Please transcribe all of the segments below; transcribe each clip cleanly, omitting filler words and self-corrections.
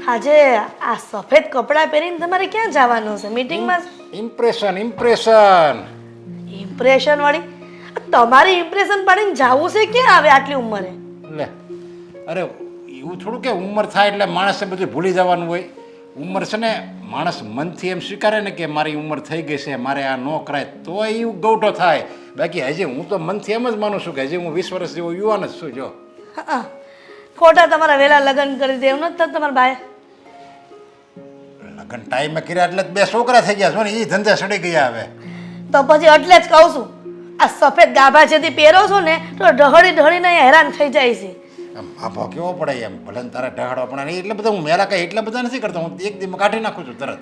આજે આ સફેદ કપડાં પહેરીને તમારે ક્યાં જવાનું છે મીટિંગમાં? ઇમ્પ્રેશન ઇમ્પ્રેશન ઇમ્પ્રેશન વાળી? તમારી ઇમ્પ્રેશન પાડીને જાવું છે ક્યાં આવે આટલી ઉંમરે? લે અરે એવું થોડું કે ઉંમર થાય એટલે માણસે બધું ભૂલી જવાનું હોય. ઉંમર છે ને માણસ મનથી એમ સ્વીકારે ને કે મારી ઉંમર થઈ ગઈ છે, મારે આ ન કરાય, તો એવું ગૌઠો થાય. બાકી હજી હું તો મનથી એમ જ માનું છું કે હજી હું 20 વર્ષ જેવો યુવાન જ છું. જો હા, ખોટા તમારા વહેલા લગ્ન કરી દે એવું નથી થતું તમારા બાએ? લગ્ન ટાઈમે કર્યા એટલે જ 2 છોકરા થઈ ગયા છો ને, એ ધંધા સડી ગયા હવે. તો પછી એટલે જ કહું છું, આ સફેદ ગાભા જેથી પહેરો છો ને તો ઢહળી ઢળીને હેરાન થઈ જાય છે. આમ આભો કેવો પડે એમ, ભલે ને તારે ઢહાડો પણ એટલે બધા હું મેલા કઈ એટલા બધા નથી કરતો, હું એક દીમાં કાઢી નાખું છું તરત.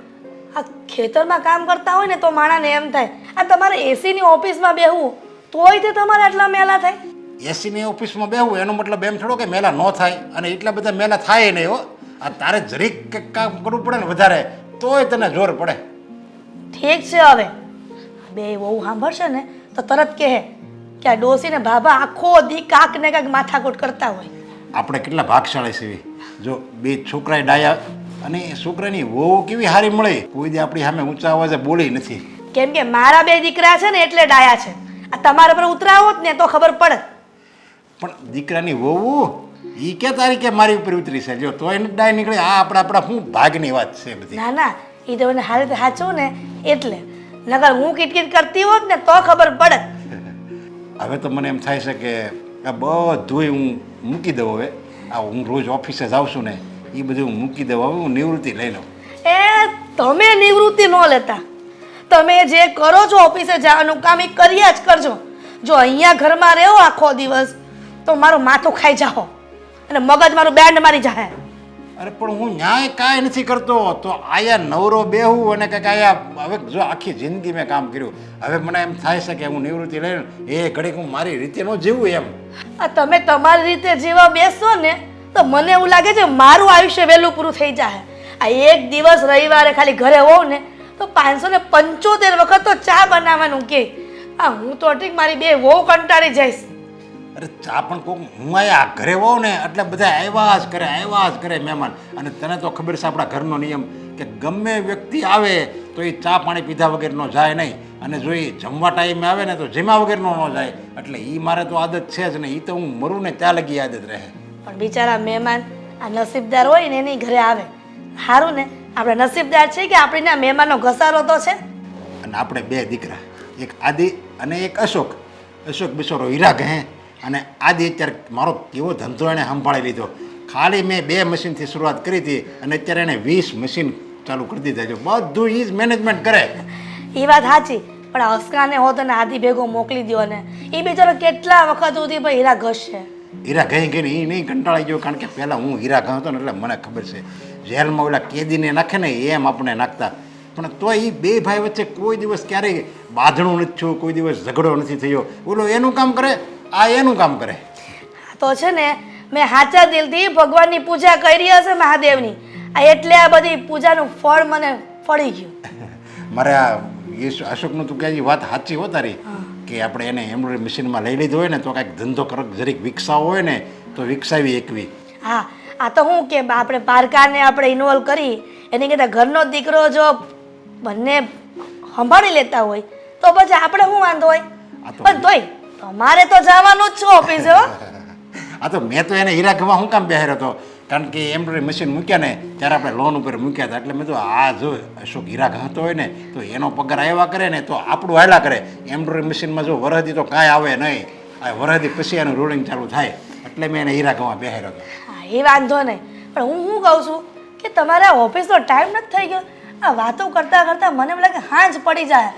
આ ખેતરમાં કામ કરતા હોય ને તો માણાને એમ થાય આ તમારે એસીની ઓફિસમાં બેહવું તોય તે તમારે આટલા મેલા થાય. એસીની ઓફિસમાં બેહું એનો મતલબ એમ થોડો કે મેલા ન થાય, અને એટલા બધા મેલા થાય નહીં હો. આ તારે જરીક કંઈક કામ કરવું પડે ને વધારે તોય તને જોર પડે. ઠીક છે, હવે બે બહુ સાંભળશે ને તો તરત કહે કે આ ડોસી ને ભાભા આખો દી કાક ને કાક માથાકૂટ કરતા હોય. આપણે કેટલા ભાગશાળી છીએ. જો 2 છોકરાએ ડાયા અને છોકરાની વહુ કેવી સારી મળી, કોઈ દી આપણી સામે ઊંચા અવાજે બોલી નથી. કેમ કે મારા 2 દીકરા છે ને એટલે ડાયા છે. આ તમારા પર ઉતરાવો જ ને તો ખબર પડે. પણ દીકરાની વહુ એ કે તારી કે મારી ઉપર ઉતરી છે, જો તોય નથી ડાય નીકળી. આ આપણા શું ભાગની વાત છે બધી. ના ના, એ તો મને સારી રીતે સાચું ને એટલે, નકર હું કિટકિટ કરતી હોત ને તો ખબર પડે. હવે તો મને એમ થાય છે કે આ બધુંય હું મૂકી દઉં. હવે આ હું રોજ ઓફિસે જાઉં છું ને એ બધું હું મૂકી દઉં. હવે હું નિવૃત્તિ લઈ લઉં. એ તમે નિવૃત્તિ ન લેતા, તમે જે કરો છો ઓફિસે જવાનું કામ એ કર્યા જ કરજો. જો અહીંયા ઘરમાં રહો આખો દિવસ તો મારું માથું ખાઈ જાઓ અને મગજ મારું બેન્ડ મારી જાય. અરે પણ હું ન્યાય કાંઈ નથી કરતો, તો આયા નવરો બેહું અને કંઈક આયા. હવે જો આખી જિંદગી મેં કામ કર્યું, હવે મને એમ થાય છે કે હું નિવૃત્તિ લઈને એ ઘડીક હું મારી રીતે ન જીવું એમ. આ તમે તમારી રીતે જીવવા બેસો ને તો મને એવું લાગે છે મારું આયુષ્ય વહેલું પૂરું થઈ જાય. આ એક દિવસ રવિવારે ખાલી ઘરે હોઉં ને તો 575 વખત તો ચા બનાવવાનું કે. આ હું તો ઠીક મારી 2 વહુ કંટાળી જઈશ. અરે ચા પણ કોક હું આયા ઘરે હોઉં ને એટલે બધા આવ્યા જ કરે મહેમાન. અને તને તો ખબર છે આપણા ઘરનો નિયમ કે ગમે વ્યક્તિ આવે તો એ ચા પાણી પીધા વગરનો જાય નહીં, અને જો એ જમવા ટાઈમે આવે ને તો જમ્યા વગરનો ન જાય. એટલે એ મારે તો આદત છે જ ને, એ તો હું મરું ને ત્યાં લગી આદત રહે. પણ બિચારા મહેમાન આ નસીબદાર હોય ને એની ઘરે આવે. સારું ને આપણે નસીબદાર છે કે આપણીના મહેમાનનો ઘસારો તો છે. અને આપણે 2 દીકરા, એક આદિ અને એક અશોક. અશોક બિચારો હીરા કહે, અને આદિ અત્યારે મારો કેવો ધંધો એણે સંભાળી લીધો. ખાલી મેં 2 મશીનથી શરૂઆત કરી હતી અને અત્યારે એણે 20 મશીન ચાલુ કરી દીધા. જો બધું એ જ મેનેજમેન્ટ કરે. એ વાત સાચી, પણ અસ્કાને હોત અને આદિ ભેગો મોકલી દો ને એ બિચારો કેટલા વખત સુધી ભાઈ હીરા ઘસશે. હીરા ઘઈ ગઈને એ નહીં કંટાળી ગયો, કારણ કે પહેલાં હું હીરા ઘઉં હતો ને એટલે મને ખબર છે જેલમાં ઓલા કેદીને નાખે ને એમ આપણે નાખતા. પણ તો એ 2 ભાઈ વચ્ચે કોઈ દિવસ ક્યારેય બાંધણું નથી થયું, કોઈ દિવસ ઝઘડો નથી થયો. ઓલો એનું કામ કરે, આ એનું કામ કરે. તો છે ને મેં સાચા દિલથી ભગવાનની પૂજા કરી હશે મહાદેવની, આ એટલે આ બધી પૂજાનું ફળ મને ફળી ગયું. મારે આ અશોકનું તું કહે વાત સાચી હો તારી, કે આપણે એને એમ્બ્રોઇડરી મશીનમાં લઈ લીધું હોય ને તો કાંઈક ધંધો કરક જરીક વિકસાવો હોય ને તો વિકસાવી એકવી. હા, આ તો હું કે આપણે પારકાને આપણે ઇન્વોલ્વ કરી એની કરતાં ઘરનો દીકરો જો બંને સંભાળી લેતા હોય તો પછી આપણે શું વાંધો હોય. પણ તોય તમારે તો જવાનું જ છે ઓફિસે. આ તો મેં તો એને હીરા ઘવા શું કામ બેહાર્યો હતો, કારણ કે એમ્બ્રોઇડરી મશીન મૂક્યા ને ત્યારે આપણે લોન ઉપર મૂક્યા હતા. એટલે મેં તો આ જો અશોક હીરા ઘાતો હોય ને તો એનો પગાર આવ્યા કરે ને તો આપણું હાલ્યા કરે. એમ્બ્રોઇડરી મશીનમાં જો વરહદી તો કાંઈ આવે નહીં, આ વરહદી પછી એનું રોલિંગ ચાલુ થાય. એટલે મેં એને હીરા ઘવા બેહાર્યો હતો. હા, એ વાંધો નહીં, પણ હું શું કહું છું કે તમારા ઓફિસનો ટાઈમ નથી થઈ ગયો. આ વાતો કરતાં કરતાં મને એમ લાગે હાંજ પડી જાય.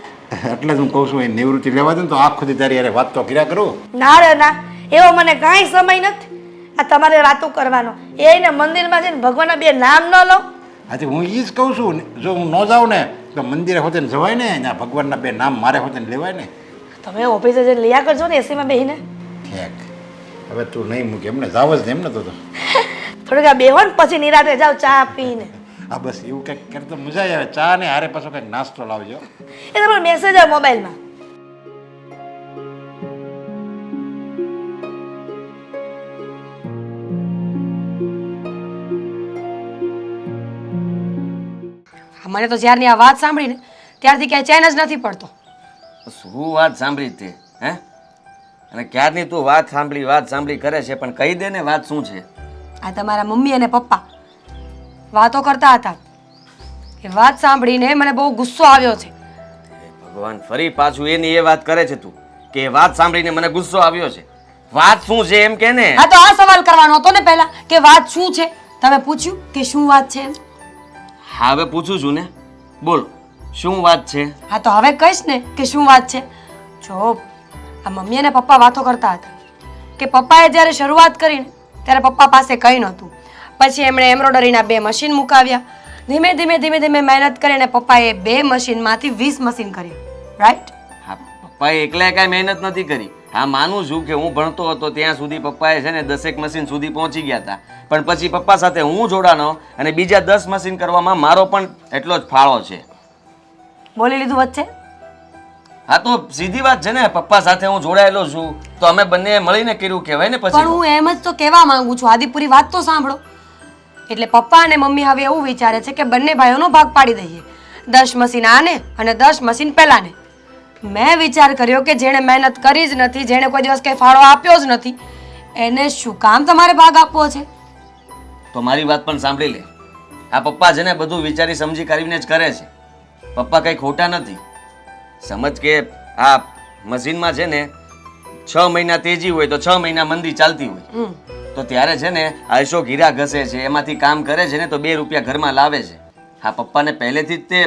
એટલે જ હું કહું છું એ નિવૃત્તિ લેવા દે ને તો આખો દી તારી યારે વાત તો કર્યા કરું. ના રે ના, એવો મને કાંઈ સમય નથી આ તમારે વાતો કરવાનો. એને મંદિરમાં જઈને ભગવાનના 2 નામ ન લો. આજે હું એ જ કહું છું, જો હું ન જાઉં ને તો મંદિરે હોતે જવાય ને, ત્યાં ભગવાનના 2 નામ મારે હોતે લેવાય ને. તમે ઓફિસે જઈને લયા કરજો ને એસીમાં બેસીને. ઠેક, હવે તું નહીં મૂકે એમને જાવ જ ને એમને તો થોડીક આ બેહો ને પછી નિરાતે જાઓ ચા પીને. હા બસ એવું કંઈક કરતો મજા આવે. ચા ને હારે પાછો કંઈક નાસ્તો લાવજો. એ તમારો મેસેજ આવે મોબાઈલમાં. મને તો જ્યારની આ વાત સાંભળીને ત્યારથી ક્યાંય ચેન જ નથી પડતો. શું વાત સાંભળી તે હે? અને ક્યારની તું વાત સાંભળી કરે છે, પણ કહી દે ને વાત શું છે? આ તમારા મમ્મી અને પપ્પા વાતો કરતા હતા. એ વાત સાંભળીને મને બહુ ગુસ્સો આવ્યો છે. ભગવાન, ફરી પાછું એની એ વાત કરે છે તું કે એ વાત સાંભળીને મને ગુસ્સો આવ્યો છે. વાત શું છે એમ કે ને. હા, તો આ સવાલ કરવાનો હતો ને પહેલા કે વાત શું છે. તમે પૂછ્યું કે શું વાત છે એમ. હા, હવે પૂછું છું ને, બોલ શું વાત છે? હા, તો હવે કહીશ ને કે શું વાત છે. જો આ મમ્મી અને પપ્પા વાતો કરતા હતા કે પપ્પાએ જ્યારે શરૂઆત કરી ને ત્યારે પપ્પા પાસે કંઈ નહોતું. પછી એમણે એમ્બ્રોડરીના 2 મશીન મુકાવ્યા. ધીમે ધીમે મહેનત કરીને પપ્પાએ 2 મશીનમાંથી 20 મશીન કર્યા. રાઈટ? હા, પપ્પાએ એકલા કાંઈ મહેનત નથી કરી. હા, માનું છું કે હું ભણતો હતો ત્યાં સુધી પપ્પાએ છે ને 10 મશીન સુધી પહોંચી ગયા હતા, પણ પછી પપ્પા સાથે હું જોડાનો અને બીજા 10 મશીન કરવામાં મારો પણ એટલો જ ફાળો છે. બોલી લીધું વચ્ચે? હા, તો સીધી વાત છે ને, પપ્પા સાથે હું જોડાયેલો છું તો અમે બંને મળીને કર્યું કહેવાય ને. પણ પછી હું એમ જ તો કહેવા માંગુ છું, આદિપુરી વાત તો સાંભળો. એટલે પપ્પા અને મમ્મી હવે એવું વિચારે છે કે બંને ભાઈઓનો ભાગ પાડી દઈએ. 10 મશીન આને અને 10 મશીન પેલાને. મેં વિચાર કર્યો કે જેણે મહેનત કરી જ નથી, જેણે કોઈ દિવસ કંઈ ફાળો આપ્યો જ નથી, એને શું કામ તમારે ભાગ આપવો છે? તો મારી વાત પણ સાંભળી લે. આ પપ્પા છે ને બધું વિચારી સમજી કરીને જ કરે છે. પપ્પા કંઈ ખોટા નથી. સમજ કે આ મશીનમાં છે ને 6 મહિના તેજી હોય તો 6 મહિના મંદી ચાલતી હોય. તો ત્યારે છે ને અશોક હીરા ઘસે છે, એમાંથી કામ કરે છે ને તો 2 રૂપિયા ઘરમાં લાવે છે. હા, પપ્પાને પહેલેથી જ તે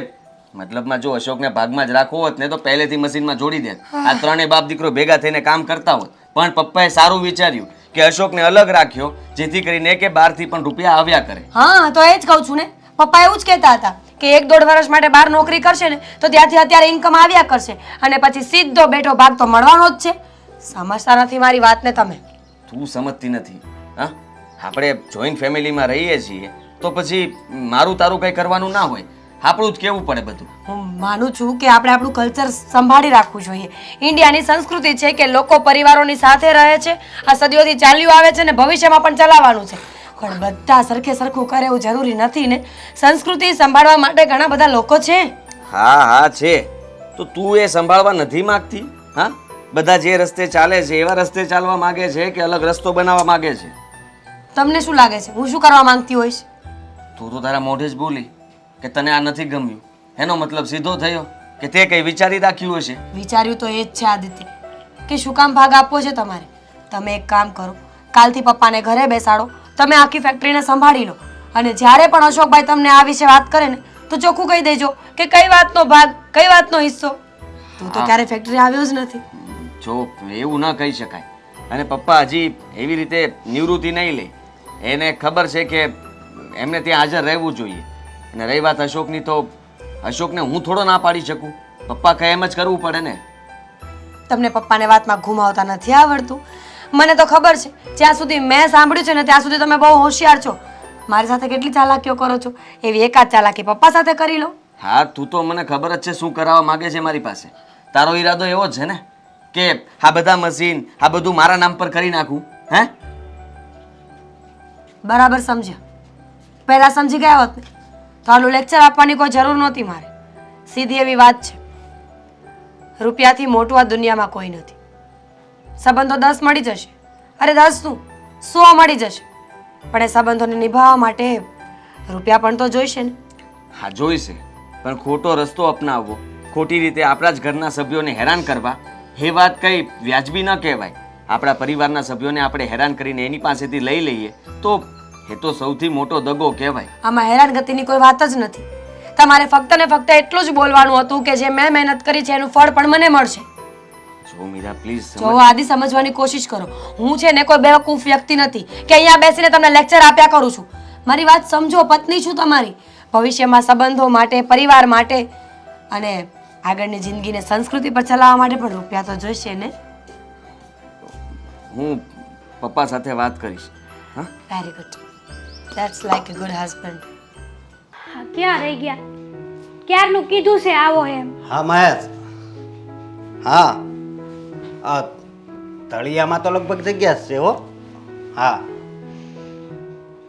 મતલબમાં જો અશોકને ભાગમાં જ રાખવો હોત ને તો પહેલેથી મશીનમાં જોડી દે. આ ત્રણેય બાપ દીકરો ભેગા થઈને કામ કરતા હોત. પણ પપ્પાએ સારું વિચાર્યું કે અશોકને અલગ રાખ્યો જેથી કરીને કે બહારથી પણ રૂપિયા આવ્યા કરે. હા, તો એ જ કહું છું ને. પપ્પા એવું જ કહેતા હતા કે 1-1.5 વર્ષ માટે બહાર નોકરી કરશે ને તો ત્યાંથી અત્યારે ઇન્કમ આવ્યા કરશે અને પછી સીધો બેઠો ભાગ તો મળવાનો જ છે. સમજતા નથી મારી વાતને તમે. તું સમજતી નથી. હા, આપણે જોઈન્ટ ફેમિલીમાં રહીએ છીએ તો પછી મારું તારું કંઈ કરવાનું ના હોય, આપણું જ કહેવું પડે બધું. હું માનું છું કે આપણે આપણું કલ્ચર સંભાળી રાખવું જોઈએ. ઇન્ડિયાની સંસ્કૃતિ છે કે લોકો પરિવારોની સાથે રહે છે. આ સદીઓથી ચાલ્યું આવે છે ને ભવિષ્યમાં પણ ચલાવવાનું છે. પણ બધા સરખે સરખું કરે એવું જરૂરી નથી ને. સંસ્કૃતિ સંભાળવા માટે ઘણા બધા લોકો છે. હા છે. તો તું એ સંભાળવા નથી માંગતી? હા, બધા જે રસ્તે ચાલે છે એવા રસ્તે ચાલવા માંગે છે કે અલગ રસ્તો બનાવવા માંગે છે? તમને શું લાગે છે હું શું કરવા માંગતી હોઈશ? તું તો તારા મોઢે જ બોલી કે તને આ નથી ગમ્યું. એનો મતલબ સીધો થયો કે તે કંઈ વિચારી રાખ્યું હશે. વિચાર્યું તો એ જ છે આદિત્ય કે શું કામ ભાગ આપવો છે તમારે. તમે એક કામ કરો, કાલથી પપ્પાને ઘરે બેસાડો, તમે આખી ફેક્ટરીને સંભાળી લો અને જ્યારે પણ અશોકભાઈ તમને આ વિશે વાત કરે ને તો ચોખ્ખું કહી દેજો કે કઈ વાતનો ભાગ, કઈ વાતનો હિસ્સો. તું તો ક્યારે ફેક્ટરી આવ્યો જ નથી. જો એવું ન કહી શકાય. અને પપ્પા હજી એવી રીતે નિવૃત્તિ નહીં લે. એને ખબર છે કે એમને ત્યાં હાજર રહેવું જોઈએ. અને રહી વાત અશોકની, તો અશોકને હું થોડો ના પાડી શકું. પપ્પા કહે એમ જ કરવું પડે ને. તમને પપ્પાને વાતમાં ઘુમાવતા નથી આવડતું. મને તો ખબર છે, જ્યાં સુધી મેં સાંભળ્યું છે ને ત્યાં સુધી તમે બહુ હોશિયાર છો. મારી સાથે કેટલી ચાલાકીઓ કરો છો, એવી એકાદ ચાલાકી પપ્પા સાથે કરી લો. હા, તું તો મને ખબર જ છે શું કરાવવા માંગે છે મારી પાસે. તારો ઈરાદો એવો જ છે ને કે આ બધા મશીન, આ બધું મારા નામ પર કરી નાખું. હે, બરાબર સમજ્યા? પહેલા સમજી ગયા હોત ને તો આનું લેક્ચર આપવાની કોઈ જરૂર નહોતી મારે. સીધી એવી વાત છે, રૂપિયાથી મોટું આ દુનિયામાં કોઈ નથી. સંબંધો 10 મળી જશે, અરે 10 શું 100 મળી જશે, પણ એ સંબંધોને નિભાવવા માટે રૂપિયા પણ તો જોઈશે ને. હા જોઈશે, પણ ખોટો રસ્તો અપનાવવો, ખોટી રીતે આપણા જ ઘરના સભ્યોને હેરાન કરવા, એ વાત કંઈ વ્યાજબી ન કહેવાય. આપણા પરિવારના સભ્યોને આપણે હેરાન કરીને એની પાસેથી લઈ લઈએ તો એ તો સૌથી મોટો દગો કહેવાય. આમાં હેરાનગતિની કોઈ વાત જ નથી. તમારે ફક્ત ને ફક્ત એટલું જ બોલવાનું હતું કે જે મેં મહેનત કરી છે એનું ફળ પણ મને મળશે. જો મીરા પ્લીઝ જો આદિ સમજવાની કોશિશ કરો. હું છે ને કોઈ બેવકૂફ વ્યક્તિ નથી કે અહીંયા બેસીને તમને લેક્ચર આપ્યા કરું છું. મારી વાત સમજો, પત્ની છું તમારી. ભવિષ્યમાં સંબંધો માટે, પરિવાર માટે અને આગળની જિંદગીને સંસ્કૃતિ પર ચલાવવા માટે પણ રૂપિયા તો જોઈશે ને. હું પપ્પા સાથે વાત કરીશ. હા, very good. That's like a good husband. હા, ક્યાં રહી ગયા? ક્યારનું કીધું છે આવો એમ. હા મહેશ, હા આ તળિયામાં તો લગભગ જગ્યા જ છે હો. હા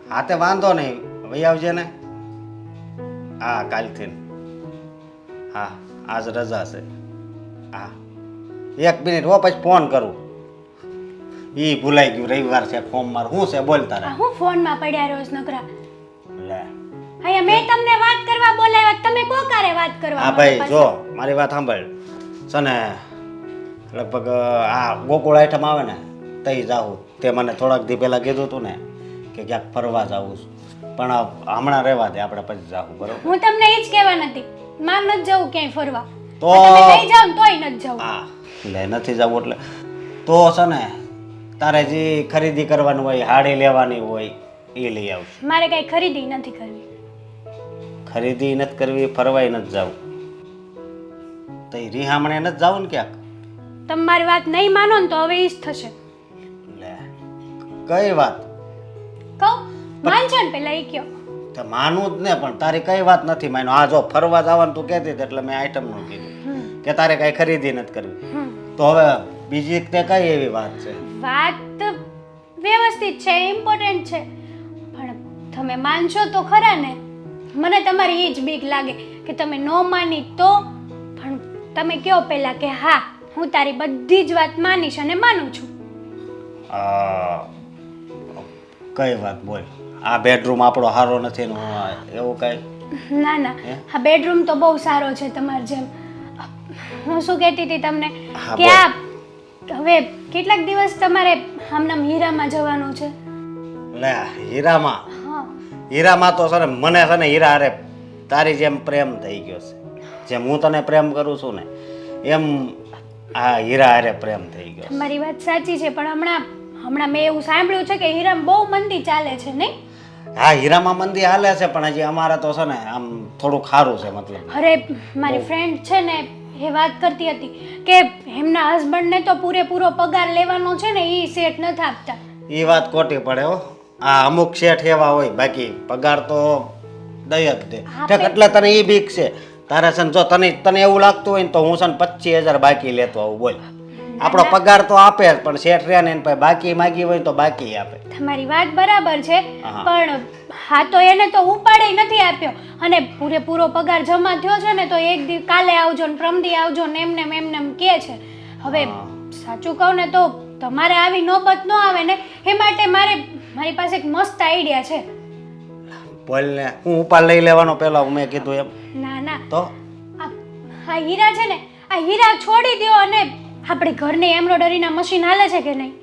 હા, તે વાંધો નહીં, વહી આવજે ને. હા, કાલથી હા આજ રજા છે. હા 1 મિનિટ હો, પછી ફોન કરું. ઈ ભૂલાઈ ગયું રવિવાર છે ફોર્મમાં શું છે બોલ તારે. આ હું ફોનમાં પડ્યા રોજ નકરા. લે અહીંયા મેં તમને વાત કરવા બોલાવ્યા, તમે કોકારે વાત કરવા હા મારી ભાઈ પાસે? જો મારી વાત સાંભળ છે ને, લગભગ આ ગોકુળ આઈટમ આવે ને તઈ જાઉં. તે મને થોડાક દી પહેલાં કીધું હતું ને કે ક્યાંક ફરવા જાવું છે, પણ હમણાં રહેવા દે, આપણે પછી જાવું બરોબર. હું તમને એ જ કહેવા નથી, માર નથી જવું ક્યાંય ફરવા. તો તમે લઈ જાઓ ને તોય નથી જવું. હા લે નથી જવું એટલે તો છે ને તારે જે ખરીદી કરવાની હોય, હાડી લેવાની હોય એ લઈ આવશે. મારે કઈ ખરીદી નથી કરવી. ખરીદી નથી કરવી, ફરવાય નથી જવું, તો એ રીહામણે નથી જવું ને ક્યાંક. તમે મારી વાત નહીં માનો ને તો હવે ઈ જ થશે. લે કઈ વાત કહું માનજો ને પેલા એ કયો. તો માનું જ ને, પણ તારી કઈ વાત નથી માન્યો. આ જો ફરવા જવાનું તું કહેતી હતી એટલે મેં આઈટમનું કીધું કે તારે કઈ ખરીદી નથી કરવી. તો હવે બીજી તે કઈ એવી વાત છે? વાત વ્યવસ્થિત છે, ઇમ્પોર્ટન્ટ છે, પણ તમે માનશો તો ખરા ને. મને તમારી એ જ બીક લાગે કે તમે ન માની તો. પણ તમે કહો પહેલા કે હા હું તારી બધી જ વાત માનીશ અને માનું છું. કઈ વાત બોલ. આ બેડરૂમ આપણો સારો નથી ને એવું કઈ? ના ના, આ બેડરૂમ તો બહુ સારો છે તમાર જેમ. હું શું કહેતી હતી તમને હા, કે આ હવે કેટલાક દિવસ તમારે આમનામ હીરામાં જવાનું છે. લે હીરામાં? હા હીરામાં તો છે ને મને છે ને હીરા અરે તારી જેમ પ્રેમ થઈ ગયો છે. જેમ હું તને પ્રેમ કરું છું ને એમ આ હીરા અરે પ્રેમ થઈ ગયો. તમારી વાત સાચી છે, પણ હમણાં મેં એવું સાંભળ્યું છે કે હીરામાં બહુ મંદી ચાલે છે નહીં? હા હીરામાં મંદી હાલે છે, પણ હજી અમારે તો છે ને આમ થોડુંક સારું છે. મતલબ અરે મારી ફ્રેન્ડ છે ને એ વાત કરતી હતી કે એમના હસબન્ડને તો પૂરેપૂરો પગાર લેવાનો છે ને એ સેટ નથી આપતા. એ વાત ખોટી પડે હો. આ અમુક શેઠ એવા હોય, બાકી પગાર તો દઈ જ દે. ઠેક એટલે તને એ બીક છે તારે છે ને. જો તને એવું લાગતું હોય ને તો હું છે ને 25,000 બાકી લેતો આવું બોલ. આપણો પગાર તો આપે જ, પણ શેઠ રહ્યા ને એને પાસે બાકી માગી હોય તો બાકી આપે. તમારી વાત બરાબર છે, હા. પણ હા તો એને તો ઉપાડે નથી આપ્યો અને પૂરેપૂરો પગાર જમા થયો છે ને તો એક દી કાલે આવજો ને પ્રમદી આવજો ને એમને કહે છે. હવે સાચું કહું ને તો તમારે આવી નોબત ન આવે ને એ માટે મારી પાસે એક મસ્ત આઈડિયા છે. બોલ ને. હું ઉપાડ લઈ લેવાનો પેલા મેં કીધું એમ ના ના, તો આ હીરા છે ને આ હીરા છોડી દો અને આપણી ઘરની એમ્બ્રોઇડરીના મશીન હાલે છે કે નહીં?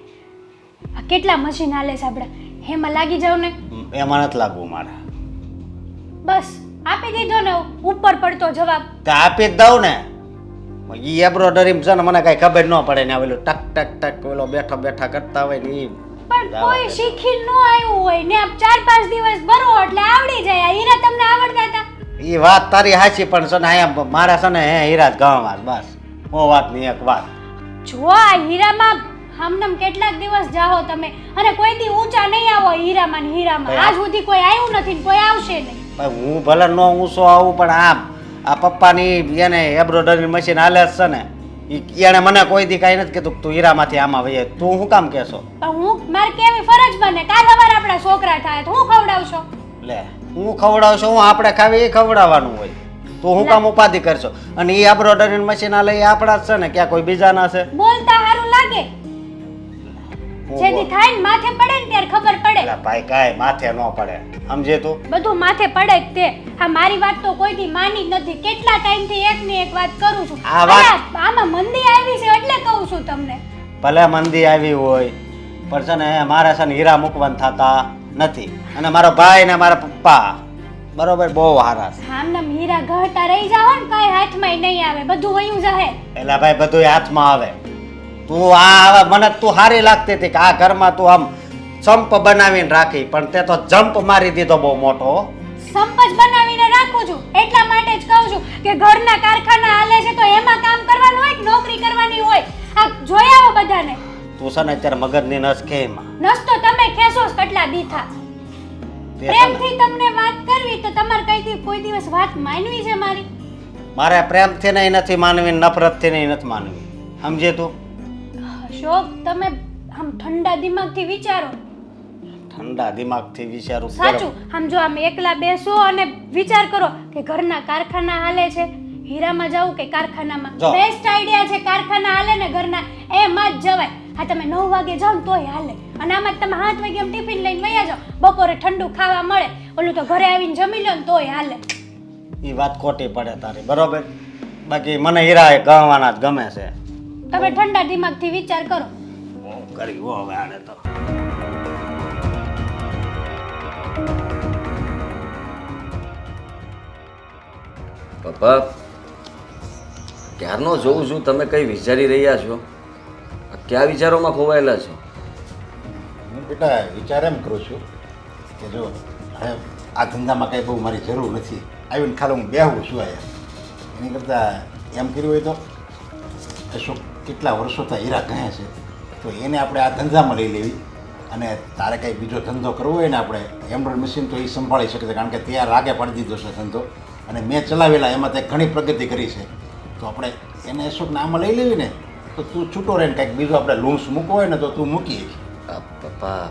આ કેટલા મશીન હાલે છે આપણા, એમાં લાગી જાવ ને. એમાં નથી લાગવું મારે. બસ આપી દીધો ને ઉપર પડતો જવાબ. તો આપી જ દઉં ને. એ એમ્બ્રોઇડરી છે ને મને કઈ ખબર ન પડે ને. આવેલું ટક ટક ટક પેલો બેઠા બેઠા કરતા હોય ને એ પણ કોઈ શીખી ન આવ્યું હોય ને આપ 4-5 દિવસ ભરો એટલે આવડી જાય. આ હીરા તમને આવડતા હતા? એ વાત તારી સાચી, પણ છે ને અહીંયા મારા છે ને હીરા જ ગામમાં બસ. ઓ વાત ની એક વાત. જો આ હીરામાં આમનામ કેટલાક દિવસ જાઓ તમે અને કોઈ દી ઊંચા નહીં આવો હીરામાં ને હીરામાં. આજ સુધી કોઈ આવ્યું નથી ને કોઈ આવશે નહીં. ભાઈ હું ભલે નો ઊંચો આવું, પણ આ પપ્પાની એને એમ્બ્રોઇડરી મશીન હાલે જ છે ને. એને મને કોઈ દી કાંઈ નથી કીધું તું હીરામાંથી આમાં વહી. તું શું કામ કહેશો? પણ હું મારે કેવી ફરજ બને? કાલ સવારે આપણા છોકરા થાય તો હું ખવડાવશો? લે હું ખવડાવશો? હું આપણે ખાવી એ ખવડાવવાનું હોય. તું શું કામ ઉપાધિ કરશો? અને એ એમ્બ્રોઇડરી મશીન હાલે એ આપણા જ છે ને, ક્યાં કોઈ બીજાના છે? બોલતા સારું લાગે. જેથી થાય ને માથે પડે ને ત્યારે ખબર પડે. એટલે ભાઈ કાંઈ માથે ન પડે, સમજે તું? બધું માથે પડે જ તે. હા મારી વાત તો કોઈ દી માની જ નથી. કેટલા ટાઈમથી એકની એક વાત કરું છું. આ વાત- અરે, આમાં મંદી આવી છે એટલે કહું છું તમને. ભલે મંદી આવી હોય, પણ છે ને મારે છે ને હીરા મૂકવાન થતા નથી. અને મારો ભાઈ ને મારા પપ્પા બરોબર બહુ સારા છે. આમનામ હીરા ઘરતા રહી જાઓ ને કઈ હાથમાં નહીં આવે, બધું વયું જાહે. એટલે ભાઈ બધું હાથમાં આવે. તું આ મને તું સારી લાગતી હતી કે આ ઘરમાં તું આમ સંપ બનાવીને રાખી, પણ તે તો જમ્પ મારી દીધો બહુ મોટો. સંપજ બનાવીને રાખું છું એટલા માટે જ કહું છું કે ઘરના કારખાના હાલે છે તો એમાં કામ કરવાનું હોય કે નોકરી કરવાની હોય? આ જોઈ આવો બધાને. તું છે ને અત્યારે મગજની નસ કે એમાં નસ્તો તમે ખેસો જ કેટલા દીથા. તે છે ને, પ્રેમથી તમને વાત કરવી તો તમારે કોઈ દિવસ વાત માનવી છે મારી? મારે પ્રેમથી નહીં નથી માનવી, નફરતથી નહીં નથી માનવી, સમજે તું? અશોક તમે આમ ઠંડા દિમાગથી વિચારો. ઠંડા દિમાગથી વિચારું. સાચું આમ જો આમ એકલા બેસો અને વિચાર કરો કે ઘરના કારખાના હાલે છે, હીરામાં જવું કે કારખાનામાં? જો. બેસ્ટ આઈડિયા છે, કારખાના હાલે ને ઘરના એમાં જ જવાય. હા, તમે 9 વાગે જાઓ ને તોય હાલે, અને આમાં જ તમે 7 વાગે એમ ટિફિન લઈને વયા જાઓ, બપોરે ઠંડુ ખાવા મળે, ઓલું તો ઘરે આવીને જમી લો ને તોય હાલે. એ વાત ખોટી પડે તારી, બરોબર? બાકી મને હીરા એ ગણવાના જ ગમે છે. તમે ઠંડા દિમાગથી વિચાર કરો. બહુ કરી હો હવે આને તો. પપ્પા ક્યારનો જોઉં છું તમે કઈ વિચારી રહ્યા છો, કયા વિચારોમાં ખોવાયેલા છો? હું બેટા વિચાર એમ કરું છું કે જો હવે આ ધંધામાં કાંઈ બહુ મારી જરૂર નથી, આવીને ખાલી હું બેહું છું અહીંયા. એની કરતાં એમ કર્યું હોય તો અશોક કેટલા વર્ષોથી હીરા કહે છે તો એને આપણે આ ધંધામાં લઈ લેવી, અને તારે કાંઈ બીજો ધંધો કરવો હોય ને આપણે એમ્બ્રોઇડરી મશીન તો એ સંભાળી શકે છે, કારણ કે ત્યાં રાગે પાડી દીધો છે ધંધો, અને મેં ચલાવેલા એમાં તે ઘણી પ્રગતિ કરી છે. તો આપણે એને અશોકને આમાં લઈ લેવી ને તો તું છૂટો રહીને કાંઈક બીજું આપણે લૂમ્સ મૂકવો હોય ને તો તું મૂકી. પપ્પા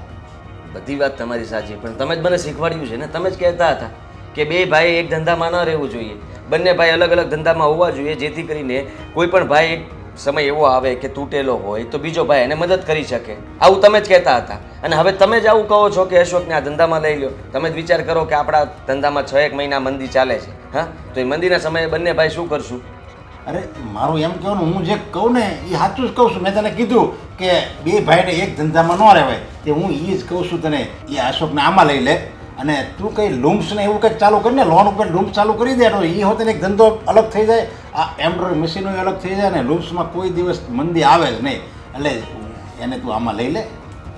બધી વાત તમારી સાચી, પણ તમે જ મને શીખવાડ્યું છે ને, તમે જ કહેતા હતા કે બે ભાઈ એક ધંધામાં ન રહેવું જોઈએ, બંને ભાઈ અલગ અલગ ધંધામાં હોવા જોઈએ, જેથી કરીને કોઈ પણ ભાઈ એક સમય એવો આવે કે તૂટેલો હોય તો બીજો ભાઈ એને મદદ કરી શકે. આવું તમે જ કહેતા હતા, અને હવે તમે જ આવું કહો છો કે અશોકને આ ધંધામાં લઈ લો. તમે જ વિચાર કરો કે આપણા ધંધામાં 6 મહિના મંદી ચાલે છે, હા, તો એ મંદીના સમયે બંને ભાઈ શું કરશું? અરે મારું એમ કહેવાનું, હું જે કહું ને એ સાચું જ કહું છું. મેં તને કીધું કે બે ભાઈને એક ધંધામાં ન રહેવાય, તે હું એ જ કહું છું તને. એ અશોકને આમાં લઈ લે, અને તું કંઈ લૂમ્સ ને એવું કંઈક ચાલુ કરીને લોન ઉપર લૂમ્સ ચાલુ કરી દે તો એ હોતે એક ધંધો અલગ થઈ જાય, આ એમ્બ્રોઇડરી મશીનો અલગ થઈ જાય, ને લૂમ્સમાં કોઈ દિવસ મંદી આવે જ નહીં. એટલે એને તું આમાં લઈ લે.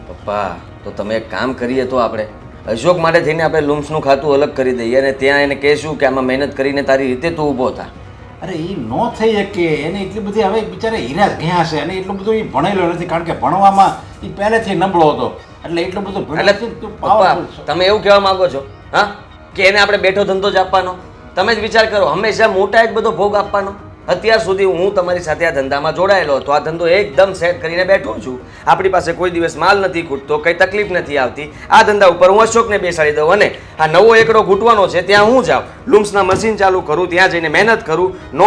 પપ્પા તો તમે એક કામ કરીએ તો આપણે અશોક માટે થઈને આપણે લૂમ્સનું ખાતું અલગ કરી દઈએ, અને ત્યાં એને કહેશું કે આમાં મહેનત કરીને તારી રીતે તું ઊભો થા. અરે એ ન થઈ શકે, એને એટલી બધી હવે બિચારે હીરા જ ગયા છે, અને એટલું બધું એ ભણેલો નથી, કારણ કે ભણવામાં એ પહેલેથી નબળો હતો, એટલે એટલું બધું ભણેલો એટલે નથી. તું પપ્પા powerful છો. તમે એવું કહેવા માંગો છો, હા, કે એને આપણે બેઠો ધંધો જ આપવાનો? તમે જ વિચાર કરો, હંમેશા મોટા જ બધો ભોગ આપવાનો. અત્યાર સુધી હું તમારી સાથે આ ધંધામાં જોડાયેલો હતો, આ ધંધો એકદમ સેટ કરીને બેઠો છું, આપણી પાસે કોઈ દિવસ માલ નથી ખૂટતો, કંઈ તકલીફ નથી આવતી. આ ધંધા ઉપર હું અશોકને બેસાડી દઉં, અને આ નવો એકડો ઘૂંટવાનો છે ત્યાં હું જાઉં, લૂમ્સના મશીન ચાલુ કરું, ત્યાં જઈને મહેનત કરું, ન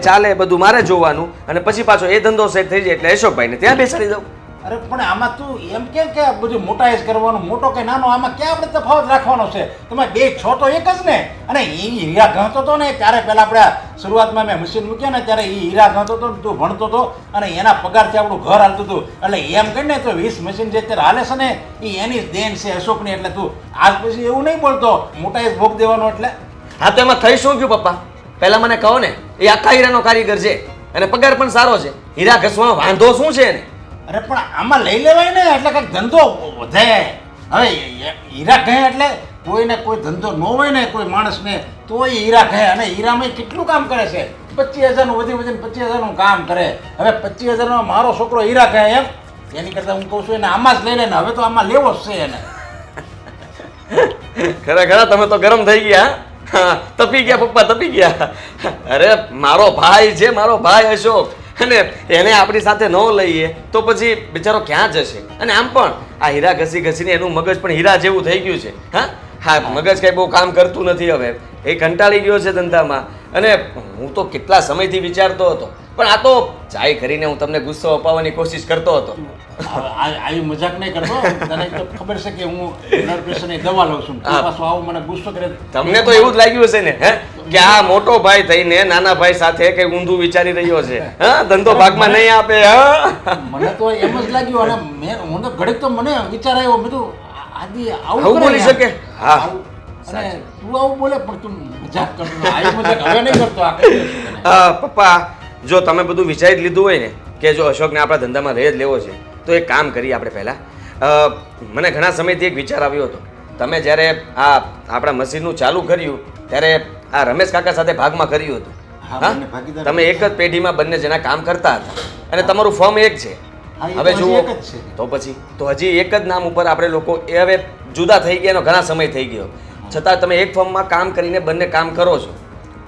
ચાલે બધું મારે જોવાનું, અને પછી પાછો એ ધંધો સેટ થઈ જાય એટલે અશોકભાઈને ત્યાં બેસાડી દઉં. અરે પણ આમાં તું એમ કેમ કે બધું મોટા જ કરવાનું, મોટો કે નાનો, આમાં ક્યાં આપણે તફાવત રાખવાનો છે? તમે બે છો તો એક જ ને. અને એ હીરા ગણતો હતો ને ત્યારે પહેલાં આપણે શરૂઆતમાં મેં મશીન મૂક્યા ને ત્યારે એ હીરા ગણતો હતો ને તું ભણતો હતો, અને એના પગારથી આપણું ઘર હાલતું હતું. એટલે એમ કરીને તો 20 મશીન જે અત્યારે હાલે છે ને એ એની જ દેન છે અશોકની. એટલે તું આજ પછી એવું નહીં બોલતો મોટા જ ભોગ દેવાનો. એટલે હા, તો એમાં થઈ શું ગયું પપ્પા? પહેલાં મને કહો ને, એ આખા હીરાનો કારીગર છે અને પગાર પણ સારો છે, હીરા ઘસવાનો વાંધો શું છે એને? અરે પણ આમાં લઈ લેવાય ને, એટલે કંઈક ધંધો વધે. હવે હીરા કહે એટલે કોઈને કોઈ ધંધો ન હોય ને કોઈ માણસને તો એ હીરા કહે, અને હીરામાં કેટલું કામ કરે છે, 25,000નું વધીને 25,000નું કામ કરે. હવે 25,000નો મારો છોકરો હીરા કહે એમ, એની કરતાં હું કહું છું એને આમાં જ લઈ લે ને. હવે તો આમાં લેવો જ છે એને. ખરેખર તમે તો ગરમ થઈ ગયા, હા, તપી ગયા પપ્પા, તપી ગયા. અરે મારો ભાઈ છે, મારો ભાઈ અશોક, અને એને આપણી સાથે ન લઈએ તો પછી બિચારો ક્યાં જશે? અને આમ પણ આ હીરા ઘસીને એનું મગજ પણ હીરા જેવું થઈ ગયું છે. હા, મગજ કંઈ બહુ કામ કરતું નથી હવે, એ કંટાળી ગયો છે ધંધામાં. અને હું તો કેટલા સમયથી વિચારતો હતો, પણ આ તો ચાય કરીને હું તમને ગુસ્સો અપાવવાની કોશિશ કરતો હતો. આવી મજાક નહીં કરતો. તને તો ખબર છે કે હું બ્લડ પ્રેશરની દવા લઉં છું, તું પાછો આવું મને ગુસ્સો કરે. તમને તો એવું જ લાગ્યું હશે ને, હે, કે આ મોટો ભાઈ થઈને નાના ભાઈ સાથે કઈ ઊંધું વિચારી રહ્યો છે, હા, ધંધો ભાગમાં નહીં આપે. હા, મને તો એમ જ લાગ્યું, અને હું તો ઘડીક તો મને વિચાર આવ્યો, મેં તો આદિ આવું આવું બોલી શકે? હા, અને તું આવું બોલે પણ તું મજાક કરતો. આવી મજાક હવે નહીં કરતો. આ કહી દઉં છું તને. પપ્પા જો તમે બધું વિચારી જ લીધું હોય ને કે જો અશોકને આપણા ધંધામાં રહી જ લેવો છે, તો એક કામ કરીએ આપણે પહેલાં. મને ઘણા સમયથી એક વિચાર આવ્યો હતો, તમે જ્યારે આ આપણા મશીનનું ચાલુ કર્યું ત્યારે આ રમેશ કાકા સાથે ભાગમાં કર્યું હતું. હા, હા, બંને ભાગીદાર. તમે એક જ પેઢીમાં બંને જણા કામ કરતા હતા, અને તમારું ફોર્મ એક છે. હા, એ હવે તો હજી જુઓ એક જ છે. તો પછી તો હજી એક જ નામ ઉપર આપણે લોકો એ હવે જુદા થઈ ગયા, એનો ઘણા સમય થઈ ગયો, છતાં તમે એક ફોર્મમાં કામ કરીને બંને કામ કરો છો.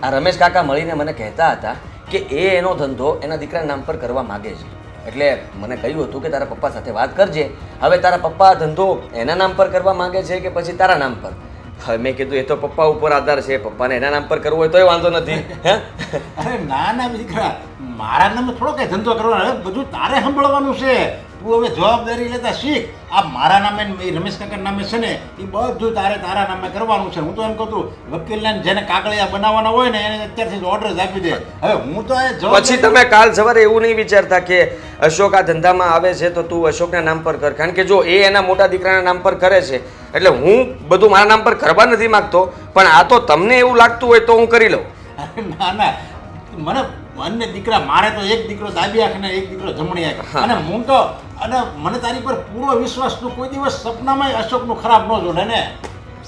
આ રમેશ કાકા મળીને મને કહેતા હતા કે એ એનો ધંધો એના દીકરા નામ પર કરવા માગે છે, એટલે મને કહ્યું હતું કે તારા પપ્પા સાથે વાત કરજે. હવે તારા પપ્પા ધંધો એના નામ પર કરવા માંગે છે કે પછી તારા નામ પર? હવે મેં કીધું એ તો પપ્પા ઉપર આધાર છે, પપ્પાને એના નામ પર કરવું હોય તોય વાંધો નથી. હે અરે ના ના દીકરા, મારા નામે થોડો કઈ ધંધો કરવાનો, હવે બધું તારે સંભાળવાનું છે. તું હવે જવાબદારી લેતા શીખ. આ મારા નામે ને એ રમેશ કાકા નામે છે ને એ બધું તારા નામે કરવાનું છે. હું તો એમ કહું છું વકીલને જેને કાગળિયા બનાવવાના હોય ને એને અત્યારથી ઓર્ડર આપી દે. હવે હું તો પછી તમે કાલ સવારે એવું નહીં વિચારતા કે અશોક આ ધંધામાં આવે છે તો તું અશોકના નામ પર કર. કારણ કે જો એ એના મોટા દીકરાના નામ પર કરે છે એટલે હું બધું મારા નામ પર કરવા નથી માંગતો, પણ આ તો તમને એવું લાગતું હોય તો હું કરી લઉં. અરે ના ના, મને બંને દીકરા, મારે તો એક દીકરો દાબી આંખ ને એક દીકરો જમણી આંખ. અને હું તો મને તારી પર પૂરો વિશ્વાસ. તું કોઈ દિવસ સપનામાં અશોકનું ખરાબ ન જોડે ને.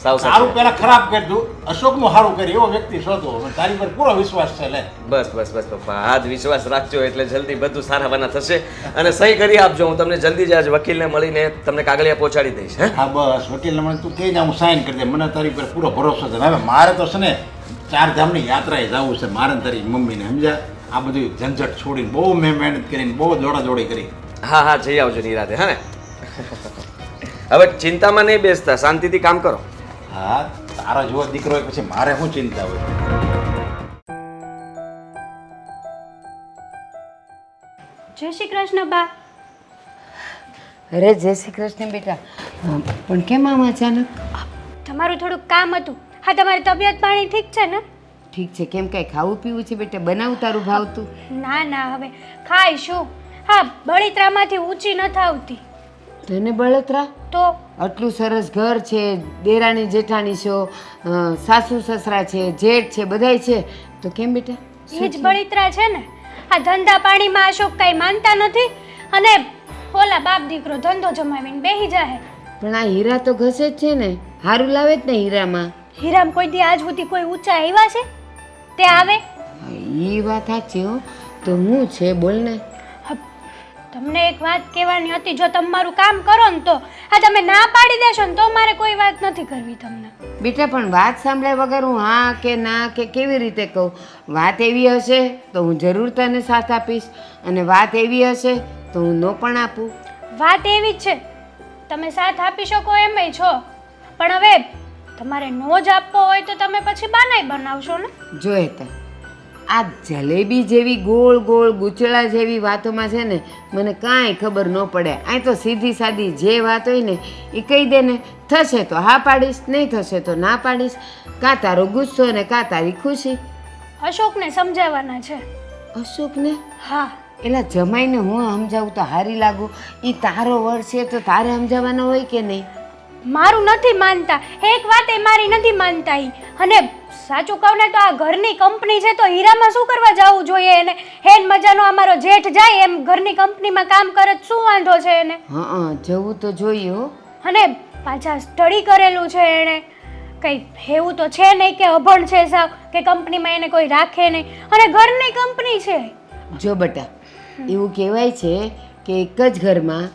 સાવ સારું પહેલા ખરાબ કરી દઉં, અશોકનું સારું કરી એવો વ્યક્તિ શોધો. તારી પર પૂરો વિશ્વાસ છે. લે બસ બસ બસ પપ્પા, આ જ વિશ્વાસ રાખજો એટલે જલ્દી બધું સારા બના થશે. અને સહી કરી આપજો, હું તમને જલ્દી જ આજ વકીલને મળીને તમને કાગળિયા પહોંચાડી દઈશ. હે હા બસ, વકીલને મને તું કહી જા, હું સાઈન કરી દે. મને તારી પર પૂરો ભરોસો છે. હવે મારે તો છે ને 4 ધામની યાત્રાએ જવું છે મારે ને તારી મમ્મીને, સમજ્યા? આ બધું ઝંઝટ છોડીને બહુ મેં મહેનત કરીને બહુ દોડાદોડી કરી. હા હા, જઈ આવજો નિરાતે. હા ને હવે ચિંતામાં નહીં બેસતા, શાંતિથી કામ કરો. હા, તારા જેવો દીકરો હોય પછી મારે શું ચિંતા હોય? જય શ્રી કૃષ્ણ બા. અરે જય શ્રી કૃષ્ણ બેટા. પણ કેમ આમ અચાનક? તમારું થોડુંક કામ હતું. હા, તમારી તબિયત પાણી ઠીક છે ને? ઠીક છે. કેમ કાંઈ ખાવું પીવું છે બેટા? બનાવું તારું ભાવતું? ના ના, હવે ખાઈશું. હા, બળિત્રામાંથી ઊંચી નથી આવતી. તને બળતરા? તો આટલું સરસ ઘર છે, દેરાણી જેઠાણી છો, સાસુ સસરા છે, જેઠ છે, બધાય છે, તો કેમ બેટા? એ જ બળિત્રા છે ને. આ ધંધા પાણીમાં અશોક કાંઈ માનતા નથી અને ઓલા બાપ દીકરો ધંધો જમાવીને બેસી જાય. પણ આ હીરા તો ઘસે જ છે ને, હારું લાવે જ ને હીરામાં. હીરામ કોઈ દી આજ સુધી કોઈ ઊંચા આવ્યા છે? તે આવે. એ વાત સાચી હો. તો હું છે બોલ ને. તમને એક વાત કહેવાની હતી. જો તમારું કામ કરો ને તો આ તમે ના પાડી દેશો ને તો મારે કોઈ વાત નથી કરવી તમને. બેટા પણ વાત સાંભળ્યા વગર હું હા કે ના કે કેવી રીતે કહું? વાત એવી હશે તો હું જરૂર તને સાથ આપીશ, અને વાત એવી હશે તો હું ન પણ આપું. વાત એવી જ છે, તમે સાથ આપી શકો એમય છો, પણ હવે તમારે નો જ આપવો હોય તો તમે પછી બાનાઈ બનાવશો ને. જો હેતા આ જલેબી જેવી ગોળ ગોળ ગૂંચળા જેવી વાતોમાં છે ને મને કાંઈ ખબર ન પડે. આ તો સીધી સાદી જે વાત હોય ને એ કહી દે ને. થશે તો હા પાડીશ, નહીં થશે તો ના પાડીશ. કાં તારો ગુસ્સો ને કાં તારી ખુશી. અશોકને સમજાવવાના છે. અશોકને? હા. એલા જમાઈને હું સમજાવું તો હારી લાગુ. એ તારો વર છે તો તારે સમજાવવાનો હોય કે નહીં? મારું નથી માનતા, એક વાત એ મારી નથી માનતા ઈ. અને સાચું કહું ને તો આ ઘરની કંપની છે તો હીરામાં શું કરવા જવું જોઈએ એને? હેન મજાનો અમારો જેઠ જાય એમ ઘરની કંપનીમાં કામ કરે શું વાંધો છે એને? હા જવું તો જોઈએ હો. અને પાછા સ્ટડી કરેલું છે એણે. કંઈ એવું તો છે નહીં કે અભણ છે સાવ, કે કંપનીમાં એને કોઈ રાખે નહીં. અને ઘરની કંપની છે. જો બેટા, એવું કહેવાય છે કે એક જ ઘરમાં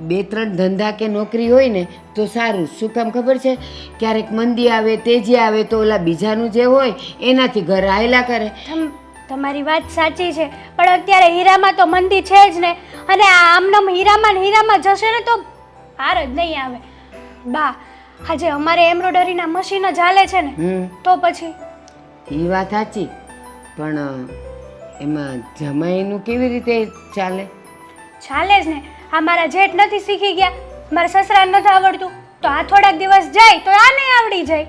2-3 ધંધા કે નોકરી હોય ને તો સારું. શું કામ ખબર છે? ક્યારેક મંદી આવે, તેજી આવે તો ઓલા બીજાનું જે હોય એનાથી ઘર હાયલા કરે. તમારી વાત સાચી છે, પણ અત્યારે હીરામાં તો મંદી છે જ ને. અને આમનામ હીરામાં જશે ને તો પાર જ નહીં આવે. બા, આજે અમારે એમ્બ્રોડરીના મશીન જ હાલે છે ને, તો પછી એ વાત સાચી, પણ એમાં જમાઈનું કેવી રીતે ચાલે? ચાલે જ ને. આ મારા જેઠ નથી શીખી ગયા, મારા સસરા નથી આવડતું, તો આ થોડાક દિવસ જાય તો આ નહીં આવડી જાય.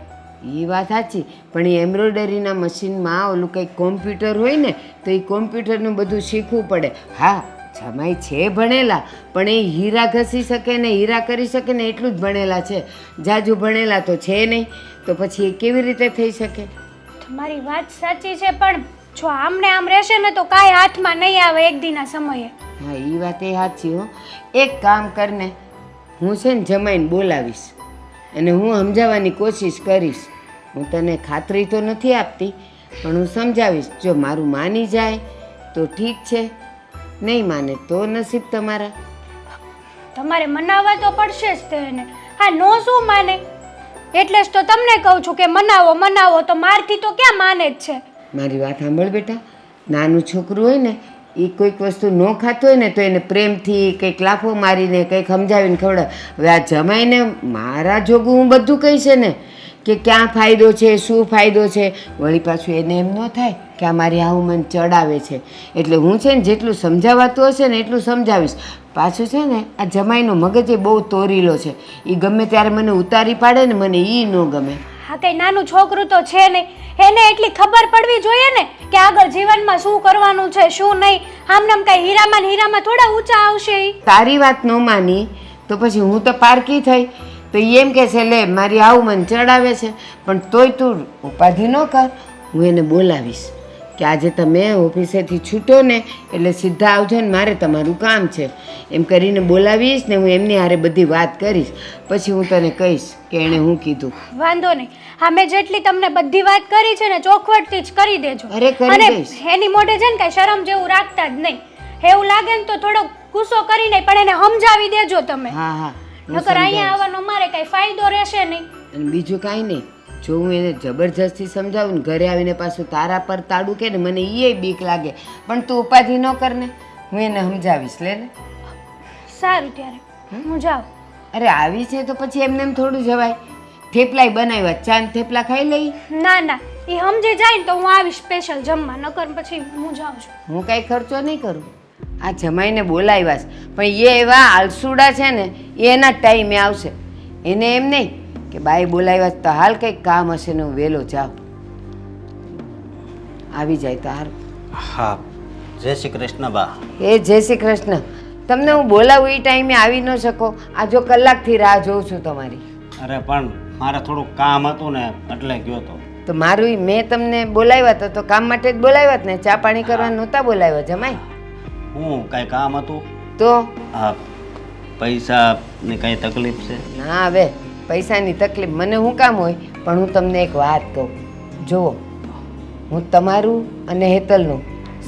એ વાત સાચી, પણ એ એમ્બ્રોડરીના મશીનમાં ઓલું કંઈક કોમ્પ્યુટર હોય ને તો એ કોમ્પ્યુટરનું બધું શીખવું પડે. હા, જમાઈ છે ભણેલા, પણ એ હીરા ઘસી શકે ને હીરા કરી શકે ને એટલું જ ભણેલા છે. જાજુ ભણેલા તો છે નહીં, તો પછી એ કેવી રીતે થઈ શકે? તમારી વાત સાચી છે, પણ જો આમને આમ રહેશે ને તો કાંઈ હાથમાં નહીં આવે એક દીના સમયે. હા, એ વાત એ સાચી હો. એક કામ કરને, હું છે ને જમાઈને બોલાવીશ અને હું સમજાવવાની કોશિશ કરીશ. હું તને ખાતરી તો નથી આપતી, પણ હું સમજાવીશ. જો મારું માની જાય તો ઠીક છે, નહીં માને તો નસીબ તમારા. તમારે મનાવવા તો પડશે જ તેને. હા, નો શું માને? એટલે જ તો તમને કહું છું કે મનાવો. તો મારથી તો ક્યાં માને જ છે? મારી વાત સાંભળ બેટા, નાનું છોકરું હોય ને એ કોઈક વસ્તુ ન ખાતું હોય ને તો એને પ્રેમથી કંઈક લાફો મારીને કંઈક સમજાવીને ખવડાવે. હવે આ જમાઈને મારા જોગું હું બધું કહીશ ને, કે ક્યાં ફાયદો છે શું ફાયદો છે. વળી પાછું એને એમ ન થાય કે આ મારી આવું મન ચડાવે છે. એટલે હું છે ને જેટલું સમજાવાતું હશે ને એટલું સમજાવીશ. પાછું છે ને આ જમાઈનો મગજ એ બહુ તોરીલો છે. એ ગમે ત્યારે મને ઉતારી પાડે ને મને એ ન ગમે. હા કઈ નાનું છોકરું તો છે નહીં, એને એટલી ખબર પડવી જોઈએ ને કે આગળ જીવનમાં શું કરવાનું છે શું નહીં. આમનામ કઈ હીરામાં ને હીરામાં થોડા ઊંચા આવશે ઈ. તારી વાત ન માની તો પછી હું તો પારકી થઈ તો ઈ એમ કે છે લે મારી આવું મન ચડાવે છે. પણ તોય તું ઉપાધિ ન કર, હું એને બોલાવીશ કે આજે તમે ઓફિસેથી છૂટો ને એટલે સીધા આવજો ને મારે તમારું કામ છે એમ કરીને બોલાવીશ ને હું એમની હારે બધી વાત કરીશ. પછી હું તને કહીશ કે એણે હું કીધું. વાંધો નહીં, હા મેં જેટલી તમને બધી વાત કરી છે ને ચોખવટથી જ કરી દેજો. અરે કરી અને દઈશ. એની મોઢે છે ને કઈ શરમ જેવું રાખતા જ નહીં. એવું લાગે ને તો થોડો ગુસ્સો કરી નહીં પણ એને સમજાવી દેજો તમે. હા હા હું નકર અહીંયા સમજાવીશ. આવવાનો મારે કઈ ફાયદો રહેશે નહીં. અને બીજું કાંઈ નહીં, જો હું એને જબરજસ્તી સમજાવું ને ઘરે આવીને પાછું તારા પર તાડું કે ને મને એ બીક લાગે. પણ તું ઉપાધિ ન કર ને, હું એને સમજાવીશ. લે ને. સારું ત્યારે હું જાઉં. અરે આવી છે તો પછી એમને એમ થોડું જવાય. થેપલાય બનાવ્યા, ચા ને થેપલા ખાઈ લઈ. ના ના એ સમજી જાય ને તો હું આવીશ સ્પેશિયલ જમવા, નકર પછી હું જાઉં છું. હું કાંઈ ખર્ચો નહીં કરું. આ જમાઈને બોલાવ્યા છે પણ એ એવા આલસુડા છે ને એ એના ટાઈમે આવશે. એને એમ નહીં કે બાઈ બોલાવ્યા છે તો હાલ કંઈક કામ હશે ને હું વહેલો જાઉં. આવી જાય તો હારું. હા, જય શ્રી કૃષ્ણ બા. એ જય શ્રી કૃષ્ણ. તમને હું બોલાવું એ ટાઈમે આવી ન શકો. આ જો કલાકથી રાહ જોઉં છું તમારી. અરે પણ મારે થોડુંક કામ હતું ને એટલે ગયો તો. તો મારું મેં તમને બોલાવ્યા હતા તો કામ માટે જ બોલાવ્યા જ ને, ચા પાણી કરવા નહોતા બોલાવ્યા જમાઈ. હું કાંઈ કામ હતું? તો હા, પૈસાની કાંઈ તકલીફ છે? ના હવે પૈસાની તકલીફ મને શું કામ હોય. પણ હું તમને એક વાત કહું, જુઓ હું તમારું અને હેતલનું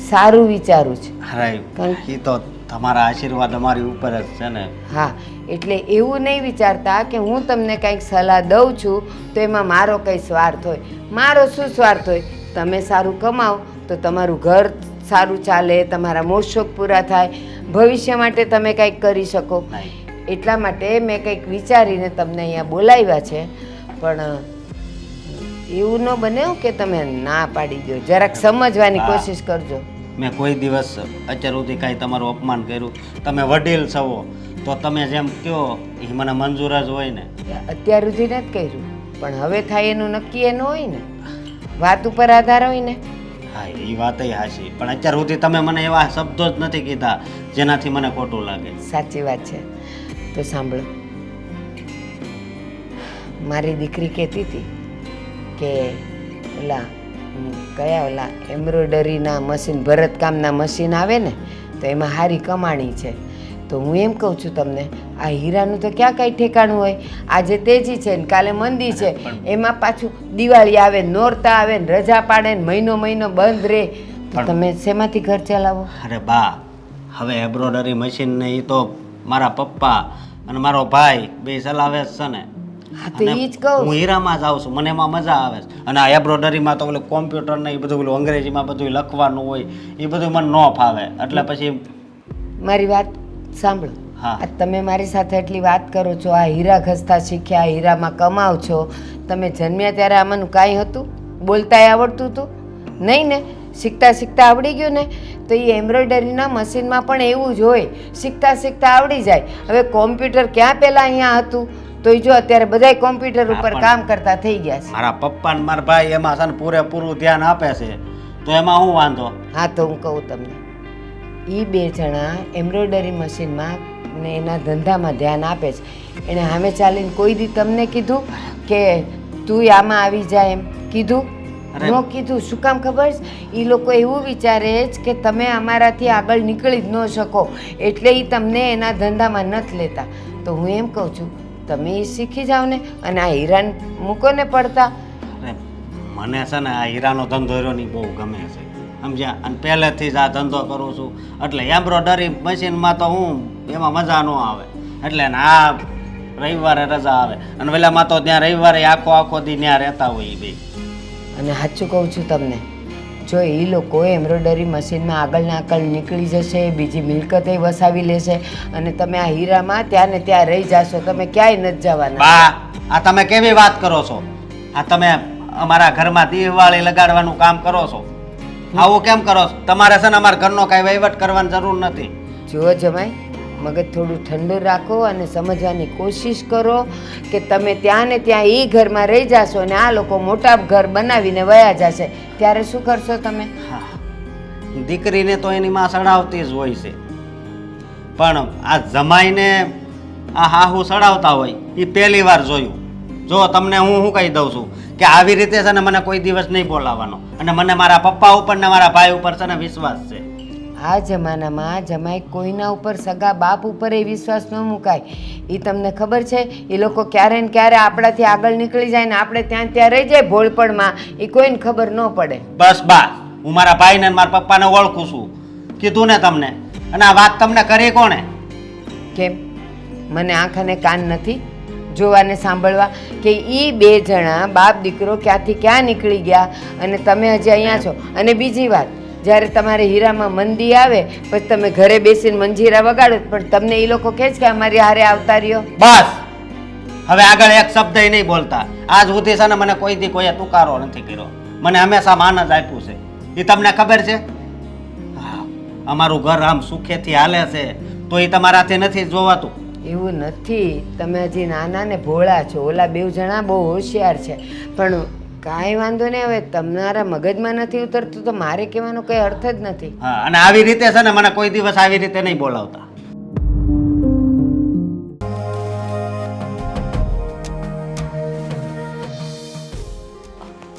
સારું વિચારું છું. અરે એ તો તમારા આશીર્વાદ અમારી ઉપર જ છે ને. હા એટલે એવું નહીં વિચારતા કે હું તમને કંઈક સલાહ દઉં છું તો એમાં મારો કંઈ સ્વાર્થ હોય. મારો શું સ્વાર્થ હોય? તમે સારું કમાઓ તો તમારું ઘર સારું ચાલે, તમારા મોજશોખ પૂરા થાય, ભવિષ્ય માટે તમે કંઈક કરી શકો. એટલા માટે મેં કંઈક વિચારીને તમને અહીંયા બોલાવ્યા છે. પણ એવું ન બને કે તમે ના પાડી દો. જરાક સમજવાની કોશિશ કરજો. મેં કોઈ દિવસ અત્યાર સુધી કાંઈ તમારું અપમાન કર્યું? તમે વડીલ છો તો તમે જેમ કહો એ મને મંજૂર જ હોય ને. અત્યાર સુધી નથી કર્યું પણ હવે થાય એનું નક્કી એનું હોય ને, વાત ઉપર આધાર હોય ને. હા એ વાત હાચી, પણ અત્યાર સુધી તમે મને એવા શબ્દો જ નથી કીધા જેનાથી મને ખોટું લાગે. સાચી વાત છે. તો સાંભળો, મારી દીકરી કહેતી હતી કે ઓલા કયા ઓલા એમ્બ્રોઇડરીના મશીન, ભરતકામના મશીન આવે ને તો એમાં સારી કમાણી છે. તો હું એમ કહું છું તમને, આ હીરાનું તો ક્યાં કાંઈ ઠેકાણું હોય. આજે તેજી છે ને કાલે મંદી છે, એમાં પાછું દિવાળી આવે, નોરતા આવે ને રજા પાડે ને મહિનો મહિનો બંધ રહે તો તમે શેમાંથી ઘર ચલાવો? અરે બા, હવે એમ્બ્રોઇડરી મશીન ને એ તો મારા પપ્પા અને મારો ભાઈ બે ચલાવે જ છે ને. હા તો એ જ કહું. હું હીરામાં જ આવું છું, મને એમાં મજા આવે છે. અને આ એમ્બ્રોઇડરીમાં તો ઓલું કોમ્પ્યુટર ને એ બધું ઓલું અંગ્રેજીમાં બધું લખવાનું હોય એ બધું મને ન ફાવે. એટલે પછી મારી વાત સાંભળો. હા. આ તમે મારી સાથે એટલી વાત કરો છો, આ હીરા ઘસતા શીખ્યા, હીરામાં કમાવ છો. તમે જન્મ્યા ત્યારે આમાંનું કાંઈ હતું? બોલતાય આવડતું હતું નહીં ને? શીખતા શીખતા આવડી ગયું ને? તો એ એમ્બ્રોઇડરીના મશીનમાં પણ એવું જ હોય, શીખતા શીખતા આવડી જાય. હવે કોમ્પ્યુટર ક્યાં પહેલાં અહીંયા હતું? તો એ જો અત્યારે બધાય કોમ્પ્યુટર ઉપર કામ કરતા થઈ ગયા છે. મારા પપ્પા ને મારા ભાઈ એમાં છે ને પૂરેપૂરું ધ્યાન આપે છે તો એમાં હું વાંધો? હા તો હું કહું તમને, એ બે જણા એમ્બ્રોઇડરી મશીનમાં ને એના ધંધામાં ધ્યાન આપે છે. એણે સામે ચાલીને કોઈ દી તમને કીધું કે તું આમાં આવી જાય એમ કીધું? ન કીધું. શું કામ ખબર છે? એ લોકો એવું વિચારે જ કે તમે અમારાથી આગળ નીકળી જ ન શકો એટલે એ તમને એના ધંધામાં નથી લેતા. તો હું એમ કહું છું તમે એ શીખી જાઓ ને અને આ હીરાન મૂકો ને પડતા. અરે મને છે ને આ હીરાનો ધંધો રહ્યો ની બહુ ગમે છે, સમજ્યા? અને પહેલેથી જ આ ધંધો કરું છું એટલે એમ્બ્રોઇડરી મશીનમાં તો હું એમાં મજા ન આવે. એટલે આ રવિવારે રજા આવે અને વેલામાં તો ત્યાં રવિવારે આખો દી ત્યાં રહેતા હોય એ બે. અને સાચું કહું છું તમને, જો એ લોકો એમ્બ્રોઇડરી મશીનમાં આગળ ને આગળ નીકળી જશે, બીજી મિલકતે વસાવી લેશે અને તમે આ હીરામાં ત્યાં ને ત્યાં રહી જશો, તમે ક્યાંય નથી જવાના. બા, આ તમે કેવી વાત કરો છો? આ તમે અમારા ઘરમાં દિવાળી લગાડવાનું કામ કરો છો, આવું કેમ કરો છો? તમારે છે ને અમારા ઘરનો કાંઈ વહીવટ કરવાની જરૂર નથી. જુઓ જમાઈ, મગજ થોડું ઠંડુ રાખો અને સમજવાની કોશિશ કરો કે તમે ત્યાં ને ત્યાં એ ઘરમાં રહી જશો અને આ લોકો મોટા ઘર બનાવીને વયા જશે, ત્યારે શું કરશો તમે? દીકરીને તો એની માં સડાવતી જ હોય છે, પણ આ જમાઈને આ હાહુ સડાવતા હોય એ પહેલી વાર જોયું. જો તમને હું શું કહી દઉં છું કે આવી રીતે છે ને મને કોઈ દિવસ નહીં બોલાવવાનો, અને મને મારા પપ્પા ઉપર ને મારા ભાઈ ઉપર છે ને વિશ્વાસ છે. આ જમાનામાં જમાઈ કોઈના ઉપર સગા બાપ ઉપર એ વિશ્વાસ ન મુકાય. એ તમને ખબર છે, એ લોકો ક્યારે ને ક્યારે આપણાથી આગળ નીકળી જાય ને આપણે ત્યાં ત્યાં રહી જાય ભોળપણમાં, એ કોઈને ખબર ન પડે. બસ હું મારા ભાઈને અને મારા પપ્પાને ઓળખું છું, કીધું ને તમને. અને આ વાત તમને કરી કોણે? કેમ મને આંખ અને કાન નથી જોવા ને સાંભળવા કે એ બે જણા બાપ દીકરો ક્યાંથી ક્યાં નીકળી ગયા અને તમે હજી અહીંયા છો? અને બીજી વાત, જ્યારે તમારે હીરામાં મંદી આવે પછી તમે ઘરે બેસીને મંજીરા વગાડો, પણ તમને એ લોકો કહે છે કે અમારી હારે આવતા રહ્યો. બસ હવે આગળ એક શબ્દ નહીં બોલતા. આજ સુધી છે ને મને કોઈ દી કોઈએ તુકારો નથી કર્યો, મને હંમેશા માન જ આપ્યું છે. એ તમને ખબર છે? હા, અમારું ઘર આમ સુખેથી હાલે છે તો એ તમારાથી નથી જોવાતું. એવું નથી, તમે હજી નાના ને ભોળા છો, ઓલા બે જણા બહુ હોશિયાર છે. પણ કાંઈ વાંધો નહીં, હવે તમારા મગજમાં નથી ઉતરતું તો મારે કહેવાનો કંઈ અર્થ જ નથી. હા, અને આવી રીતે છે ને મને કોઈ દિવસ આવી રીતે નહીં બોલાવતા.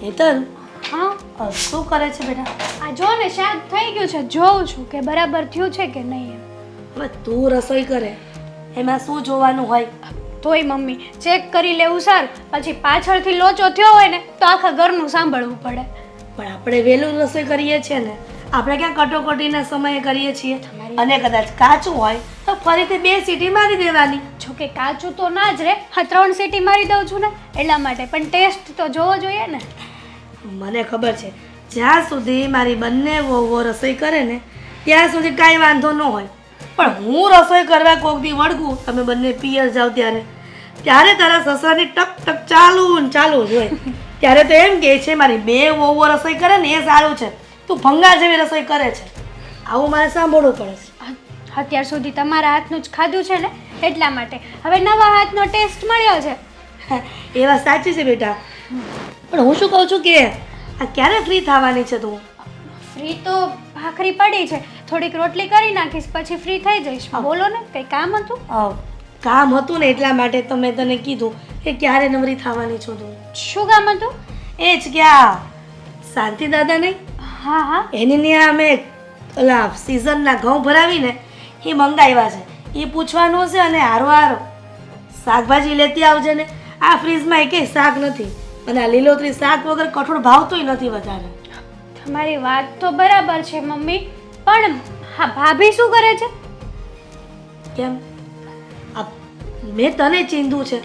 હેતલ, હા શું કરે છે બેટા? આ જો ને શાક થઈ ગયું છે, જોઉં છું કે બરાબર થયું છે કે નહીં એમ. હવે તું રસોઈ કરે એમાં શું જોવાનું હોય? તોય મમ્મી ચેક કરી લેવું સારું, પછી પાછળથી લોચો થયો હોય ને તો આખા ઘરનું સાંભળવું પડે. પણ આપણે વહેલું રસોઈ કરીએ છીએ ને, આપણે ક્યાં કટોકટીના સમયે કરીએ છીએ. અને કદાચ કાચું હોય તો ફરીથી 2 સીટી મારી દેવાની. જો કે કાચું તો ના જ રે, હા 3 સીટી મારી દઉં છું ને એટલા માટે, પણ ટેસ્ટ તો જોવો જોઈએ ને. મને ખબર છે, જ્યાં સુધી મારી બંને વહુઓ રસોઈ કરે ને ત્યાં સુધી કાંઈ વાંધો ન હોય, પણ હું રસોઈ કરવા કોક દી વળગું, તમે બંને પિયર જાઓ ત્યારે તારા સસરાની ટક ટક ચાલુ ને ચાલુ જ હોય. ત્યારે તો એમ કહે છે મારી 2 વહુઓ રસોઈ કરે ને એ સારું છે, તું ભંગા જેવી રસોઈ કરે છે. આવું મારે સાંભળવું પડે છે. અત્યાર સુધી તમારા હાથનું જ ખાધું છે ને એટલા માટે, હવે નવા હાથનો ટેસ્ટ મળ્યો છે. એ વાત સાચી છે બેટા, પણ હું શું કહું છું કે આ ક્યારે ફ્રી થવાની છે તું? ફ્રી તો ભાખરી પડી છે, થોડીક રોટલી કરી નાખીશ પછી ફ્રી થઈ જઈશ. બોલો ને, કંઈ કામ હતું? કામ હતું ને એટલા માટે તો મેં તને કીધું કે ક્યારે નવરી થવાની છો તું. શું કામ હતું? એ જ કે આ શાંતિ દાદા નહીં, હા હા એની ત્યાં અમે ઓલા સિઝનના ઘઉં ભરાવીને એ મંગાવ્યા છે, એ પૂછવાનું છે. અને હારો હારો શાકભાજી લેતી આવજે ને. આ ફ્રીજમાં એકેય શાક નથી, અને આ લીલોતરી શાક વગર કઠોળ ભાવતોય નથી વધારે. તમારી વાત તો બરાબર છે મમ્મી, પણ હા ભાભી શું કરે છે? કેમ મેં તને ચીંધું છે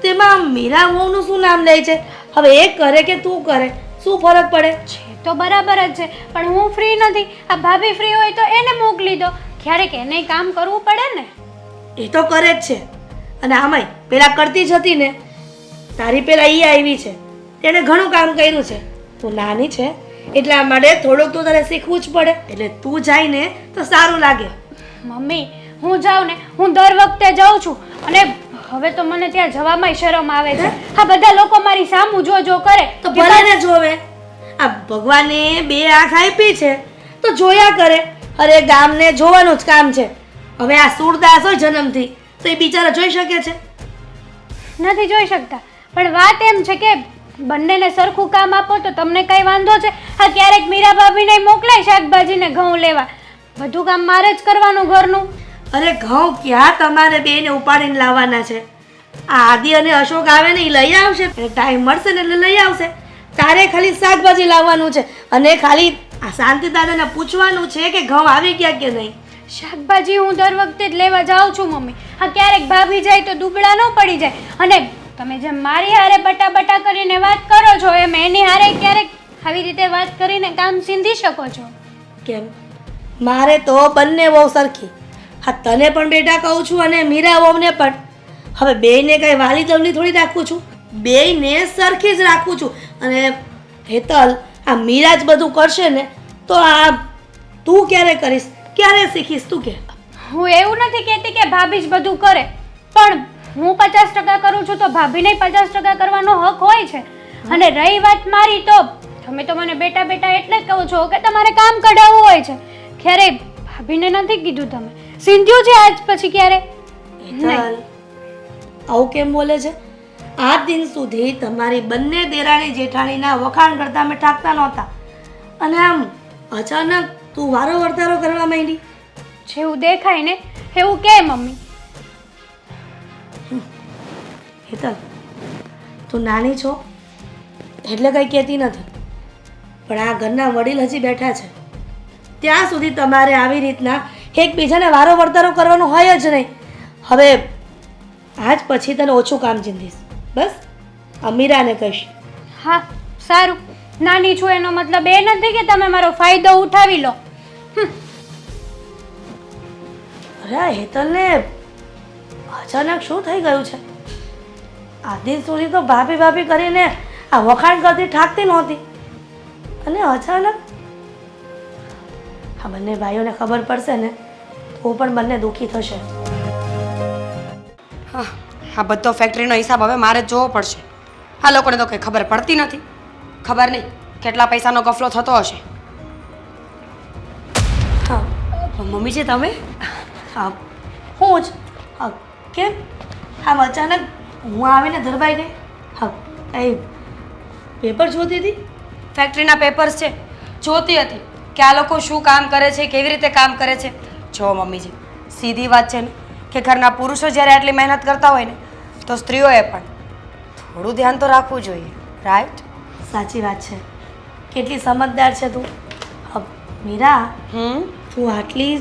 તેમાં મીરા વહુનું શું નામ લે છે? હવે એ કરે કે તું કરે, શું ફરક પડે છે? તો બરાબર જ છે, પણ હું ફ્રી નથી. આ ભાભી ફ્રી હોય તો એને મોકલી દો, ક્યારેક એને કામ કરવું પડે ને. એ તો કરે જ છે, અને આમાંય પેલા કરતી જ હતી ને, તારી પેલા ઈ આવી છે, તેણે ઘણું કામ કર્યું છે. તું નાની છે એટલા માટે થોડુંક તો તારે શીખવું જ પડે, એટલે તું જાય ને તો સારું લાગે. મમ્મી હું જાઉં ને, હું દર વખતે જાઉં છું, અને હવે તો મને ત્યાં જવામાં શરમ આવે છે. આ બધા લોકો મારી સામું જો કરે તો ભલે ને જોવે. આ ભગવાને 2 આંખ આપી છે તો જોયા કરે. અરે ગામને જોવાનું જ કામ છે. હવે આ સુરદાસ હોય જન્મથી તો એ બિચારા જોઈ શકે છે? નથી જોઈ શકતા, પણ વાત એમ છે કે બંનેને સરખું કામ આપો તો તમને કઈ વાંધો છે? હા ક્યારેક મીરા ભાભીને મોકલાય શાકભાજીને ઘઉં લેવા, બધું કામ મારે જ કરવાનું ઘરનું. અરે ઘઉં ક્યાં તમારે બેને ઉપાડીને લાવવાના છે? આ આદિ અને અશોક આવે ને એ લઈ આવશે, એને ટાઈમ મળશે ને એટલે લઈ આવશે. તારે ખાલી શાકભાજી લાવવાનું છે, અને ખાલી આ શાંતિ દાદાને પૂછવાનું છે કે ઘઉં આવી ગયા કે નહીં. શાકભાજી હું દર વખતે જ લેવા જાઉં છું મમ્મી. હા ક્યારેક ભાભી જાય તો દુબળા ન પડી જાય, અને તમે જેમ મારી હારે બટા કરીને વાત કરો છો એમ એની હારે ક્યારેક આવી રીતે વાત કરીને કામ સીંધી શકો છો. કેમ? મારે તો બંને બહુ સરખી. હા તને પણ બેટા કહું છું અને મીરા વહુને પણ. હવે બેયને કઈ વાલી તવલી થોડી રાખું છું. બેયને સરખી જ રાખું છું. અને હેતલ, આ મીરા જ બધું કરશે ને તો આ તું ક્યારે કરીશ, ક્યારે શીખીશ તું કે? હું એવું નથી કહેતી કે ભાભી જ બધું કરે, પણ હું 50% કરું છું તો ભાભીને 50% કરવાનો હક હોય છે. અને રહી વાત મારી, તો તમે તો મને બેટા બેટા એટલે જ કહો છો કે તમારે કામ કઢાવવું હોય છે. ક્યારેય ભાભીને નથી કીધું તમે? સિંધ્યું છે આજ પછી ક્યારે? હેતલ, આવું કેમ બોલે છે? આજ દિન સુધી તમારી બંને દેરાણી જેઠાણીના વખાણ કરતા અમે ઠાકતા નહોતા, અને આમ અચાનક તું વારો વર્તારો કરવા માંડી. જેવું દેખાય ને એવું કે મમ્મી. હેતલ, તું નાની છો એટલે કંઈ કહેતી નથી, પણ આ ઘરના વડીલ હજી બેઠા છે, ત્યાં સુધી તમારે આવી રીતના એકબીજાને વારો વર્તારો કરવાનો હોય જ નહીં. હવે આજ પછી તને ઓછું કામ ચીંધીશ, બસ. અમીરાને કહીશ. હા સારું, નાની છું એનો મતલબ એ નથી કે તમે મારો ફાયદો ઉઠાવી લો. અરે આ હેતલને અચાનક શું થઈ ગયું છે? આ દિન સુધી તો ભાભી ભાભી કરીને આ વખાણ કરતી ઠાકતી નહોતી, અને અચાનક આ બંને ભાઈઓને ખબર પડશે ને તો પણ બંને દુઃખી થશે. હા, આ બધો ફેક્ટરીનો હિસાબ હવે મારે જ જોવો પડશે. આ લોકોને તો કંઈ ખબર પડતી નથી. ખબર નહીં કેટલા પૈસાનો ગફલો થતો હશે. હા, મમ્મીજી તમે? હા, હું જ. હા, કેમ આમ અચાનક હું આવીને ધરબાઈ ગઈ? હા, એ પેપર જોતી હતી. ફેક્ટરીના પેપર્સ છે, જોતી હતી કે આ લોકો શું કામ કરે છે, કેવી રીતે કામ કરે છે. જો મમ્મીજી, સીધી વાત છે ને કે ઘરના પુરુષો જ્યારે આટલી મહેનત કરતા હોય ને તો સ્ત્રીઓએ પણ થોડું ધ્યાન તો રાખવું જોઈએ, રાઈટ? સાચી વાત છે. કેટલી સમજદાર છે તું. હા, મીરા, તું આટલી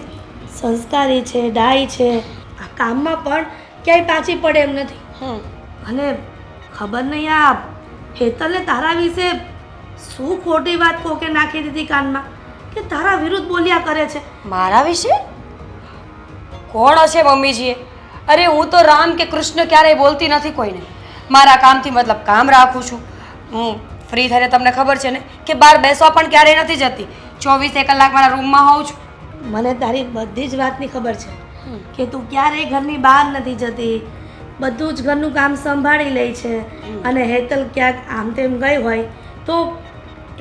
સંસ્કારી છે, ડાઈ છે, આ કામમાં પણ ક્યાંય પાછી પડે એમ નથી. અને ખબર નહીં આ હેતલને તારા વિશે શું ખોટી વાત કોકે નાખી દીધી કાનમાં કે તારા વિરુદ્ધ બોલ્યા કરે છે. મારા વિશે કોણ હશે મમ્મીજીએ? અરે હું તો રામ કે કૃષ્ણ ક્યારેય બોલતી નથી કોઈને. મારા કામથી મતલબ કામ રાખું છું. હું ફ્રી થઈને તમને ખબર છે ને કે બહાર બેસવા પણ ક્યારેય નથી જતી. 24 કલાક મારા રૂમમાં હોઉં છું. મને તારી બધી જ વાતની ખબર છે કે તું ક્યારેય ઘરની બહાર નથી જતી, બધું જ ઘરનું કામ સંભાળી લે છે. અને હેતલ ક્યાંક આમ તેમ ગઈ હોય તો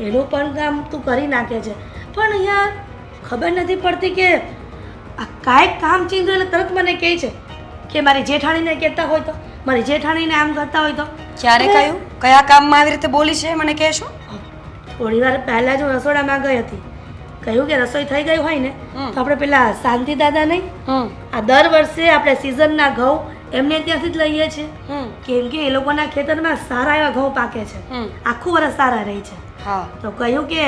એનું પણ કામ તું કરી નાખે છે. પણ અહીંયા ખબર નથી પડતી કે આ કાંઈક કામ ચીંધું એટલે તરત મને કહે છે કે મારી જેઠાણીને કહેતા હોય તો, મારી જેઠાણીને આમ કરતા હોય તો. ક્યારે અરે, કહ્યું? કયા કામમાં આવી રીતે બોલી છે મને કહેશો? થોડી વાર પહેલાં જ હું રસોડામાં ગઈ હતી, કહ્યું કે રસોઈ થઈ ગઈ હોય ને તો આપણે પેલા શાંતિ દાદા નહીં, આ દર વર્ષે આપણે સિઝનના ઘઉં એમને ત્યાંથી જ લઈએ છીએ, કેમ કે એ લોકોના ખેતરમાં સારા એવા ઘઉં પાકે છે, આખું વર્ષ સારા રહે છે. હા, તો કહ્યું કે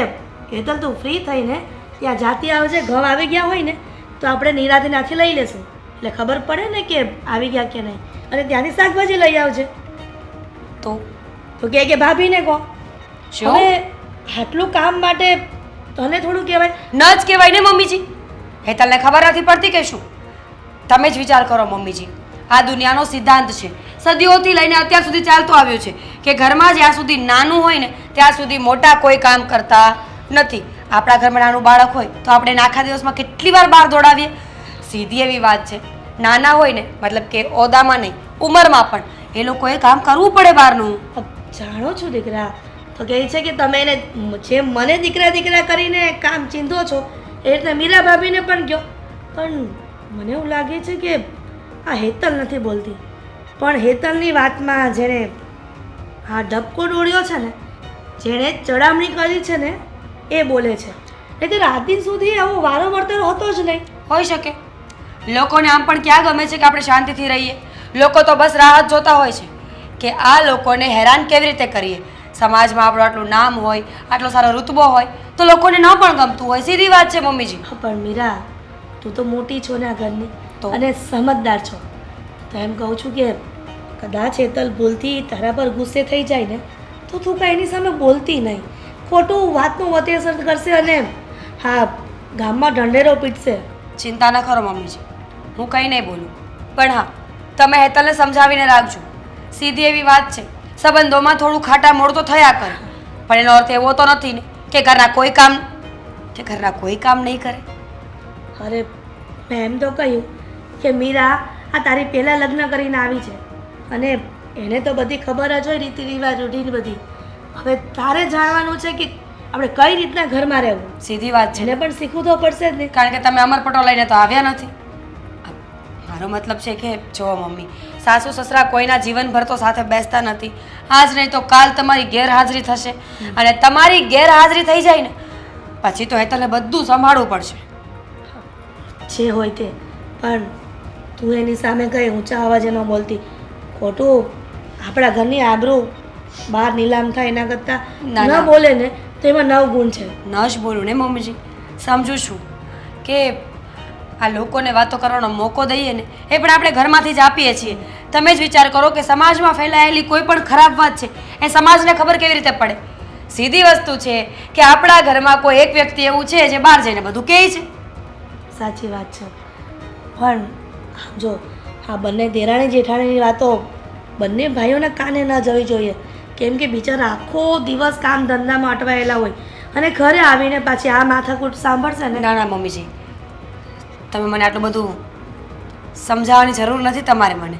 હેતલ તું ફ્રી થઈને ત્યાં જાતી આવજે, ઘઉં આવી ગયા હોય ને તો આપણે નિરાતે ત્યાંથી લઈ લેશું, એટલે ખબર પડે ને કે આવી ગયા કે નહીં. અને ત્યાંથી શાકભાજી લઈ આવજે. તો કે ભાભીને કહો. શું? હવે આટલું કામ માટે તને થોડું કહેવાય? ન જ કહેવાય ને મમ્મીજી. હેતલને ખબર નથી પડતી કે શું? તમે જ વિચાર કરો મમ્મીજી. આ દુનિયાનો સિદ્ધાંત છે, સદીઓથી લઈને અત્યાર સુધી ચાલતો આવ્યો છે કે ઘરમાં જ્યાં સુધી નાનું હોય ને ત્યાં સુધી મોટા કોઈ કામ કરતા નથી. આપણા ઘરમાં નાનું બાળક હોય તો આપણે એને આખા દિવસમાં કેટલી વાર બહાર દોડાવીએ. સીધી એવી વાત છે, નાના હોય ને મતલબ કે ઓદામાં નહીં, ઉંમરમાં પણ એ લોકોએ કામ કરવું પડે બહારનું. જાણો છો દીકરા, તો કહે છે કે તમે એને જેમ મને દીકરા દીકરા કરીને કામ ચીંધો છો એ રીતે મીરા ભાભીને પણ કહો. પણ મને એવું લાગે છે કે આ હેતલ નથી બોલતી, પણ હેતલની વાતમાં જેણે આ ઢબકો ડોળ્યો છે ને, જેણે ચડામણી કરી છે ને એ બોલે છે. એટલે રાત દિન સુધી આવો વારો વર્તારો હતો જ નહીં. હોઈ શકે. લોકોને આમ પણ ક્યાં ગમે છે કે આપણે શાંતિથી રહીએ? લોકો તો બસ રાહ જ જોતા હોય છે કે આ લોકોને હેરાન કેવી રીતે કરીએ. સમાજમાં આપણું આટલું નામ હોય, આટલો સારો રૂતબો હોય તો લોકોને ન પણ ગમતું હોય. સીધી વાત છે મમ્મીજી. પણ મીરા, તું તો મોટી છો ને આ ઘરની, તો? અને સમજદાર છો, તો એમ કહું છું કે કદાચ હેતલ ભૂલથી તારા પર ગુસ્સે થઈ જાય ને તો તું કાંઈ એની સામે બોલતી નહીં, ખોટું વાતનું વતેસર કરશે અને હા ગામમાં ઢંઢેરો પીટશે. ચિંતા ન કરો મમ્મીજી, હું કંઈ નહીં બોલું. પણ હા, તમે હેતલને સમજાવીને રાખજો. સીધી એવી વાત છે, સંબંધોમાં થોડું ખાટા મોડ તો થયા કરે, પણ એનો અર્થ એવો તો નથી ને કે ઘરના કોઈ કામ નહીં કરે. અરે મેં એમ તો કહ્યું કે મીરા આ તારી પહેલાં લગ્ન કરીને આવી છે અને એને તો બધી ખબર જ હોય, રીતિ રિવાજ રૂઢીને બધી. હવે તારે જાણવાનું છે કે આપણે કઈ રીતના ઘરમાં રહેવું. સીધી વાત છે એને પણ શીખવું તો પડશે જ ને. કારણ કે તમે અમરપટો લઈને તો આવ્યા નથી. મારો મતલબ છે કે જો મમ્મી, સાસુ સસરા કોઈના જીવનભર તો સાથે બેસતા નથી. આજ નહીં તો કાલ તમારી ગેરહાજરી થશે અને તમારી ગેરહાજરી થઈ જાય ને પછી તો હેતલને બધું સંભાળવું પડશે. જે હોય તે, પણ તું એની સામે કઈ ઊંચા અવાજે ન બોલતી. ખોટું આપણા ઘરની આબરૂ બહાર નીલામ થાય એના કરતાં ના, ના. ન બોલે ને તો એમાં 9 ગુણ છે. ન જ બોલું ને મમ્મીજી, સમજુ છું કે આ લોકોને વાતો કરવાનો મોકો દઈએ ને એ પણ આપણે ઘરમાંથી જ આપીએ છીએ. તમે જ વિચાર કરો કે સમાજમાં ફેલાયેલી કોઈ પણ ખરાબ વાત છે એ સમાજને ખબર કેવી રીતે પડે? સીધી વસ્તુ છે કે આપણા ઘરમાં કોઈ એક વ્યક્તિ એવું છે જે બહાર જઈને બધું કહે છે. સાચી વાત છે, પણ જો આ બંને દેરાણી જેઠાણીની વાતો બંને ભાઈઓના કાને ન જવી જોઈએ. કેમ કે બિચારા આખો દિવસ કામ ધંધામાં અટવાયેલા હોય અને ઘરે આવીને પાછી આ માથાકૂટ સાંભળશે ને. ના ના મમ્મીજી, તમે મને આટલું બધું સમજાવવાની જરૂર નથી તમારે મને.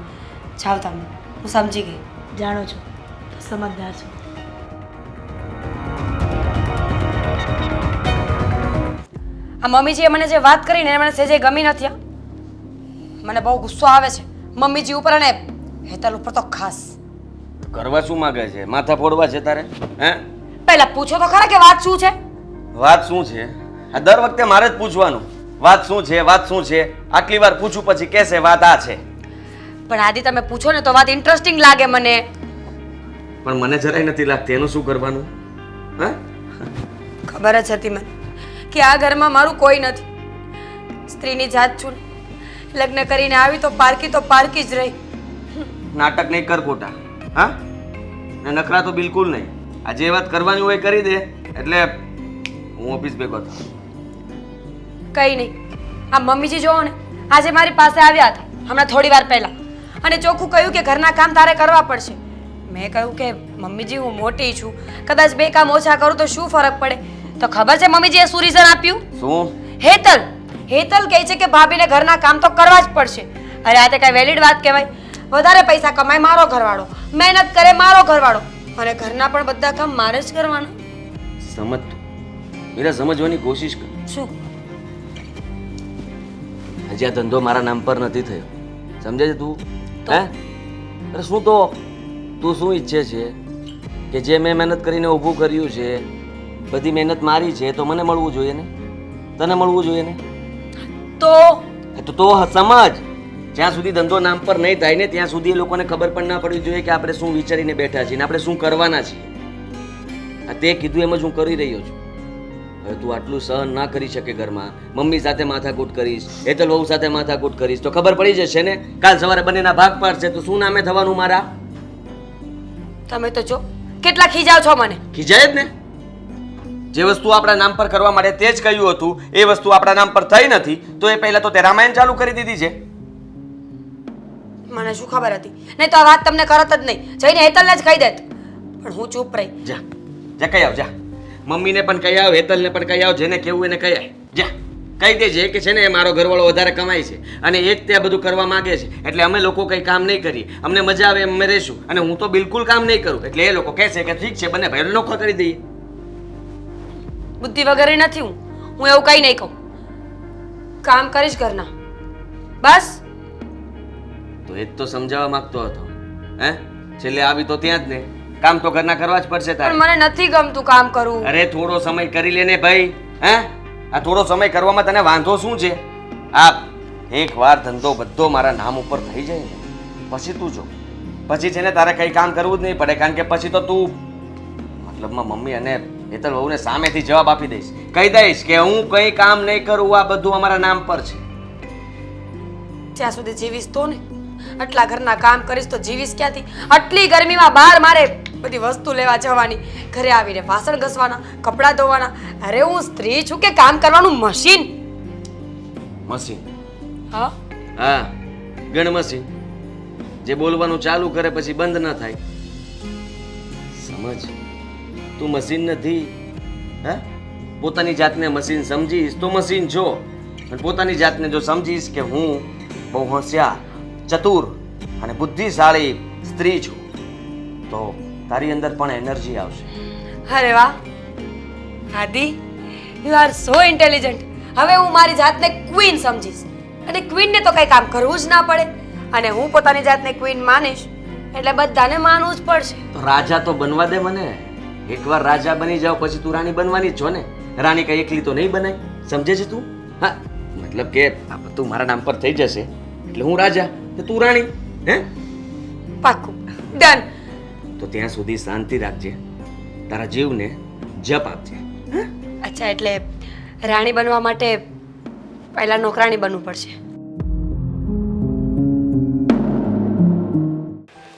જાઓ તમે, હું સમજી ગઈ. જાણો છો, સમજદાર છો. આ મમ્મીજીએ મને જે વાત કરી ને એ મને સેજે ગમી નથી. હા, મને બહુ ગુસ્સો આવે છે મમ્મીજી ઉપર અને હેતલ ઉપર તો ખાસ. કરવા શું માંગે છે? માથા ફોડવા છે તારે? હે? પહેલા પૂછો તો ખરા કે વાત શું છે? વાત શું છે? આ દર વખતે મારે જ પૂછવાનું, વાત શું છે, વાત શું છે? આટલી વાર પૂછું પછી કહેશે વાત આ છે. પણ આદિ તમે પૂછો ને તો વાત ઇન્ટરેસ્ટિંગ લાગે મને. પણ મને જરાય નથી લાગતી, એનું શું કરવાનું? હા, ખબર જ હતી મને કે આ ઘરમાં મારું કોઈ નથી. સ્ત્રીની જાત છું ને. લગ્ન કરીને આવી તો પારકી જ રહી. નાટક નહીં કર ખોટા. હા, ને નખરા તો બિલકુલ નહીં. આ જે વાત કરવાની હોય કરી દે એટલે હું ઓફિસ ભેગો થાઉં. કંઈ નહીં, આ મમ્મીજી જોવો ને આજે મારી પાસે આવ્યા હતા હમણાં થોડી વાર પહેલા અને ચોખ્ખું કહ્યું કે ઘરના કામ તારે કરવા પડશે. મેં કહ્યું કે મમ્મીજી હું મોટી છું, કદાચ 2 કામ ઓછા કરું તો શું ફરક પડે? તો ખબર છે મમ્મીજીએ શું રીઝન આપ્યું? શું? હેતલ કહે છે કે ભાભીને ઘરના કામ તો કરવા જ પડશે. અરે આ તે કઈ વેલિડ વાત કહેવાય? વધારે પૈસા કમાય મારો ઘરવાળો, મહેનત કરે મારો ઘરવાળો અને ઘરના પણ બધા કામ મારે જ કરવાના. સમજ તું મીરા, સમજવાની કોશિશ કર. શું? હજી આ ધંધો મારા નામ પર નથી થયો, સમજે છે તું? હે? અરે શું તો તું શું ઈચ્છે છે કે જે મેં મહેનત કરીને ઊભું કર્યું છે બધી મહેનત મારી છે તો મને મળવું જોઈએ ને, તને મળવું જોઈએ ને. તો સમજ, જ્યાં સુધી ધંધો નામ પર નહીં થાય ને ત્યાં સુધી એ લોકોને ખબર પણ ના પડવી જોઈએ કે આપણે શું વિચારીને બેઠા છીએ ને આપણે શું કરવાના છીએ. આ તે કીધું એમ જ હું કરી રહ્યો છું. હવે તું આટલું સહન ના કરી શકે ઘરમાં, મમ્મી સાથે માથાકૂટ કરીશ, હેતલ વહુ સાથે માથાકૂટ કરીશ તો ખબર પડી જશે ને કાલ સવારે બંનેના ભાગ પાડશે તો શું નામે થવાનું મારા? તમે તો જો કેટલા ખીજાવ છો મને. ખીજાય જ ને. જે વસ્તુ આપણા નામ પર કરવા માટે તે જ કહ્યું હતું એ વસ્તુ આપણા નામ પર થઈ નથી તો એ પહેલા તો તે રામાયણ ચાલુ કરી દીધી છે. મને શું ખબર હતી? નહીં તો આ વાત તમને કરત જ નહીં, જઈને હેતલને જ કહી દેત. પણ હું ચૂપ રહી. જા જા કહી આવ, જા મમ્મીને પણ કહી આવ, હેતલને પણ કહી આવ, જેને કેવું એને કહી આવ. જા કહી દેજે કે છે ને એ મારો ઘરવાળો વધારે કમાય છે અને એ જ તે બધું કરવા માંગે છે એટલે અમે લોકો કંઈ કામ નહીં કરીએ, અમને મજા આવે એમ અમે રહીશું અને હું તો બિલકુલ કામ નહીં કરું એટલે એ લોકો કહેશે કે ઠીક છે બંને ભાઈઓ નોખો કરી દઈએ. બુદ્ધિ વગેરે નથી હું એવું કંઈ નહીં કહું. કામ કરીશ ઘરના બસ. તો એ જ તો સમજાવવા માંગતો હતો. હે, છેલ્લે આવી તો ત્યાં જ ને, કામ તો ઘરના કરવા જ પડશે તારે. પણ મને નથી ગમતું કામ કરવું. અરે થોડો સમય કરી લે ને ભાઈ. હે, આ થોડો સમય કરવામાં તને વાંધો શું છે? આ એકવાર ધંધો બધો મારા નામ ઉપર થઈ જાય ને પછી તું જો, પછી છે ને તારે કંઈ કામ કરવું જ નહીં પડે કારણ કે પછી તો તું મતલબમાં મમ્મી અને હેતલ વહુને સામેથી જવાબ આપી દઈશ, કહી દઈશ કે હું કંઈ કામ નહીં કરું, આ બધું અમારા નામ પર છે. ત્યાં સુધી જીવીશ તો ને, આટલા ઘરના કામ કરીશ તો જીવીશ ક્યાંથી? આટલી ગરમીમાં બહાર મારે બધી વસ્તુ લેવા જવાની, ઘરે આવીને વાસણ ઘસવાના, કપડાં ધોવાના. અરે હું સ્ત્રી છું કે કામ કરવાનું મશીન? મશીન? હા હા, ગણ મશીન જે બોલવાનું ચાલુ કરે પછી બંધ ન થાય. સમજ, તું મશીન નથી. હા, પોતાની જાતને મશીન સમજીશ તો મશીન છો, અને પોતાની જાતને જો સમજીશ કે હું બહુ હોશિયાર, ચતુર અને બુદ્ધિશાળી સ્ત્રી છું, તો તારી અંદર પણ એનર્જી આવશે. અરે વાહ આદિ, યુ આર સો ઇન્ટેલિજન્ટ. હવે હું મારી જાતને ક્વીન સમજીશ, અને ક્વીનને તો કંઈ કામ કરવું જ ના પડે, અને હું પોતાની જાતને ક્વીન માનીશ એટલે બધાને માનવું જ પડશે. તો રાજા તો બનવા દે મને. એકવાર રાજા બની જાવ પછી તું રાણી બનવાની જ છો ને. રાણી કઈ એકલી તો નહીં બનાય, સમજે છે તું? હા, મતલબ કે આ બધું મારા નામ પર થઈ જશે એટલે હું રાજા તો તું રાણી. હે, પાક્કું, ડન. તો ત્યાં સુધી શાંતિ રાખજે, તારા જીવને જપ આપજે. અચ્છા, એટલે રાણી બનવા માટે પહેલા નોકરાણી બનવું પડશે.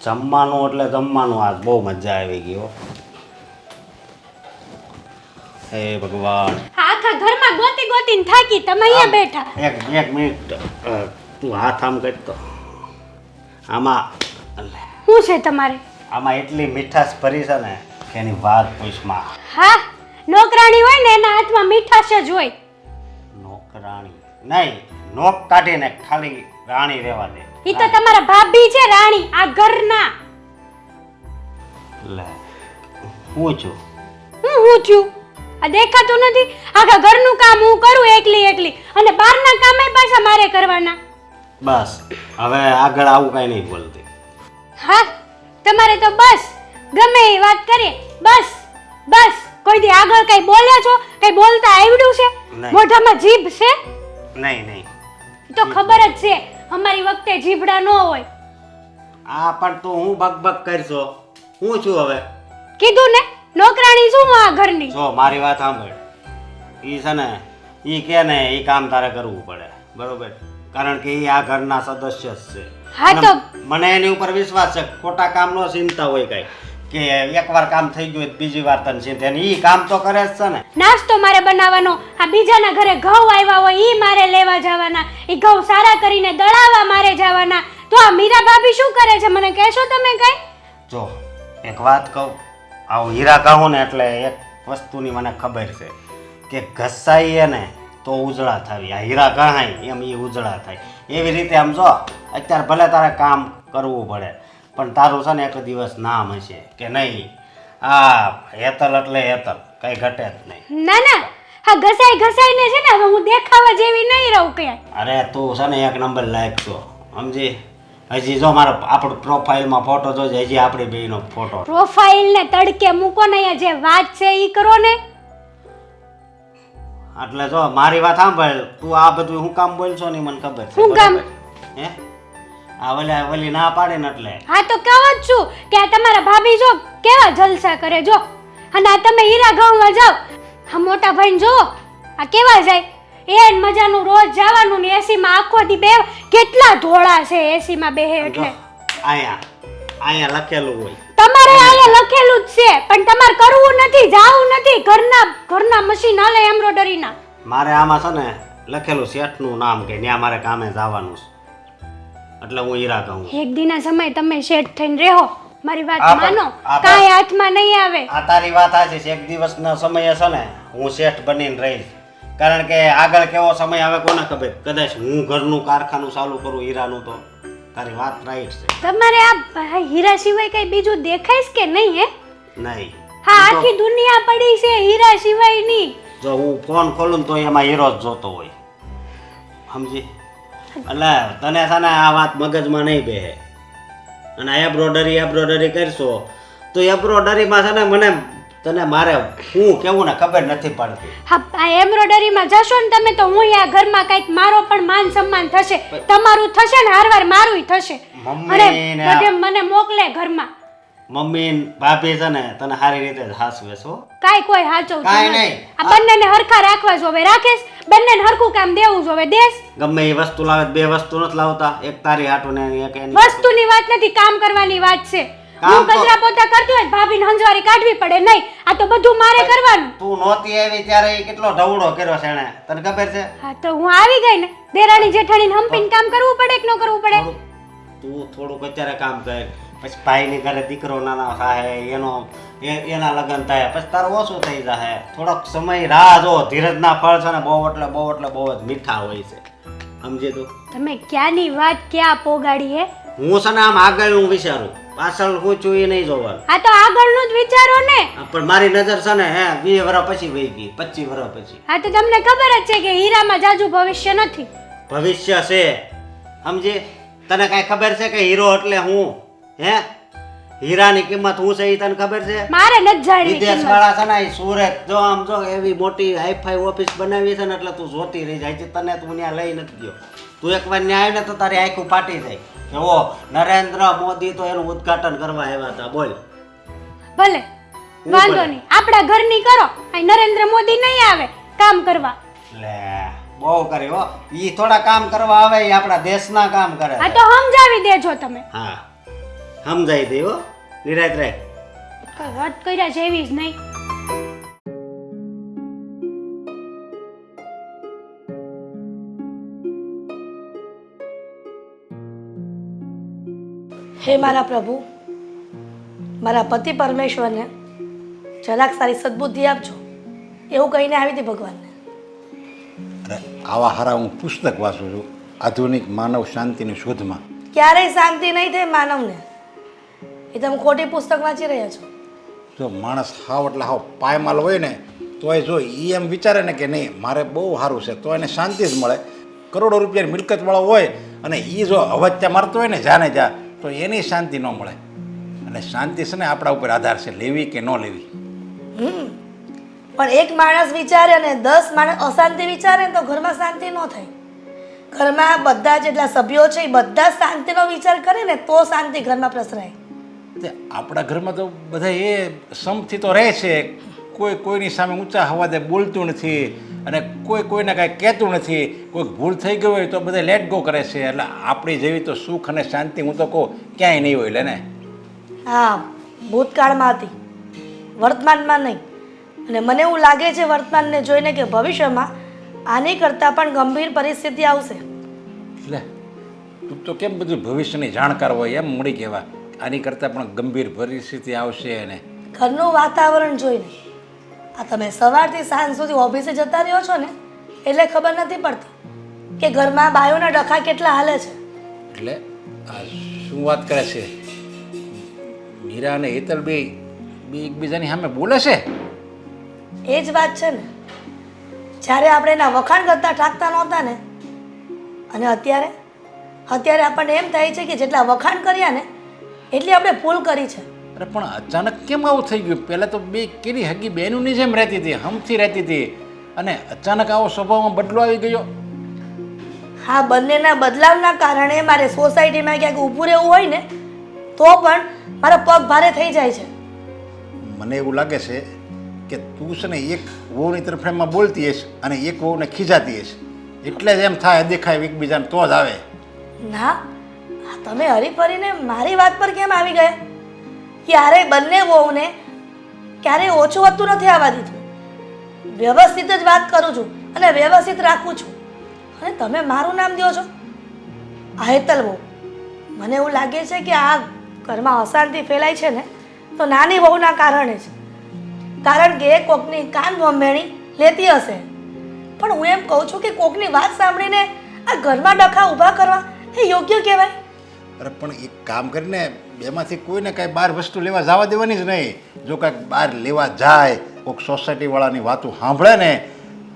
જમવાનું એટલે જમવાનું. આજ બહુ મજા આવી ગઈ હો. હે ભગવાન. આખા ઘરમાં ગોતી ગોતીને થાકી, તમે અહીંયા બેઠા. એક મિનિટ, તું હાથ આમ કરતો. આમાં શું છે તમારે? આમાં એટલી મીઠાશ ભરી છે ને કે એની વાત પૂછમાં. હા, નોકરાણી હોય ને એના હાથમાં મીઠાશ જ હોય. નોકરાણી નહીં, નોક કાઢીને ખાલી રાણી રહેવા દે. ઈ તો તમારા ભાભી છે રાણી આ ઘરના. લે, હું છું. હું થયું? આ દેખાતું નથી? આખા ઘરનું કામ હું કરું એકલી, અને બહારના કામે પાછા મારે કરવાના. બસ હવે આગળ આવું કઈ નહીં બોલતી. હા, તમારે તો બસ ગમે એ વાત કરીએ, બસ બસ. કોઈ દી આગળ કઈ બોલ્યા છો? કઈ બોલતા આવડ્યું છે? નહીં. મોઢામાં જીભ છે? નહીં નહીં, ઈ તો ખબર જ છે અમારી વખતે જીભડા ન હોય. આ પણ તું હું બકબક કરશો. હું છું હવે. કીધું ને, નોકરાણી છું હું આ ઘરની. જો મારી વાત સાંભળ. ઈ છે ને, ઈ કે ને ઈ કામ તારે કરવું પડે, બરોબર? કારણ કે ઈ આ ઘરના સદસ્ય જ છે. હા અને તો- મને એની ઉપર વિશ્વાસ છે. ખોટા કામનો ચિંતા હોય કઈ કે એકવાર કામ થઈ ગયું હોય તો બીજી વાર તને ચિંતા. અને ઈ કામ તો કરે જ છે ને. નાસ્તો મારે બનાવવાનો, આ બીજાના ઘરે ઘઉં આવ્યા હોય ઈ મારે લેવા જવાના, ઈ ઘઉં સારા કરીને દળાવવા મારે જવાના. તો આ મીરા ભાભી શું કરે છે મને કહેશો તમે કઈ? જો એક વાત કહું, આવું હીરા કહું ને એટલે એક વસ્તુની મને ખબર છે કે ઘસાઈએ ને તો ઉજળા થાય. આ હીરા કહાય એમ એ ઉજળા થાય. એવી રીતે આમ જો અત્યારે ભલે તારે કામ કરવું પડે, પણ તારું છે ને એક દિવસ નામ હશે કે નહીં, આ હેતલ એટલે હેતલ, કઈ ઘટે જ નહીં. ના ના, હા ઘસાઈને છે ને હવે હું દેખાવા જેવી નહીં રહું ક્યાંય. અરે તું છે ને એક નંબર લાયક છો, સમજી? હજી જો મારો આપણો પ્રોફાઇલમાં ફોટો જોજે, હજી આપણી બેયનો ફોટો. પ્રોફાઇલ ને તડકે મૂકો ને, અહીંયા જે વાત છે ઈ કરો ને. એટલે જો મારી વાત સાંભળ, તું આ બધું હું કામ બોલશો ને મને ખબર છે. શું કામ? બરાબર? હે આ ઓલી ના પાડે ને એટલે હા તો કહો જ છું કે આ તમારા ભાભી જો કેવા જલસા કરે જો, અને આ તમે હીરા ઘઉંમાં જાઓ, આ મોટા ભાઈને જો આ કેવા જાય. એન મજાનું રોજ જવાનું ને એસીમાં આખો દી બે, કેટલા ધોળા છે એસીમાં બેહે જો, એટલે. અહીંયા લખેલું હોય. તમારે અહીંયા લખેલું જ છે, પણ તમારે કરવું નથી, જાવું નથી. ઘરના મશીન હાલે એમ્બ્રોઇડરીના. મારે આમાં છે ને લખેલું શેઠનું નામ કે ત્યાં મારે કામે જવાનું છે, એટલે હું હીરા કહું. એક દિના સમય તમે શેઠ થઈને રહો, મારી વાત આ પણ- માનો, આ પણ- કાંઈ હાથમાં નહીં આવે. આ તારી વાત સાચી છે. એક દિવસના સમયે છે ને હું શેઠ બનીને રહીશ, કારણ કે આગળ કેવો સમય આવે કોને ખબર. કદાચ હું ઘરનું કારખાનું ચાલુ કરું હીરાનું, તો તારી વાત રાઈટ છે. તમારે આ હીરા સિવાય કઈ બીજું દેખાય છે કે નહીં હે? નહીં, હા, આખી દુનિયા પડી છે હીરા સિવાયની. જો હું ફોન ખોલું ને તો એમાં હીરો જ જોતો હોય, સમજી? એટલે તને છે ને આ વાત મગજમાં નહીં બેહે. અને એમ્બ્રોઇડરી કરશો તો એમ્બ્રોઇડરીમાં છે ને મને તને મારે હું કેવું ને ખબર નથી પડતી. હા, આ એમ્બ્રોઇડરીમાં જશો ને તમે તો હું આ ઘરમાં કઈક મારો પણ માન સન્માન થશે, તમારું થશે ને હારવાર મારુંય થશે. મમ્મી અને ને બધે મને મોકલે ઘરમાં. મમ્મી ને ભાભી છે ને તને સારી રીતે જ હાસવે છો. કાઈ કોઈ હાચવતું કાંઈ નથી. નહીં. આ બંનેને હરખા રાખવા જોવે, રાખેશ. બંનેને હરખું કામ દેવું જોવે, દેશ. ગમે એ વસ્તુ લાવે તો બે વસ્તુ નથી લાવતા, એક તારી હાટું ને એક એની. વસ્તુની વાત નથી, કામ કરવાની વાત છે. કામ હું તો- કચરા પોતા કરતી હોય ભાભીને હંજવારી કાઢવી પડે નહીં, આ તો બધું મારે કરવાનું. તું નહોતી આવી ત્યારે ઈ કેટલો ઢવડો કર્યો છે એણે, તને ખબર છે? હા તો હું આવી ગઈ ને, દેરાણી જેઠાણીને હંપીને કામ કરવું પડે કે ન કરવું પડે? તું થોડુંક અત્યારે કામ કર પછી ભાઈની ઘરે દીકરો નાનો થાય એના લગ્ન થાય પછી તારું ઓછું થઈ જાય. થોડોક સમય રાહ જો. ધીરજના ફળ છે ને બહુ એટલે બહુ જ મીઠા હોય છે, સમજી તું? તમે ક્યાંની વાત ક્યાં પોગાડી હે? હું છે ને આમ આગળનું વિચારું, પાછળ હું છું એ નહીં જોવાનું. આ તો આગળનું જ વિચારો ને. પણ મારી નજર છે ને 20 વર્ષ પછી વહી ગઈ, 25 વર્ષ પછી. આ તો તમને ખબર જ છે કે હીરામાં જાજુ ભવિષ્ય નથી. ભવિષ્ય છે, સમજી? તને કાંઈ ખબર છે કે હીરો એટલે હું? હીરાની કિંમત હું છે એ તને ખબર છે? મારે નથી જાણવી વિદેશ કિંમત. વાળા છે ને એ સુરત જો આમ જો એવી મોટી હાઈફાઈ ઓફિસ બનાવી છે ને એટલે તું જોતી રહી જાય છે. તને તું ત્યાં લઈ નથી ગયો. તું એકવાર ત્યાં આવીને તો તારી આંખું ફાટી જાય કે ઓ નરેન્દ્ર મોદી તો એનું ઉદ્ઘાટન કરવા આવ્યા હતા. બોલ. ભલે હું વાંધો ભલે? નહીં, આપણા ઘરની કરો. આ નરેન્દ્ર મોદી નહીં આવે કામ કરવા. લે બહુ કરી હો. ઈ થોડા કામ કરવા આવે, એ આપણા દેશના કામ કરે. આ તો સમજાવી દેજો તમે. હા સમજાઈ દે હો. નિરાત રહે. કઈ વાત કર્યા જેવી જ નહીં. હે મારા પ્રભુ, મારા પતિ પરમેશ્વરને જરાક સારી સદબુદ્ધિ આપજો, એવું કહીને આવી હતી ભગવાનને. અરે આવા હારા હું પુસ્તક વાંચું છું, આધુનિક માનવ શાંતિની શોધમાં. ક્યારેય શાંતિ નહીં થાય માનવને. એ તમે ખોટી પુસ્તક વાંચી રહ્યા છો. જો માણસ હાવ એટલે હાવ પાયમાલ હોય ને તોય જો એ એમ વિચારે ને કે નહીં મારે બહુ સારું છે તો એને શાંતિ જ મળે. કરોડો રૂપિયાની મિલકતવાળો હોય અને એ જો અવત્યા મારતો હોય ને જાને જા તો એની શાંતિ ન મળે. અને શાંતિ છે ને આપણા ઉપર આધાર છે, લેવી કે ન લેવી. પણ એક માણસ વિચારે અને 10 માણસ અશાંતિ વિચારે ને તો ઘરમાં શાંતિ ન થાય. ઘરમાં બધા જેટલા સભ્યો છે એ બધા શાંતિનો વિચાર કરે ને તો શાંતિ ઘરમાં પ્રસરાય. તે આપણા ઘરમાં તો બધા એ સમથી તો રહે છે, કોઈ કોઈની સામે ઊંચા હવાદે બોલતું નથી અને કોઈ કોઈને કાંઈ કહેતું નથી. કોઈ ભૂલ થઈ ગઈ હોય તો બધા લેટ ગો કરે છે. એટલે આપણી જેવી તો સુખ અને શાંતિ હું તો કહું ક્યાંય નહીં હોય. એટલે ને હા, ભૂતકાળમાં હતી, વર્તમાનમાં નહીં. અને મને એવું લાગે છે વર્તમાનને જોઈને કે ભવિષ્યમાં આની કરતાં પણ ગંભીર પરિસ્થિતિ આવશે. એટલે તું તો કેમ બધું ભવિષ્યની જાણકાર હોય એમ મળી કહેવા આની કરતાં પણ ગંભીર પરિસ્થિતિ આવશે. અને ઘરનું વાતાવરણ જોઈને આ તમે સવારથી સાંજ સુધી ઓફિસે જતા રહ્યો છો ને એટલે ખબર નથી પડતી કે ઘરમાં બાયોના ડખા કેટલા હાલે છે. એટલે આ શું વાત કરે છે? મીરા અને હેતલ બે એકબીજાની સામે બોલે છે? એ જ વાત છે ને. જ્યારે આપણે એના વખાણ કરતા ઠાકતા નહોતા ને અને અત્યારે આપણને એમ થાય છે કે જેટલા વખાણ કર્યા ને એટલી આપણે ભૂલ કરી છે. અરે પણ અચાનક કેમ આવું થઈ ગયું? પહેલાં તો બે કેવી હગી બહેનોની જેમ રહેતી હતી, હમથી રહેતી હતી અને અચાનક આવો સ્વભાવમાં બદલો આવી ગયો. હા, બંનેના બદલાવના કારણે મારે સોસાયટીમાં ક્યાંક ઊભું રહેવું હોય ને તો પણ મારો પગ ભારે થઈ જાય છે. મને એવું લાગે છે કે તું છે ને એક વહુની તરફેણમાં બોલતી હશ અને એક વહુને ખીજાતી હશ એટલે જ એમ થાય દેખાય એકબીજાને તો જ આવે. ના, તમે હરીફરીને મારી વાત પર કેમ આવી ગયા? ક્યારેય બંને વહુને ક્યારેય ઓછું વધતું નથી આવવા દીધું. વ્યવસ્થિત જ વાત કરું છું અને વ્યવસ્થિત રાખું છું. અને તમે મારું નામ દો છો આ હેતલ વહુ. મને એવું લાગે છે કે આ ઘરમાં અશાંતિ ફેલાય છે ને તો નાની વહુના કારણે જ. કારણ કે કોકની કાન ભંભેણી લેતી હશે. પણ હું એમ કહું છું કે કોકની વાત સાંભળીને આ ઘરમાં ડખા ઊભા કરવા એ યોગ્ય કહેવાય? અરે પણ એક કામ કરીને બેમાંથી કોઈને કાંઈ બહાર વસ્તુ લેવા જવા દેવાની જ નહીં. જો કાંઈક બહાર લેવા જાય કોઈક સોસાયટીવાળાની વાતો સાંભળે ને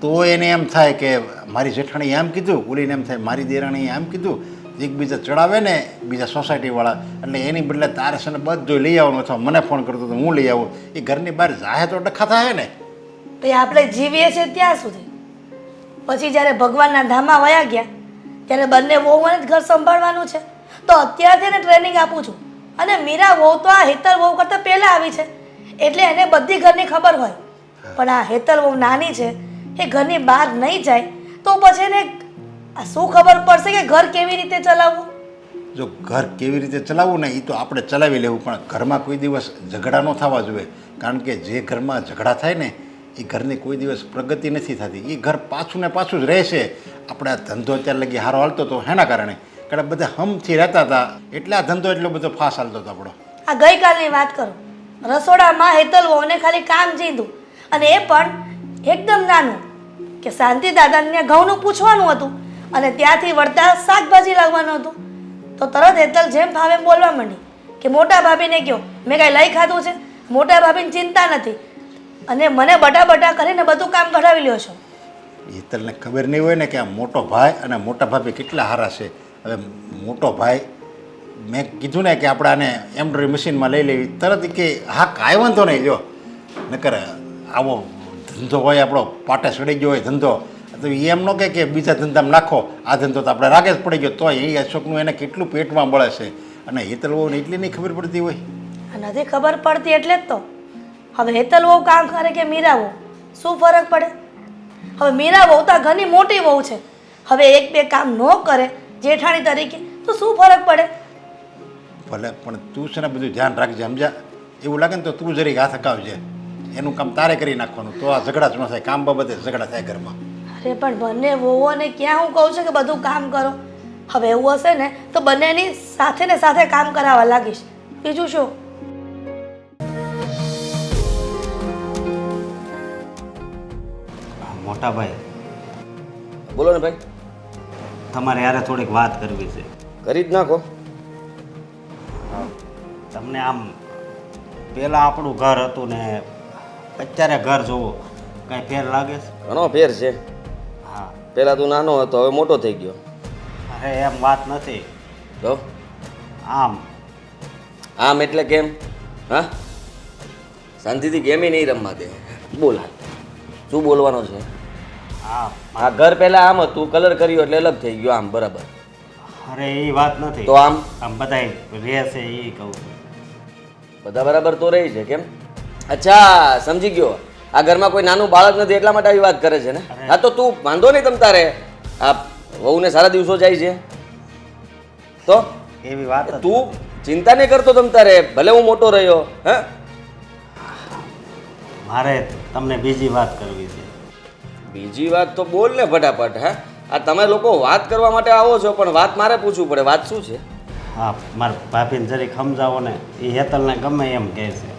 તો એને એમ થાય કે મારી જેઠાણીએ એમ કીધું, ઓલીને એમ થાય મારી દેરાણીએ એમ કીધું. એકબીજા ચડાવે ને બીજા સોસાયટીવાળા એટલે એની બદલે તારે છે ને બધું લઈ આવવાનું અથવા મને ફોન કરતો તો હું લઈ આવું. એ ઘરની બહાર જાહે તો ડખા થાય ને. તો આપણે જીવીએ છીએ ત્યાં સુધી. પછી જ્યારે ભગવાનના ધામમાં વયા ગયા ત્યારે બંને વહુઓને જ ઘર સંભાળવાનું છે. તો અત્યારથી એને ટ્રેનિંગ આપું છું. અને મીરા વહુ તો આ હેતલ વહુ કરતાં પહેલાં આવી છે એટલે એને બધી ઘરની ખબર હોય. પણ આ હેતલ વહુ નાની છે, એ ઘરની બહાર નહીં જાય તો પછી એને આ શું ખબર પડશે કે ઘર કેવી રીતે ચલાવવું? જો ઘર કેવી રીતે ચલાવવું ને એ તો આપણે ચલાવી લેવું, પણ ઘરમાં કોઈ દિવસ ઝઘડા ન થવા જોઈએ. કારણ કે જે ઘરમાં ઝઘડા થાય ને એ ઘરની કોઈ દિવસ પ્રગતિ નથી થતી. એ ઘર પાછું ને પાછું જ રહેશે. આપણે આ ધંધો અત્યારે લગી સારો હાલતો હતો એના કારણે કે બધા હમથી રહેતા હતા એટલે આ ધંધો એટલો બધો ફાસ હાલતો હતો આપણો. આ ગઈકાલની વાત કરો, રસોડામાં હેતલ વહુને ખાલી કામ જીધું, અને એ પણ એકદમ નાનું, કે શાંતિ દાદાને ઘઉંનું પૂછવાનું હતું અને ત્યાંથી વળતા શાકભાજી લાવવાનું હતું. તો તરત હેતલ જેમ ભાવે એમ બોલવા માંડી કે મોટા ભાભીને કહો મેં કાંઈ લઈ ખાધું છે, મોટા ભાભીને ચિંતા નથી, અને મને બટા બટા કરીને બધું કામ કઢાવી લ્યો છો. હેતલને ખબર નહીં હોય ને કે આ મોટો ભાઈ અને મોટા ભાભી કેટલા સારા છે. હવે મોટો ભાઈ મેં કીધું ને કે આપણે આને એમ્બ્રોઇડરી મશીનમાં લઈ લેવી, તરત ઈ કે હા કાંઈ વાંધો નહીં, લ્યો નકર આવો ધંધો હોય આપણો પાટે સડી ગયો હોય ધંધો, તો એ એમ ન કહે કે બીજા ધંધામાં નાખો, આ ધંધો તો આપણે રાગે જ પડી ગયો, તો એ અશોકનું એને કેટલું પેટમાં બળે છે. અને હેતલ વહુને એટલી નહીં ખબર પડતી હોય. આ નથી ખબર પડતી એટલે જ તો હવે હેતલ વહુ કામ કરે કે મીરા વહુ, શું ફરક પડે? હવે મીરા વહુ તો ઘણી મોટી વહુ છે, હવે એક બે કામ ન કરે જેઠાણી તરીકે તો શું ફરક પડે? ભલે પણ તું છે ને બધું ધ્યાન રાખજે, સમજ્યા? એવું લાગે ને તો તું જરીક હાથ હકાવજે, એનું કામ તારે કરી નાખવાનું, તો આ ઝઘડા જ ન થાય, કામ બાબતે ઝઘડા થાય ઘરમાં. અરે પણ બંને વહુઓને ક્યાં હું કહું છું કે બધું કામ કરો? હવે એવું હશે ને તો બંનેની સાથે ને સાથે કામ કરાવવા લાગીશ, બીજું શું? મોટા ભાઈ, બોલો ને ભાઈ. તમારે યારે થોડીક વાત કરવી છે. કરી જ નાખો. તમને આમ પહેલાં આપણું ઘર હતું ને અત્યારે ઘર જોવો, કાંઈ ફેર લાગે છે? ઘણો ફેર છે. હા. પહેલાં તું નાનો હતો, હવે મોટો થઈ ગયો. અરે એમ વાત નથી, તો આમ આમ એટલે કેમ? હા, શાંતિથી ગેમે નહીં રમવા દે. બોલ, શું બોલવાનો છે? હા. આ ઘર પહેલાં આમ હતું, કલર કર્યો એટલે અલગ થઈ ગયો, આમ બરાબર. અરે એ વાત નથી, તો આમ આમ બધાય રહે છે એ કહું છું. બધા બરાબર તો રહી છે. કેમ? અચ્છા, સમજી ગયો. આ ઘરમાં કોઈ નાનું બાળક નથી એટલા માટે આવી વાત કરે છે ને? હા, તો તું વાંધો નહીં તમ તારે. આ વહુને સારા દિવસો જાય છે તો એવી વાત જ તું ચિંતા નહીં કરતો તમ તારે, ભલે હું મોટો રહ્યો. હા, મારે તમને બીજી વાત કરવી છે. બીજી વાત તો બોલ ને ફટાફટ. હા, આ તમે લોકો વાત કરવા માટે આવો છો પણ વાત મારે પૂછવું પડે. વાત શું છે? હા, મારા ભાભીને જરીક સમજાવો ને, એ હેતલને ગમે એમ કહે છે.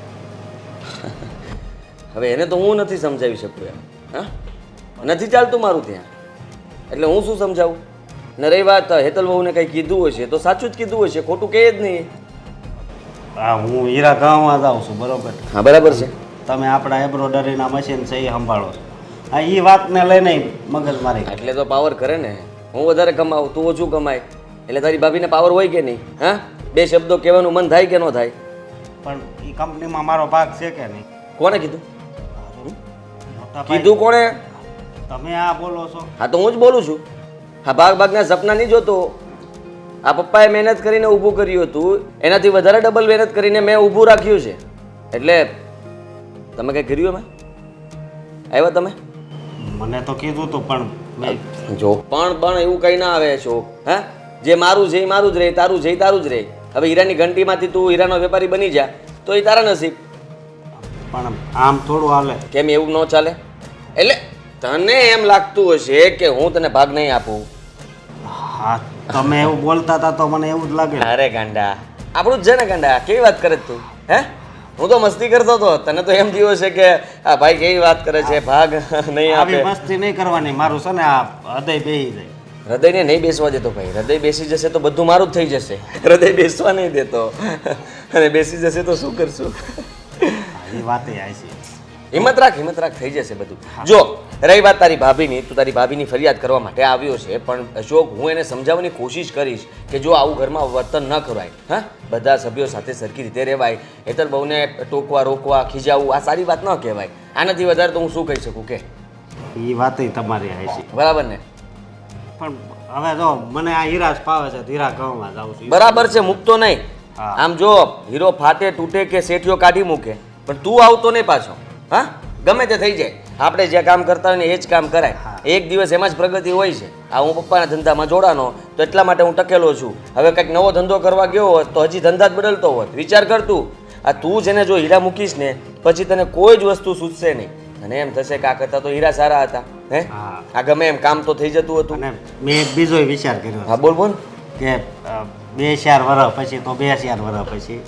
હવે એને તો હું નથી સમજાવી શકું એમ. હા, નથી ચાલતું મારું ત્યાં, એટલે હું શું સમજાવું? ને રહી વાત હેતલ વહુને કંઈ કીધું હશે તો સાચું જ કીધું હશે, ખોટું કહે જ નહીં. હા, હું હીરા ગામમાં જાઉં છું, બરોબર? હા, બરાબર છે. તમે આપણા એમ્બ્રોડરીના મશીન છે એ સંભાળો છો. હા, એ વાતને લઈને મગજ મારી. એટલે તો પાવર કરે ને. હું વધારે કમાવું, તું ઓછું કમાય, એટલે તારી ભાભીને પાવર હોય કે નહીં? હા, બે શબ્દો કહેવાનું મન થાય કે ન થાય? પણ એ કંપનીમાં મારો ભાગ છે કે નહીં? કોને કીધું? મોટા ભાઈ, કીધું કોણે? તમે આ બોલો છો? હા, તો હું જ બોલું છું. હા, ભાગના સપના નહીં જોતો. આ પપ્પાએ મહેનત કરીને ઊભું કર્યું હતું, એનાથી વધારે ડબલ મહેનત કરીને મેં ઊભું રાખ્યું છે. એટલે તમે કંઈ કર્યું? અમે આવ્યા તમે? મને તો કીધું હતું પણ મેં જો પણ એવું કંઈ ના આવે છો. હા, જે મારું છે એ મારું જ રહે, તારું છે એ તારું જ રહે. હવે હીરાની ઘંટીમાંથી તું હીરાનો વેપારી બની જા તો એ તારા નસીબ. પણ આમ થોડું હાલે. કેમ એવું ન ચાલે? એટલે તને એમ લાગતું હશે કે હું તને ભાગ નહીં આપું. હા, તમે એવું બોલતા હતા તો મને એવું જ લાગે. અરે ગાંડા, આપણું જ છે ને ગાંડા. કેવી વાત કરે તું? હે, હું તો મસ્તી કરતો હતો, તને તો એમ થયું હશે કે આ ભાઈ કેવી વાત કરે છે, ભાગ નહીં આવી આપે. મસ્તી નહીં કરવાની, મારું છે ને આ હૃદય બેહી જાય. હૃદયને નહીં બેસવા દેતો ભાઈ. હૃદય બેસી જશે તો બધું મારું જ થઈ જશે. હૃદય બેસવા નહીં દેતો, અને બેસી જશે તો શું કરશું? એ વાતે આવી છે. હિંમત રાખ, થઈ જશે બધું. જો રહી વાત તારી ભાભીની, તું તારી ભાભીની ફરિયાદ કરવા માટે આવ્યો છે, પણ અશોક હું એને સમજાવવાની કોશિશ કરીશ કે જો આવું ઘરમાં વર્તન ન કરાય. હા, બધા સભ્યો સાથે સરખી રીતે રહેવાય. હેતલ બહુને ટોકવા, રોકવા, ખીજાવવું આ સારી વાત ન કહેવાય. આનાથી વધારે તો હું શું કહી શકું કે? એ વાતે તમારી આવી છે. બરાબર ને? પણ હવે જો મને આ હીરા જ પાવે છે, હીરા ગામમાં જાઉં છું. બરાબર છે, મૂકતો નહીં. હા. આમ જો હીરો ફાટે તૂટે કે શેઠિયો કાઢી મૂકે, પણ તું આવતો નહીં પાછો. હા, ગમે તે થઈ જાય, આપણે જે કામ કરતા હોય ને એ જ કામ કરાય. એક દિવસ એમાં જ પ્રગતિ હોય છે. આ હું પપ્પાના ધંધામાં જોડાનો તો એટલા માટે હું ટકેલો છું. હવે કંઈક નવો ધંધો કરવા ગયો હોત તો હજી ધંધા જ બદલતો હોત. વિચાર કરતું, આ તું જેને જો હીરા મૂકીશ ને પછી તને કોઈ જ વસ્તુ સૂચશે નહીં, અને એમ થશે કે આ કરતા તો હીરા સારા હતા. હે, હા. આ ગમે એમ કામ તો થઈ જતું હતું. અને મેં એક બીજો વિચાર કર્યો હા, છે. બોલ. કે 2-4 વર્ષ પછી તો 2-4 વર્ષ પછી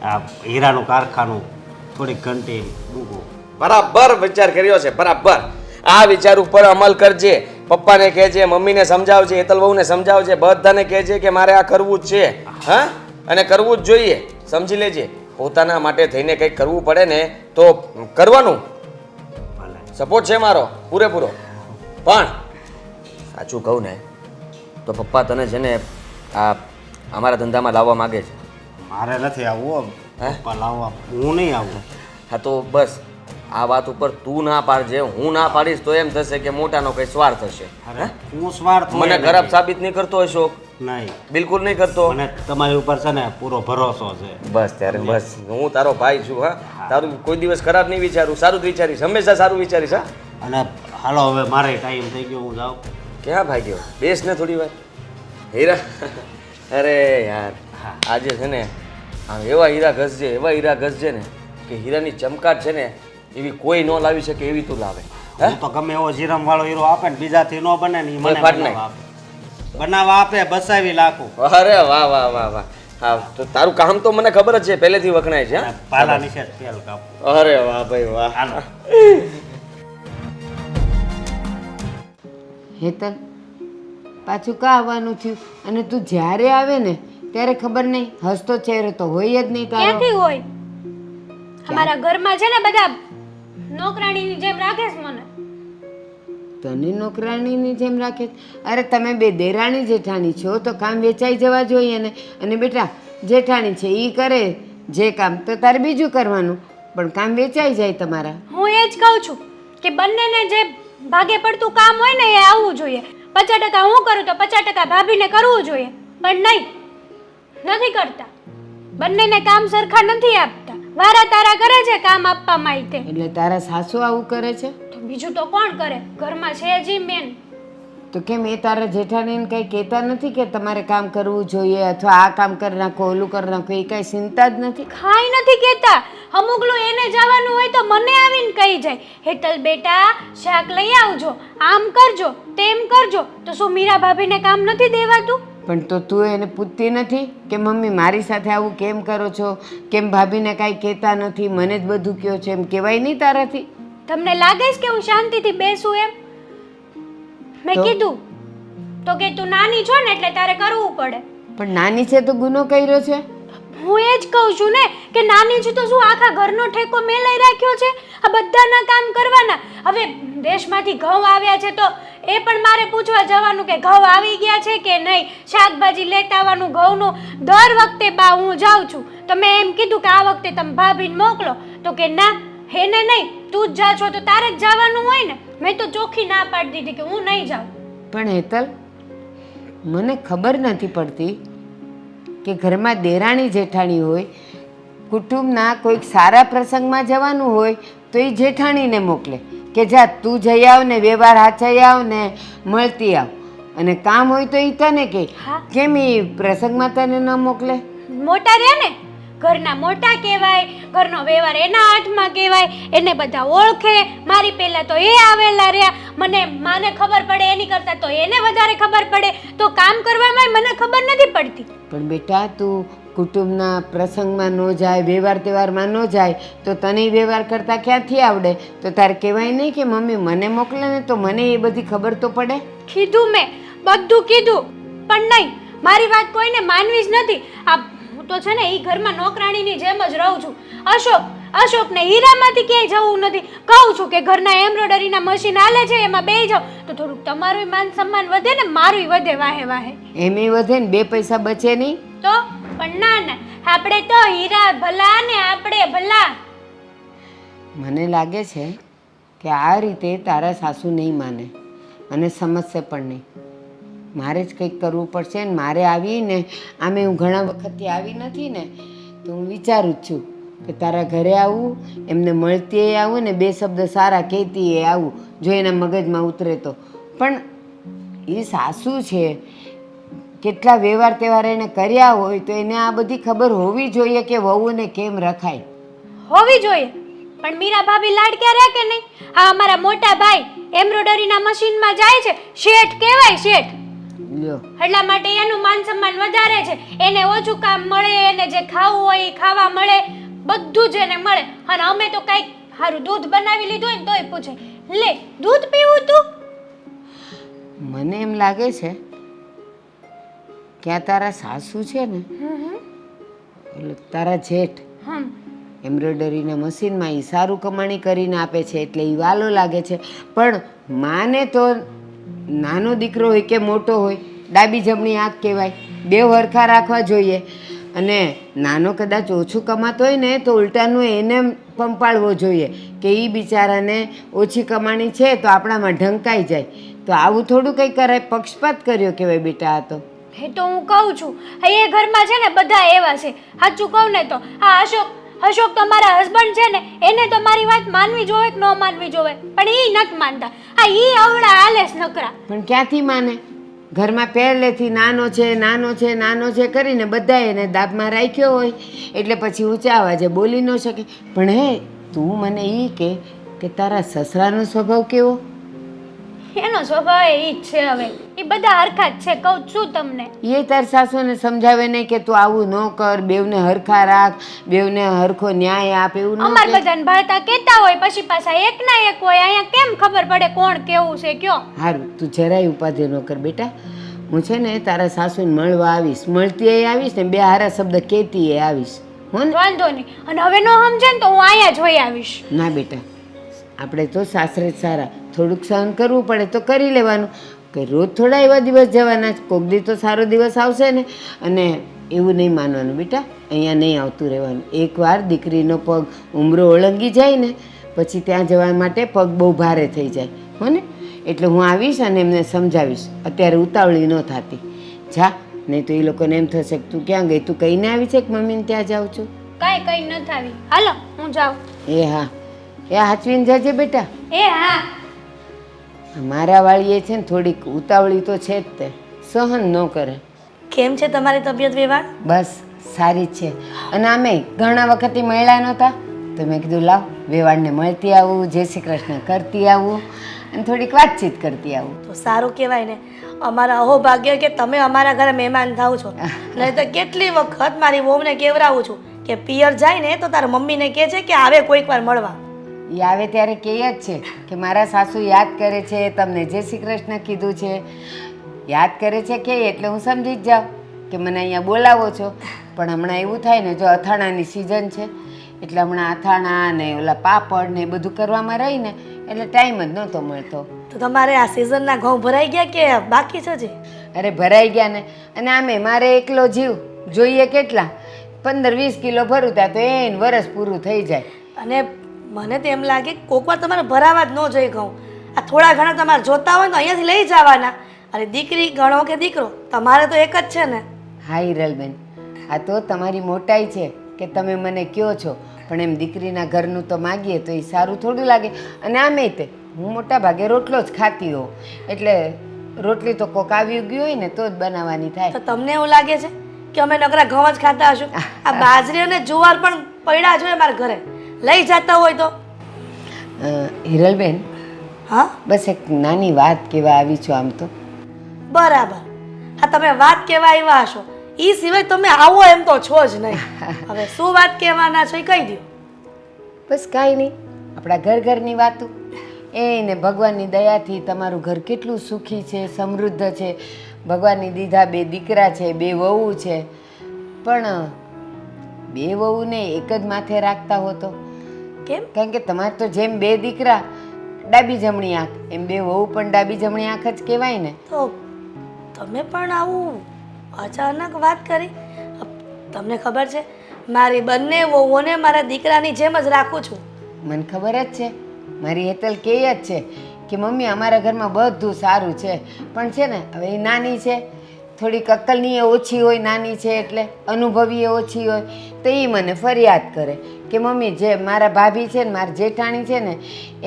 આ હીરાનું કારખાનું થોડીક ઘંટી મૂકવું. બરાબર વિચાર કર્યો છે, બરાબર. આ વિચાર ઉપર અમલ કરજે. પપ્પાને કહેજે, મમ્મીને સમજાવજે, હેતલ વહુને સમજાવજે, બધાને કહેજે કે મારે આ કરવું જ છે. હા, અને કરવું જ જોઈએ. સમજી લેજે, પોતાના માટે થઈને કંઈક કરવું પડે ને તો કરવાનું. ભલે સપોર્ટ છે મારો પૂરેપૂરો. પણ સાચું કહું ને તો પપ્પા તને છે ને આ અમારા ધંધામાં લાવવા માગે છે. મારે નથી આવવું હો. હે? પપ્પા લાવવા હું નહીં આવું. હા તો બસ આ વાત ઉપર તું ના પાડજે. હું ના પાડીશ તો એમ થશે કે મોટાનો કઈ સ્વાર્થ હશે. અરે હું સ્વાર્થ મને ખરાબ સાબિત નહીં કરતો અશોક, નહીં. બિલકુલ નહીં કરતો. મને તમારી ઉપર છે ને પૂરો ભરોસો છે. બસ ત્યારે બસ, હું તારો ભાઈ છું. હા, તારું કોઈ દિવસ ખરાબ નહીં વિચારું, સારું જ વિચારીશ, હંમેશા સારું વિચારીશ. હા, અને હાલો હવે મારે ટાઈમ થઈ ગયો, હું જાઉં. ક્યાં ભાગ્યો? બેસ ને થોડી વાર. હીરા, અરે યાર આજે છે ને આમ એવા હીરા ઘસજે, એવા હીરા ઘસજે ને કે હીરાની ચમકાટ છે ને એવી કોઈ ન લાવી શકે એવી તું લાવે. હું તો ગમે એવો જીરમ વાળો હીરો આપે ને બીજાથી ન બને ને ઈ મને ફાટ બનાવવા નાખ. આપે. બનાવવા આપે, બસાવી લાખું. અરે વાહ વાહ વાહ વાહ. હા તો તારું કામ તો મને ખબર જ છે, પહેલેથી વખણાય છે. હા? પાલા નીચે તેલ કાપું. અરે વાહ ભાઈ વાહ. હાલો. હેતલ પાછું કા આવવાનું થયું? અને તું જ્યારે આવે ને ત્યારે ખબર નહીં, હસતો ચહેરો તો હોય જ નહીં તારો. ક્યાંથી હોય? અમારા ઘરમાં છે ને બધા નોકરાણીની જેમ રાખે છે મને. તને નોકરાણીની જેમ રાખે છે? અરે તમે બે દેરાણી જેઠાણી છો તો કામ વેચાઈ જવા જોઈએ ને. અને બેટા જેઠાણી છે એ કરે જે કામ તો તારે બીજું કરવાનું, પણ કામ વેચાઈ જાય તમારા. હું એ જ કહું છું કે બંનેને જે ભાગે પડતું કામ હોય ને એ આવવું જોઈએ. 50% હું કરું તો 50% ભાભીને કરવું જોઈએ, પણ નહીં, નથી કરતા. બંનેને કામ સરખા નથી આપતા, વારા તારા કરે છે કામ આપવા માટે. એટલે તારા સાસુ આવું કરે છે? તો બીજું તો કોણ કરે? ઘરમાં છે જ ઈ મેન. તો કેમ એ તારા જેઠાણીને કંઈ કહેતા નથી કે તમારે કામ કરવું જોઈએ અથવા આ કામ કરી નાખો, ઓલું કરી નાખો? એ કાંઈ ચિંતા જ નથી? ખાઈ નથી કહેતા. અમુકલું એને જવાનું હોય તો મને આવીને કહી જાય, હેતલ બેટા શાક લઈ આવજો, આમ કરજો, તેમ કરજો. તો શું મીરા ભાભીને કામ નથી દેવાતું? પણ તો તું એને પૂછતી નથી કે મમ્મી મારી સાથે આવું કેમ કરો છો, કેમ ભાભીને કાંઈ કહેતા નથી, મને જ બધું કહો છો, એમ કહેવાય નહીં તારાથી? તમને લાગે છે કે હું શાંતિથી બેસું એમ? મેં તો? કીધું તો કે તું નાની છો ને એટલે તારે કરવું પડે. પણ નાની છે તો ગુનો કર્યો છે? હું એ જ કહું છું ને કે નાની છું તો શું આખા ઘરનો ઠેકો મેં લઈ રાખ્યો છે? આ બધાના કામ કરવાના. હવે દેશમાંથી ઘઉં આવ્યા છે તો એ પણ મારે પૂછવા જવાનું કે ઘઉં આવી ગયા છે કે નહીં, શાકભાજી લેતા આવવાનું ઘઉંનું. દર વખતે બા હું જાઉં છું તો મેં એમ કીધું કે આ વખતે તમે ભાભીને મોકલો, તો કે ના હેને નહીં, તું જ જા છો તો તારે જ જવાનું હોય ને. મેં તો ચોખ્ખી ના પાડી દીધી કે હું નહીં જાઉં. પણ હેતલ મને ખબર નથી પડતી કે ઘરમાં દેરાણી જેઠાણી હોય, કુટુંબના કોઈક સારા પ્રસંગમાં જવાનું હોય તો એ જેઠાણીને મોકલે કે જા તું જઈ આવ ને, વ્યવહાર હાચાઈ આવ ને મળતી આવ. અને કામ હોય તો એ તને કહે. હા. કેમ એ પ્રસંગમાં તને ન મોકલે? મોટા રહ્યા ને, ઘરના મોટા કહેવાય, ઘરનો વ્યવહાર એના હાથમાં કહેવાય, એને બધા ઓળખે. મારી પહેલા તો એ આવેલા રહ્યા, મને માને ખબર પડે એની કરતાં તો એને વધારે ખબર પડે, તો કામ કરવામાં મને ખબર નથી પડતી. પણ બેટા તું કુટુંબના પ્રસંગમાં ન જાય, વ્યવહાર તહેવારમાં ન જાય તો તને ઈ વ્યવહાર કરતાં ક્યાંથી આવડે? તો તારે કહેવાય નહીં કે મમ્મી મને મોકલે ને તો મને એ બધી ખબર તો પડે. કીધું મેં, બધું કીધું, પણ નહીં, મારી વાત કોઈને માનવી જ નથી. આ હું તો છે ને એ ઘરમાં નોકરાણીની જેમ જ રહું છું. અશોકને હીરામાંથી ક્યાંય જવું નથી. કહું છું કે ઘરના એમ્બ્રોઇડરીના મશીન હાલે છે એમાં બેસી જાઓ તો થોડુંક તમારું માન સન્માન વધે ને મારું વધે વાહે વાહે. એમ વધે ને 2 પૈસા બચે નહીં તો પણ ના, આપણે તો હીરા ભલા ને આપણે ભલા. મને લાગે છે કે આ રીતે તારા સાસુ નહીં માને અને સમજશે પણ નહીં. મારે જ કંઈક કરવું પડશે ને મારે આવીને આમે હું ઘણા વખતથી આવી નથી ને તો હું વિચારું જ છું કે તારા ઘરે આવું, એમને મળતી આવું ને 2 શબ્દ સારા કહેતી આવું, જો એના મગજમાં ઉતરે તો. પણ એ સાસુ છે, કેટલા વ્યવહાર તહેવાર એને કર્યા હોય તો એને આ બધી ખબર હોવી જોઈએ કે વહુને કેમ રખાય. હોવી જોઈએ, પણ મીરા ભાભી લાડક્યા રહ્યા કે નહીં? હા, અમારા મોટા ભાઈ એમ્બ્રોઇડરીના મશીનમાં જાય છે, શેઠ કહેવાય શેઠ. લ્યો એટલા માટે એનું માન સન્માન વધારે છે. એને ઓછું કામ મળે, એને જે ખાવું હોય એ ખાવા મળે, બધું જ એને મળે. અને અમે તો કંઈક સારું દૂધ બનાવી લીધું હોય ને તોય પૂછે, લે દૂધ પીવું તું? મને એમ લાગે છે કે આ તારા સાસુ છે ને, એટલે તારા જેઠ હમ એમ્બ્રોઇડરીના મશીનમાં એ સારું કમાણી કરીને આપે છે એટલે એ વાલો લાગે છે. પણ માને તો નાનો દીકરો હોય કે મોટો હોય, ડાબી જમણી આંખ કહેવાય, બે હરખા રાખવા જોઈએ. અને નાનો કદાચ ઓછું કમાતો હોય ને તો ઉલટાનું એને પંપાળવો જોઈએ કે એ બિચારાને ઓછી કમાણી છે તો આપણામાં ઢંકાઈ જાય. તો આવું થોડું કંઈ કરાય, પક્ષપાત કર્યો કહેવાય બેટા. આ તો એ તો હું કહું છું, એ ઘરમાં છે ને બધા એવા છે. સાચું કહું ને તો આ અશોક તો મારા હસબન્ડ છે ને, એને તો મારી વાત માનવી જોવે કે ન માનવી જોવે, પણ એ નથી માનતા. એ અવળા આલેસ નકરા. પણ ક્યાંથી માને? ઘરમાં પહેલેથી નાનો છે નાનો છે નાનો છે કરીને બધા એને દાબમાં રાખ્યો હોય એટલે પછી ઊંચા અવાજે બોલી ન શકે. પણ હે તું મને એ કે તારા સસરાનો સ્વભાવ કેવો? એનો સ્વભાવ એ જ છે. હવે એ બધા હરખા જ છે, કહું છું તમને. એ તાર સાસુને સમજાવે નહીં કે તું આવું ન કર, બેવને હરખા રાખ, બેવને હરખો ન્યાય આપ, એવું ન અમાર કહે? બધાને ભાળતા કહેતા હોય, પછી પાછા એક ના એક હોય. અહીંયા કેમ ખબર પડે કોણ કેવું છે કયો? સારું, તું જરાય ઉપાધિ ન કર બેટા. હું છે ને તારા સાસુને મળવા આવીશ, મળતી આવીશ ને બે હારા શબ્દ કહેતી આવીશ, હો ને? વાંધો નહીં. અને હવે નો સમજે ને તો હું અહીંયા જોઈ આવીશ. ના બેટા, આપણે તો સાસરે જ સારા, થોડુંક સહન કરવું પડે તો કરી લેવાનું. કે રોજ થોડા એવા દિવસ જવાના છે, કોક દી તો સારો દિવસ આવશે ને. અને એવું નહીં માનવાનું બેટા, અહીંયા નહીં આવતું રહેવાનું. એકવાર દીકરીનો પગ ઉમરો ઓળંગી જાય ને પછી ત્યાં જવા માટે પગ બહુ ભારે થઈ જાય, હો ને? એટલે હું આવીશ અને એમને સમજાવીશ. અત્યારે ઉતાવળી ન થતી, જા, નહીં તો એ લોકોને એમ થશે કે તું ક્યાં ગઈ, તું કહીને આવી છે કે મમ્મીને ત્યાં જાઉં છું. કાંઈ કઈ નથી આવી. હાલો હું જાઉં. એ હા, એ હાચવીને જજે બેટા. એ હા. મારા વાળીએ છે ને થોડીક ઉતાવળી તો છે જ, તે સહન ન કરે. કેમ છે તમારી તબિયત વેવાણ? બસ સારી જ છે. અને આમે ઘણા વખતથી મળ્યા નહોતા તો મેં કીધું લાવ વેવાણને મળતી આવું, જય શ્રી કૃષ્ણ કરતી આવું અને થોડીક વાતચીત કરતી આવું. તો સારું કહેવાય ને. અમારા અહોભાગ્ય કે તમે અમારા ઘરે મહેમાન થાવ છો. નહીં તો કેટલી વખત મારી વહુને કહેવરાવું છું કે પિયર જાય ને તો તારા મમ્મીને કહે છે કે આવે કોઈક વાર મળવા. એ આવે ત્યારે કહે જ છે કે મારા સાસુ યાદ કરે છે, તમને જય શ્રી કૃષ્ણ કીધું છે, યાદ કરે છે કે એટલે હું સમજી જ જાઉં કે મને અહીંયા બોલાવો છો. પણ હમણાં એવું થાય ને, જો અથાણાની સિઝન છે એટલે હમણાં અથાણા ને ઓલા પાપડ ને એ બધું કરવામાં રહીને એટલે ટાઈમ જ નહોતો મળતો. તો તમારે આ સિઝનના ઘઉં ભરાઈ ગયા કે બાકી છે હજી? અરે ભરાઈ ગયા ને. અને આમે મારે એકલો જીવ જોઈએ કેટલા 15-20 કિલો ભરું ત્યાં તો એને વરસ પૂરું થઈ જાય. અને મને તો એમ લાગે કે કોક વાર તમારે ભરાવા જ ન જોઈએ ઘઉં. આ થોડા ઘણા તમારે જોતા હોય તો અહીંયાથી લઈ જવાના. અને દીકરી ગણો કે દીકરો, તમારે તો એક જ છે ને. હા હિરલબેન, આ તો તમારી મોટાઈ છે કે તમે મને કહો છો, પણ એમ દીકરીના ઘરનું તો માગીએ તો એ સારું થોડું લાગે. અને આમે તે હું મોટા ભાગે રોટલો જ ખાતી હોઉં એટલે રોટલી તો કોક આવી ગયું હોય ને તો જ બનાવવાની થાય. તો તમને એવું લાગે છે કે અમે નકરા ઘઉં જ ખાતા હશું? આ બાજરી અને જુવાર પણ પડ્યા જ હોય મારા ઘરે, લઈ જતા હોય તો. હિરલબેન, હા બસ એક નાની વાત કહેવા આવી છું આમ તો. બરાબર. હા તમે વાત કહેવા આવ્યા હશો, એ સિવાય તમે આવો એમ તો છો જ નહીં. હવે શું વાત કહેવાના છો એ કહી દો. બસ કાંઈ નહીં, આપણા ઘરની વાતો. એને ભગવાનની દયાથી તમારું ઘર કેટલું સુખી છે, સમૃદ્ધ છે. ભગવાનની દીધા 2 દીકરા છે, 2 વહુ છે. પણ 2 વહુને એક જ માથે રાખતા હો તો કેમ? કારણ કે તમારે તો જેમ 2 દીકરા ડાબી જમણી આંખ, એમ 2 વહુ પણ ડાબી જમણી આંખ જ કહેવાય ને. તો તમે પણ આવું અચાનક વાત કરી. તમને ખબર છે મારી બંને વહુઓને મારા દીકરાની જેમ જ રાખું છું. મને ખબર જ છે, મારી હેતલ કહે જ છે કે મમ્મી અમારા ઘરમાં બધું સારું છે, પણ છે ને હવે એ નાની છે, થોડીક અક્કલની એ ઓછી હોય, નાની છે એટલે અનુભવી એ ઓછી હોય, તો એ મને ફરિયાદ કરે કે મમ્મી જે મારા ભાભી છે ને મારી જેઠાણી છે ને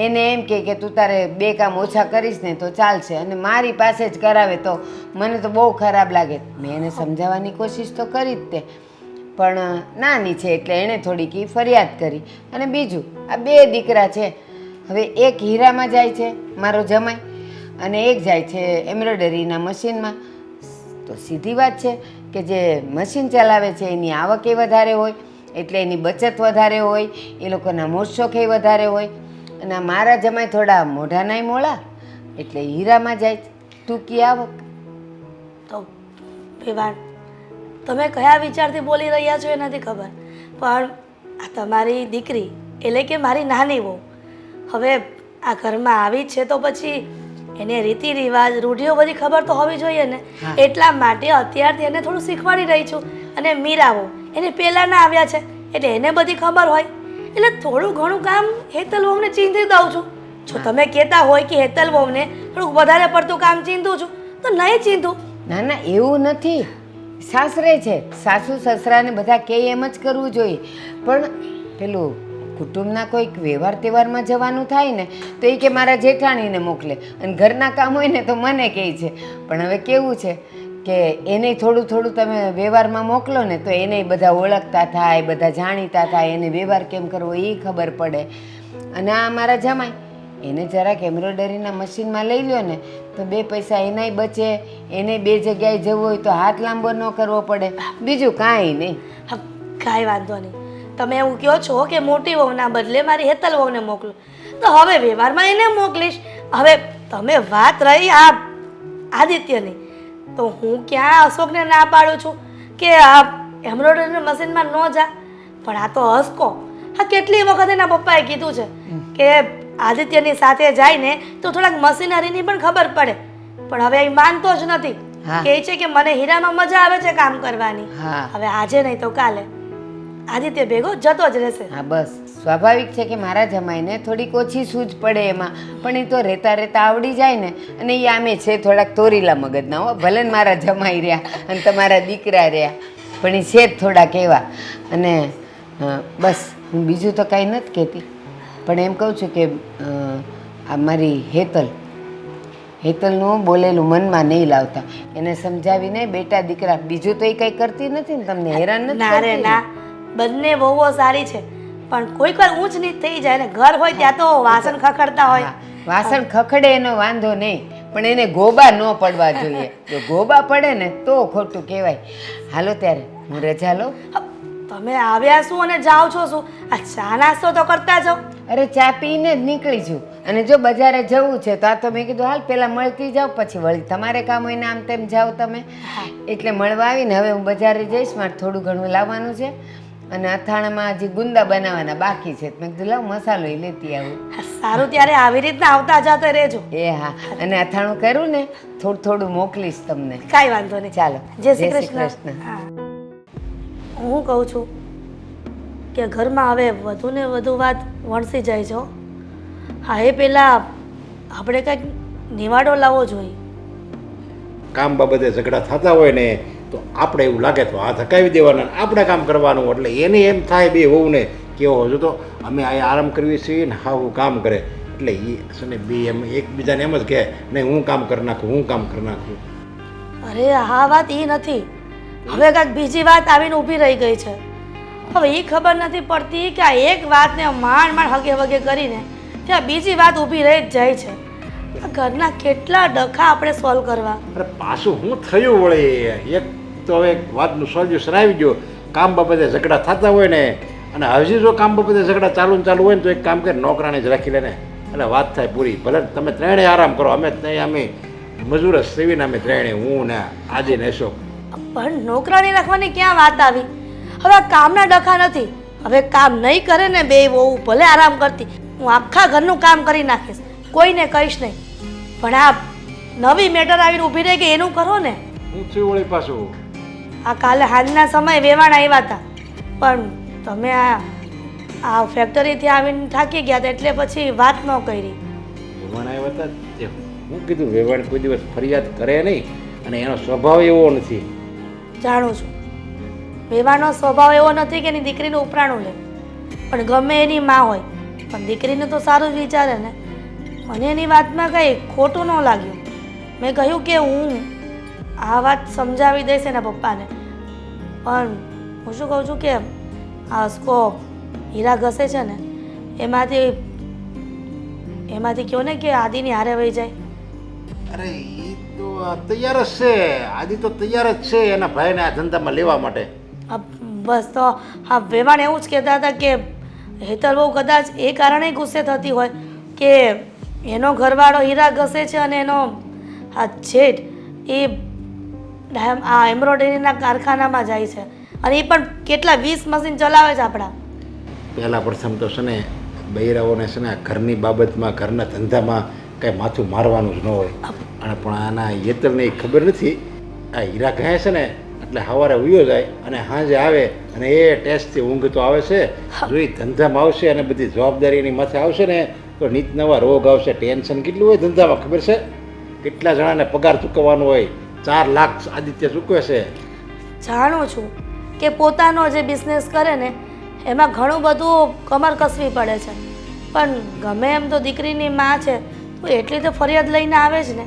એને એમ કે તું તારે 2 કામ ઓછા કરીશ ને તો ચાલશે, અને મારી પાસે જ કરાવે તો મને તો બહુ ખરાબ લાગે. મેં એને સમજાવવાની કોશિશ તો કરી જ તે, પણ નાની છે એટલે એણે થોડીક એ ફરિયાદ કરી. અને બીજું આ 2 દીકરા છે, હવે એક હીરામાં જાય છે મારો જમાઈ અને એક જાય છે એમ્બ્રોઇડરીના મશીનમાં. તો સીધી વાત છે કે જે મશીન ચલાવે છે એની આવકે વધારે હોય એટલે એની બચત વધારે હોય, એ લોકોના મોજશોખે વધારે હોય. અને આ મારા જમાઈ થોડા મોઢાનાય મોળા એટલે હીરામાં જાય ટૂંકી આવક. તો વિવાન, તમે કયા વિચારથી બોલી રહ્યા છો એ નથી ખબર, પણ આ તમારી દીકરી એટલે કે મારી નાની વહુ હવે આ ઘરમાં આવી જ છે તો પછી એને રીતિ રિવાજ રૂઢિઓ બધી ખબર તો હોવી જોઈએ ને. એટલા માટે અત્યારથી એને થોડું શીખવાડી રહી છું. અને મીરાવો એને પહેલાંના આવ્યા છે એટલે એને બધી ખબર હોય એટલે થોડું ઘણું કામ હેતલ વહુને ચીંધી દઉં છું. જો તમે કહેતા હોય કે હેતલ વહુને થોડુંક વધારે પડતું કામ ચીંધું છું તો નહીં ચીંધું. ના ના એવું નથી, સાસરે છે, સાસુ સસરાને બધા કહે એમ જ કરવું જોઈએ. પણ પેલું કુટુંબના કોઈક વ્યવહાર તહેવારમાં જવાનું થાય ને તો એ કે મારા જેઠાણીને મોકલે અને ઘરના કામ હોય ને તો મને કહે છે. પણ હવે કેવું છે કે એને થોડું થોડું તમે વ્યવહારમાં મોકલો ને તો એને બધા ઓળખતા થાય, બધા જાણીતા થાય, એને વ્યવહાર કેમ કરવો એ ખબર પડે. અને આ મારા જમાઈ એને જરાક એમ્બ્રોઇડરીના મશીનમાં લઈ લ્યો ને તો 2 પૈસા એનાય બચે, એને 2 જગ્યાએ જવું હોય તો હાથ લાંબો ન કરવો પડે, બીજું કાંઈ નહીં. હા, કાંઈ વાંધો નહીં. તમે એવું કહો છો કે મોટી વહુના બદલે મારી હેતલ વહુને મોકલું તો હવે વ્યવહારમાં એને મોકલીશ. હવે તમે વાત રહી આ આદિત્યની તો હું ક્યાં અશોકને ના પાડું છું કે આ એમ્બ્રોઇડરીના મશીનમાં ન જા, પણ આ તો હસકો હા કેટલી વખત એના પપ્પાએ કીધું છે કે આદિત્યની સાથે જાય ને તો થોડાક મશીનરીની પણ ખબર પડે, પણ હવે એ માનતો જ નથી. કહે છે કે મને હીરામાં મજા આવે છે કામ કરવાની. હવે આજે નહીં તો કાલે આદિત્ય ભેગો જતો જ રહેશે. હા બસ સ્વાભાવિક છે કે મારા જમાઈને થોડીક ઓછી સૂઝ પડે એમાં, પણ એ તો રહેતા રહેતા આવડી જાય ને. અને એ આમે છે થોડાક તોરીલા મગજના હો, ભલે ને મારા જમાઈ રહ્યા અને તમારા દીકરા રહ્યા પણ એ છે જ થોડાક એવા. અને બસ હું બીજું તો કાંઈ નથી કહેતી, પણ એમ કહું છું કે આ મારી હેતલનું બોલેલું મનમાં નહીં લાવતા, એને સમજાવીને બેટા દીકરા બીજું તો એ કંઈ કરતી નથી ને તમને હેરાન નથી. ના રે ના, બંને વહુઓ સારી છે પણ કોઈક વાર ઊંચ નીચ થઈ જાય ને ઘર હોય ત્યાં તો વાસણ ખખડતા હોય. વાસણ ખખડે એનો વાંધો નહીં, પણ એને ગોબા ન પડવા જોઈએ. જો ગોબા પડે ને તો ખોટું કહેવાય. હાલો ત્યારે હું રજા લઉં. તમે આવ્યા શું અને જાઓ છો શું? આ ચા નાસ્તો તો કરતા જાઓ. અરે ચા પીને જ નીકળી છું, અને જો બજારે જવું છે તો આ તો મેં કીધું હાલ પહેલાં મળતી જાઓ પછી વળી તમારે કામ હોય ને આમ તેમ જાઓ તમે. એટલે મળવા આવીને હવે હું બજારે જઈશ, મારે થોડું ઘણું લાવવાનું છે. અને અથાણામાં હજી ગુંદા બનાવવાના બાકી છે, મેં કીધું લાવ મસાલો લેતી આવું. સારું, ત્યારે આવી રીતના આવતા જતા રહેજો. એ હા, અને અથાણું કરું ને થોડું થોડું મોકલીશ તમને. કાંઈ વાંધો નહીં. ચાલો, જય શ્રી કૃષ્ણ. હા, હું કહું છું કે ઘરમાં હવે વધુ ને વધુ વાત વણસી જાય છે. હા, એ પહેલાં આપણે કંઈક નિવાડો લાવવો જોઈએ. કામ બાબતે ઝઘડા થતા હોય ને તો આપણે એવું લાગે તો હાથ હકાવી દેવાના, આપણે કામ કરવાનું. એટલે એને એમ થાય બે વહુને કેવો હજુ તો અમે આ આરામ કરવી છીએ ને હા હું કામ કરે, એટલે એ છે ને બે એમ એકબીજાને એમ જ કહે નહીં હું કામ કરી નાખું, હું કામ કરી નાખું. અરે હા, વાત એ નથી, હવે કાંઈક બીજી વાત આવીને ઊભી રહી ગઈ છે. હવે એ ખબર નથી પડતી કે આ એક વાતને માંડ હગે વગે કરીને ત્યાં બીજી વાત ઊભી રહી જ જાય છે. આ ઘરના કેટલા ડખા આપણે સોલ્વ કરવા. અરે પાછું હું થયું વળે એક તો હવે વાતનું સોલ્યુશન આવી ગયો. કામ બાબતે ઝઘડા થતા હોય ને અને હજી જો કામ બાબતે ઝઘડા ચાલુ હોય ને તો એક કામ કરે નોકરાને જ રાખી લે ને એટલે વાત થાય પૂરી. ભલે તમે ત્રણેય આરામ કરો, અમે મજૂર જ સેવીને અમે ત્રણેય, હું ને આજે ને અશોક. પણ નોકરાણી રાખવાની ક્યાં વાત આવી? હવે આ કામના ડખા નથી. હવે કામ નહીં કરે ને બે વહુ ભલે આરામ કરતી, હું આખા ઘરનું કામ કરી નાખીશ, કોઈને કહીશ નહીં. પણ આ નવી મેટર આવીને ઊભી રહી ગઈ એનું કરો ને. હું થયું વળી પાછું આ કાલે સાંજના સમયે વેવાણ આવ્યા હતા પણ તમે આ ફેક્ટરીથી આવીને થાકી ગયા હતા એટલે પછી વાત ન કરી. વેવાણ આવ્યા હતા તે હું કીધું વેવાણ કોઈ દિવસ ફરિયાદ કરે નહીં અને એનો સ્વભાવ એવો નથી. જાણું છું વેવાણનો સ્વભાવ એવો નથી કે એની દીકરીનું ઉપરાણું લે, પણ ગમે એની માં હોય પણ દીકરીને તો સારું જ વિચારે ને. મને એની વાતમાં કંઈ ખોટું ન લાગ્યું. મેં કહ્યું કે હું આ વાત સમજાવી દઈશ એના પપ્પાને, પણ હું શું કહું છું કે આ હસકો હીરા ઘસે છે ને એમાંથી કહો ને કે આદિની હારે વહી જાય. અરે એ તો તૈયાર જ છે, આદિ તો તૈયાર જ છે એના ભાઈને આ ધંધામાં લેવા માટે. બસ તો હા વેવાણ એવું જ કહેતા હતા કે હેતલ બહુ કદાચ એ કારણે ગુસ્સે થતી હોય કે એનો ઘરવાળો હીરા ઘસે છે અને એનો આ જેઠ એ આ એમ્બ્રોઇડરીના કારખાનામાં જાય છે અને એ પણ કેટલા 20 મશીન ચલાવે છે આપણા. પહેલાં પ્રથમ તો છે ને બૈરાઓને છે ને આ ઘરની બાબતમાં ઘરના ધંધામાં કાંઈ માથું મારવાનું જ ન હોય. અને પણ આના યેતલને ખબર નથી, આ હીરા ગયા છે ને એટલે સવારે ઉયો જાય અને સાંજે આવે અને એ ટેસ્ટથી ઊંઘ તો આવે છે. જો એ ધંધામાં આવશે અને બધી જવાબદારી એની માથે આવશે ને તો નીત નવા રોગ આવશે. ટેન્શન કેટલું હોય ધંધામાં ખબર છે? કેટલા જણાને પગાર ચૂકવવાનો હોય, 4 લાખ આદિત્ય ચૂકવે છે. જાણું છું કે પોતાનો જે બિઝનેસ કરે ને એમાં ઘણું બધું કમર કસવી પડે છે, પણ ગમે એમ તો દીકરીની માં છે તો એટલી તો ફરિયાદ લઈને આવે જ ને.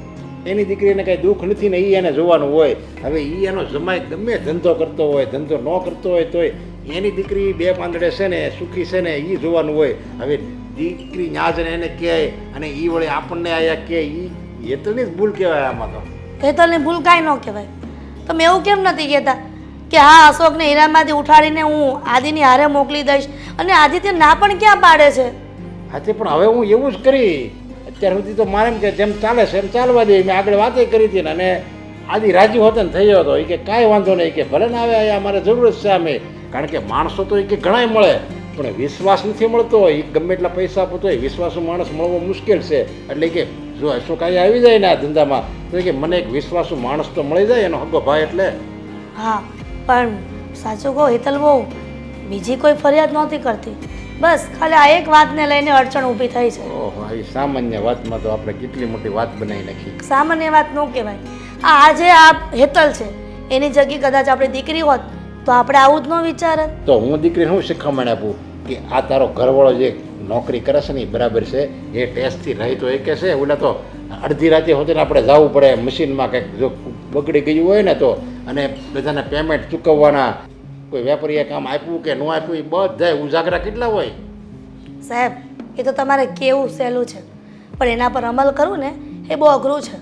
એની દીકરીને કાંઈ દુઃખ નથી ને એ એને જોવાનું હોય. હવે એ એનો જમાઈ ગમે ધંધો કરતો હોય, ધંધો ન કરતો હોય તોય એની દીકરી 2 પાંદડે છે ને સુખી છે ને એ જોવાનું હોય. હવે દીકરી ન્યા જઈને એને કહે અને એ વળે આપણને આયા કહે, એ હેતલની જ ભૂલ કહેવાય આમાં તો. હેતલની ભૂલ કાંઈ ન કહેવાય. તમે એવું કેમ નથી કહેતા કે હા અશોકને હીરામાંથી ઉઠાડીને હું આદિની હારે મોકલી દઈશ, અને આદિત્ય ના પણ ક્યાં પાડે છે. હા તે પણ હવે હું એવું જ કરી. અત્યાર સુધી તો મારે એમ કે જેમ ચાલે છે એમ ચાલવા દે. મેં આગળ વાતે કરી હતી ને અને આદિ રાજી હોતો ને થઈ હતો. એ કે કાંઈ વાંધો નહીં, કે ભલે ને આવે અહીંયા અમારે જરૂર જ છે અમે. કારણ કે માણસો તો એ કે ઘણાય મળે પણ વિશ્વાસ નથી મળતો. એ ગમે એટલા પૈસા આપો તો વિશ્વાસુ માણસ મળવો મુશ્કેલ છે. એટલે કે જો અશોક અહીંયા આવી જાય ને આ ધંધામાં તો કે મને એક વિશ્વાસુ માણસ તો મળી જાય એનો હગ્ગો ભાઈ એટલે. હા પણ સાચું કહો હેતલ બહુ બીજી કોઈ ફરિયાદ નહોતી કરતી, બસ ખાલી આ એક વાતને લઈને અડચણ ઊભી થઈ છે. ઓહો, આવી સામાન્ય વાતમાં તો આપણે કેટલી મોટી વાત બનાવી નાખી. સામાન્ય વાત ન કહેવાય. આજે આ હેતલ છે એની જગ્યાએ કદાચ આપણી દીકરી હોત તો આપણે આવું જ ન વિચારત. તો હું દીકરીને શું શીખવામણ આપું કે આ તારો ઘરવાળો જે નોકરી કરે છે ને એ બરાબર છે, એ ટેસ્ટથી રહી તો એ કે છે. ઓલા તો અડધી રાતે હોતી ને આપણે જવું પડે મશીનમાં, કંઈક જો બગડી ગયું હોય ને તો, અને બધાને પેમેન્ટ ચૂકવવાના, કોઈ વેપારીએ કામ આપ્યું કે ન આપ્યું એ બધા ઉજાગરા કેટલા હોય. સાહેબ એ તો તમારે કેવું સહેલું છે પણ એના પર અમલ કરવું ને એ બહુ અઘરું છે.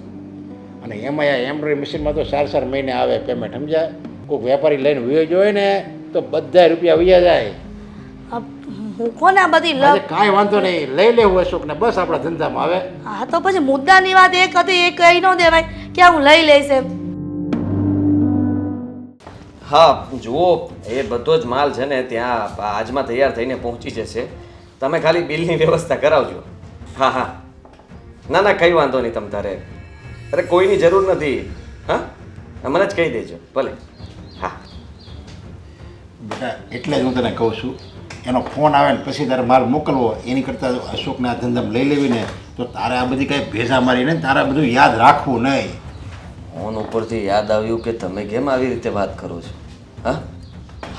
અને એમાં આ એમ્બ્રોઇડરી મશીનમાં તો 4 મહિને આવે પેમેન્ટ, સમજ્યા? કોઈક વેપારી લઈને વયો જોઈએ ને તો બધા રૂપિયા વયા જાય. મૂકો ને આ બધી આજે કાંઈ વાંધો નહીં, લઈ લેવું અશોકને બસ આપણા ધંધામાં આવે. હા તો પછી મુદ્દાની વાત એક હતી એ કહી ન દેવાય કે હું લઈ લઈશ એમ. હા જુઓ, એ બધો જ માલ છે ને ત્યાં આજમાં તૈયાર થઈને પહોંચી જશે. તમે ખાલી બિલની વ્યવસ્થા કરાવજો. હા હા, ના ના કંઈ વાંધો નહીં તમ તારે. અરે કોઈની જરૂર નથી. હા મને જ કહી દેજો ભલે. હા બેટા એટલે જ હું તને કહું છું, એનો ફોન આવે ને પછી તારે માલ મોકલવો એની કરતાં અશોકને આ ધંધામાં લઈ લેવી ને તો તારે આ બધી કાંઈ ભેજા મારીને તારે બધું યાદ રાખવું નહીં. ફોન ઉપરથી યાદ આવ્યું કે તમે કેમ આવી રીતે વાત કરો છો.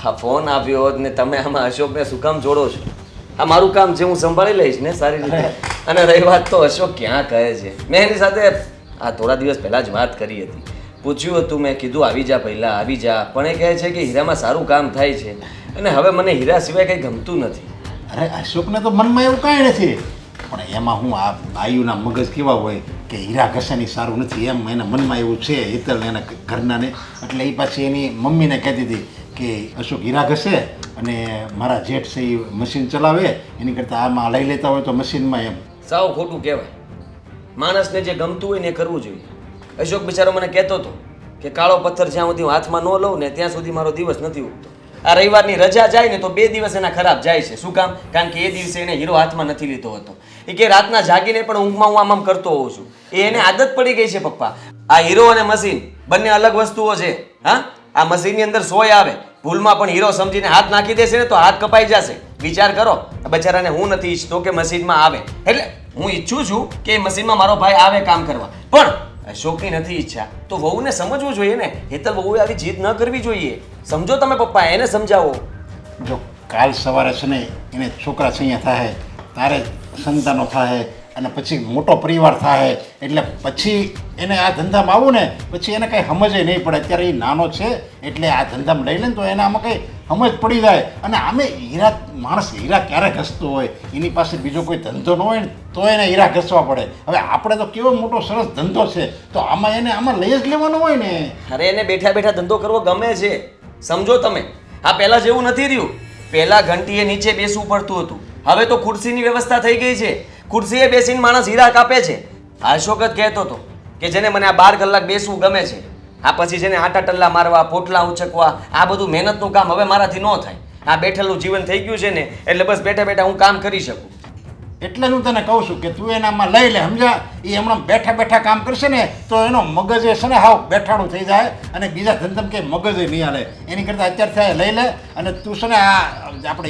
હા ફોન આવ્યો હોત ને તમે આમાં અશોકને શું કામ જોડો છો? આ મારું કામ છે, હું સંભાળી લઈશ ને સારી રીતે. અને રહી વાત તો અશોક ક્યાં કહે છે, મેં એની સાથે આ થોડા દિવસ પહેલાં જ વાત કરી હતી, પૂછ્યું હતું, મેં કીધું આવી જા પહેલાં આવી જા, પણ એ કહે છે કે હીરામાં સારું કામ થાય છે અને હવે મને હીરા સિવાય કંઈ ગમતું નથી. અરે અશોકને તો મનમાં એવું કાંઈ નથી, પણ એમાં હું આ બાયુના મગજ કેવા હોય કે હીરા ઘસાની સારું નથી એમ એના મનમાં એવું છે હેતલને એના ઘરનાને. એટલે એ પાછી એની મમ્મીને કહેતી હતી કે અશોક હીરા ઘસે અને મારા જેઠ છે એ મશીન ચલાવે, એની કરતાં આમાં લઈ લેતા હોય તો મશીનમાં એમ. સાવ ખોટું કહેવાય. માણસને જે ગમતું હોય ને એ કરવું જોઈએ. અશોક બિચારો મને કહેતો હતો કે કાળો પથ્થર જ્યાં સુધી હું હાથમાં ન લઉં ને ત્યાં સુધી મારો દિવસ નથી ઉગતો. આ રવિવારની રજા જાય ને તો 2 દિવસ એના ખરાબ જાય છે. શું કામ? કારણ કે એ દિવસે એને હીરો હાથમાં નથી લીધો હતો. એ કે રાતના જાગીને પણ ઊંઘમાં હું આમ કરતો હોઉં છું. એ એને આદત પડી ગઈ છે પપ્પા. આ હીરો અને મશીન બંને અલગ વસ્તુઓ છે. હા, આ મશીનની અંદર સોય આવે, ભૂલમાં પણ હીરો સમજીને હાથ નાખી દેશે ને તો હાથ કપાઈ જશે. વિચાર કરો, બચારાને હું નથી ઈચ્છતો કે મશીનમાં આવે, એટલે હું ઈચ્છું છું કે એ મશીનમાં મારો ભાઈ આવે કામ કરવા, પણ અશોકની નથી ઈચ્છા. તો વહુને સમજવું જોઈએ ને. હેતલ વહુએ આવી જીદ ન કરવી જોઈએ. સમજો તમે પપ્પા, એને સમજાવો. જો કાલ સવારે છે ને એને છોકરા સૈયા થાય, તારે સંતાનો થાય અને પછી મોટો પરિવાર થાય, એટલે પછી એને આ ધંધામાં આવું ને પછી એને કંઈ સમજે નહીં પડે. અત્યારે એ નાનો છે એટલે આ ધંધામાં લઈ લે ને તો એને આમાં કંઈ સમજ પડી જાય. અને આમે હીરા માણસ હીરા ક્યારે ઘસતો હોય, એની પાસે બીજો કોઈ ધંધો ન હોય ને તો એને હીરા ઘસવા પડે. હવે આપણે તો કેવો મોટો સરસ ધંધો છે, તો આમાં લઈ જ લેવાનો હોય ને. અરે એને બેઠા બેઠા ધંધો કરવો ગમે છે, સમજો તમે. આ પહેલા જેવું નથી રહ્યું. પહેલા ઘંટીએ નીચે બેસવું પડતું હતું, હવે તો ખુરશીની વ્યવસ્થા થઈ ગઈ છે. ખુરશીએ બેસીને માણસ હીરા કાપે છે. અશોક જ કહેતો હતો કે જેને મને આ 12 કલાક બેસવું ગમે છે, આ પછી જેને આટા ટલ્લા મારવા, પોટલા ઉચકવા, આ બધું મહેનતનું કામ હવે મારાથી ન થાય. આ બેઠેલું જીવન થઈ ગયું છે ને, એટલે બસ બેઠા બેઠા હું કામ કરી શકું. એટલે જ હું તને કહું છું કે તું એનામાં લઈ લે, સમજા. એ હમણાં બેઠા બેઠા કામ કરશે ને તો એનો મગજ છે ને હાવ બેઠાડું થઈ જાય, અને બીજા ધંધામાં કંઈ મગજ નહીં હાલે. એની કરતાં અત્યારથી લઈ લે, અને તું છે ને આ આપણે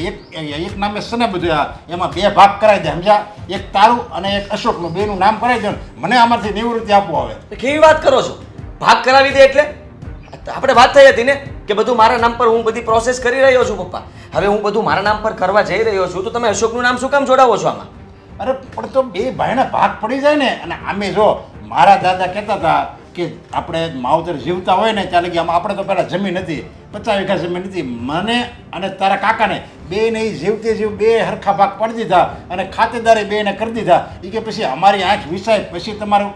એક નામે છે ને બધું એમાં 2 ભાગ કરાવી દે, સમજા. એક તારું અને એક અશોકનું, બેનું નામ કરાવી દે. મને આમાંથી નિવૃત્તિ આપવો આવે. કેવી વાત કરો છો? ભાગ કરાવી દે એટલે? આપણે વાત થઈ હતી ને કે બધું મારા નામ પર હું બધી પ્રોસેસ કરી રહ્યો છું પપ્પા. હવે હું બધું મારા નામ પર કરવા જઈ રહ્યો છું, તો તમે અશોકનું નામ શું કામ જોડાવો છો આમાં? અરે પણ તો 2 ભાઈના ભાગ પડી જાય ને. અને આમે જો મારા દાદા કહેતા હતા કે આપણે માવતર જીવતા હોય ને ત્યાં લગી આપણે તો પહેલાં જમીન હતી, 50 વીઘા જમીન હતી. મને અને તારા કાકાને બેને જીવતે જીવ 2 હરખા ભાગ પાડી દીધા, અને ખાતેદારી 2ને કરી દીધા. એ કે પછી અમારી આંખ વિસાય પછી તમારું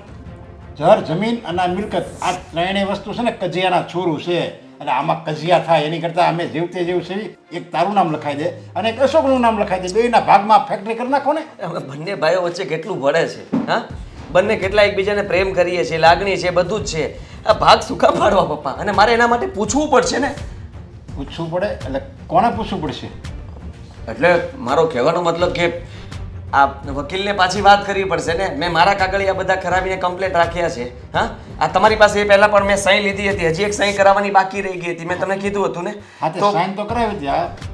જર જમીન અને આ મિલકત, આ ત્રણેય વસ્તુ છે ને કજિયાના છોરું છે, એટલે આમાં કજિયા થાય. એની કરતાં અમે જીવતે જીવ છે, એક તારું નામ લખાઈ દે અને એક અશોકનું નામ લખાઈ દે. 2ના ભાગમાં ફેક્ટરી કરી નાખો ને. અમે બંને ભાઈઓ વચ્ચે કેટલું ભળે છે, હા? બંને કેટલા એકબીજાને પ્રેમ કરીએ છીએ, લાગણી છે, બધું જ છે. આ ભાગ શું કામ પાડવા પપ્પા? અને મારે એના માટે પૂછવું પડશે ને. પૂછવું પડે એટલે કોને પૂછવું પડશે? એટલે મારો કહેવાનો મતલબ કે આ વકીલને પાછી વાત કરવી પડશે ને. મેં મારા કાગળિયા બધા કરાવીને કમ્પ્લેટ રાખ્યા છે. હા, આ તમારી પાસે એ પહેલા પણ મેં સહી લીધી હતી, હજી એક સહી કરાવવાની બાકી રહી ગઈ હતી, મેં તમને કીધું હતું ને. હા, તો સાઈન તો કરાવી હતી.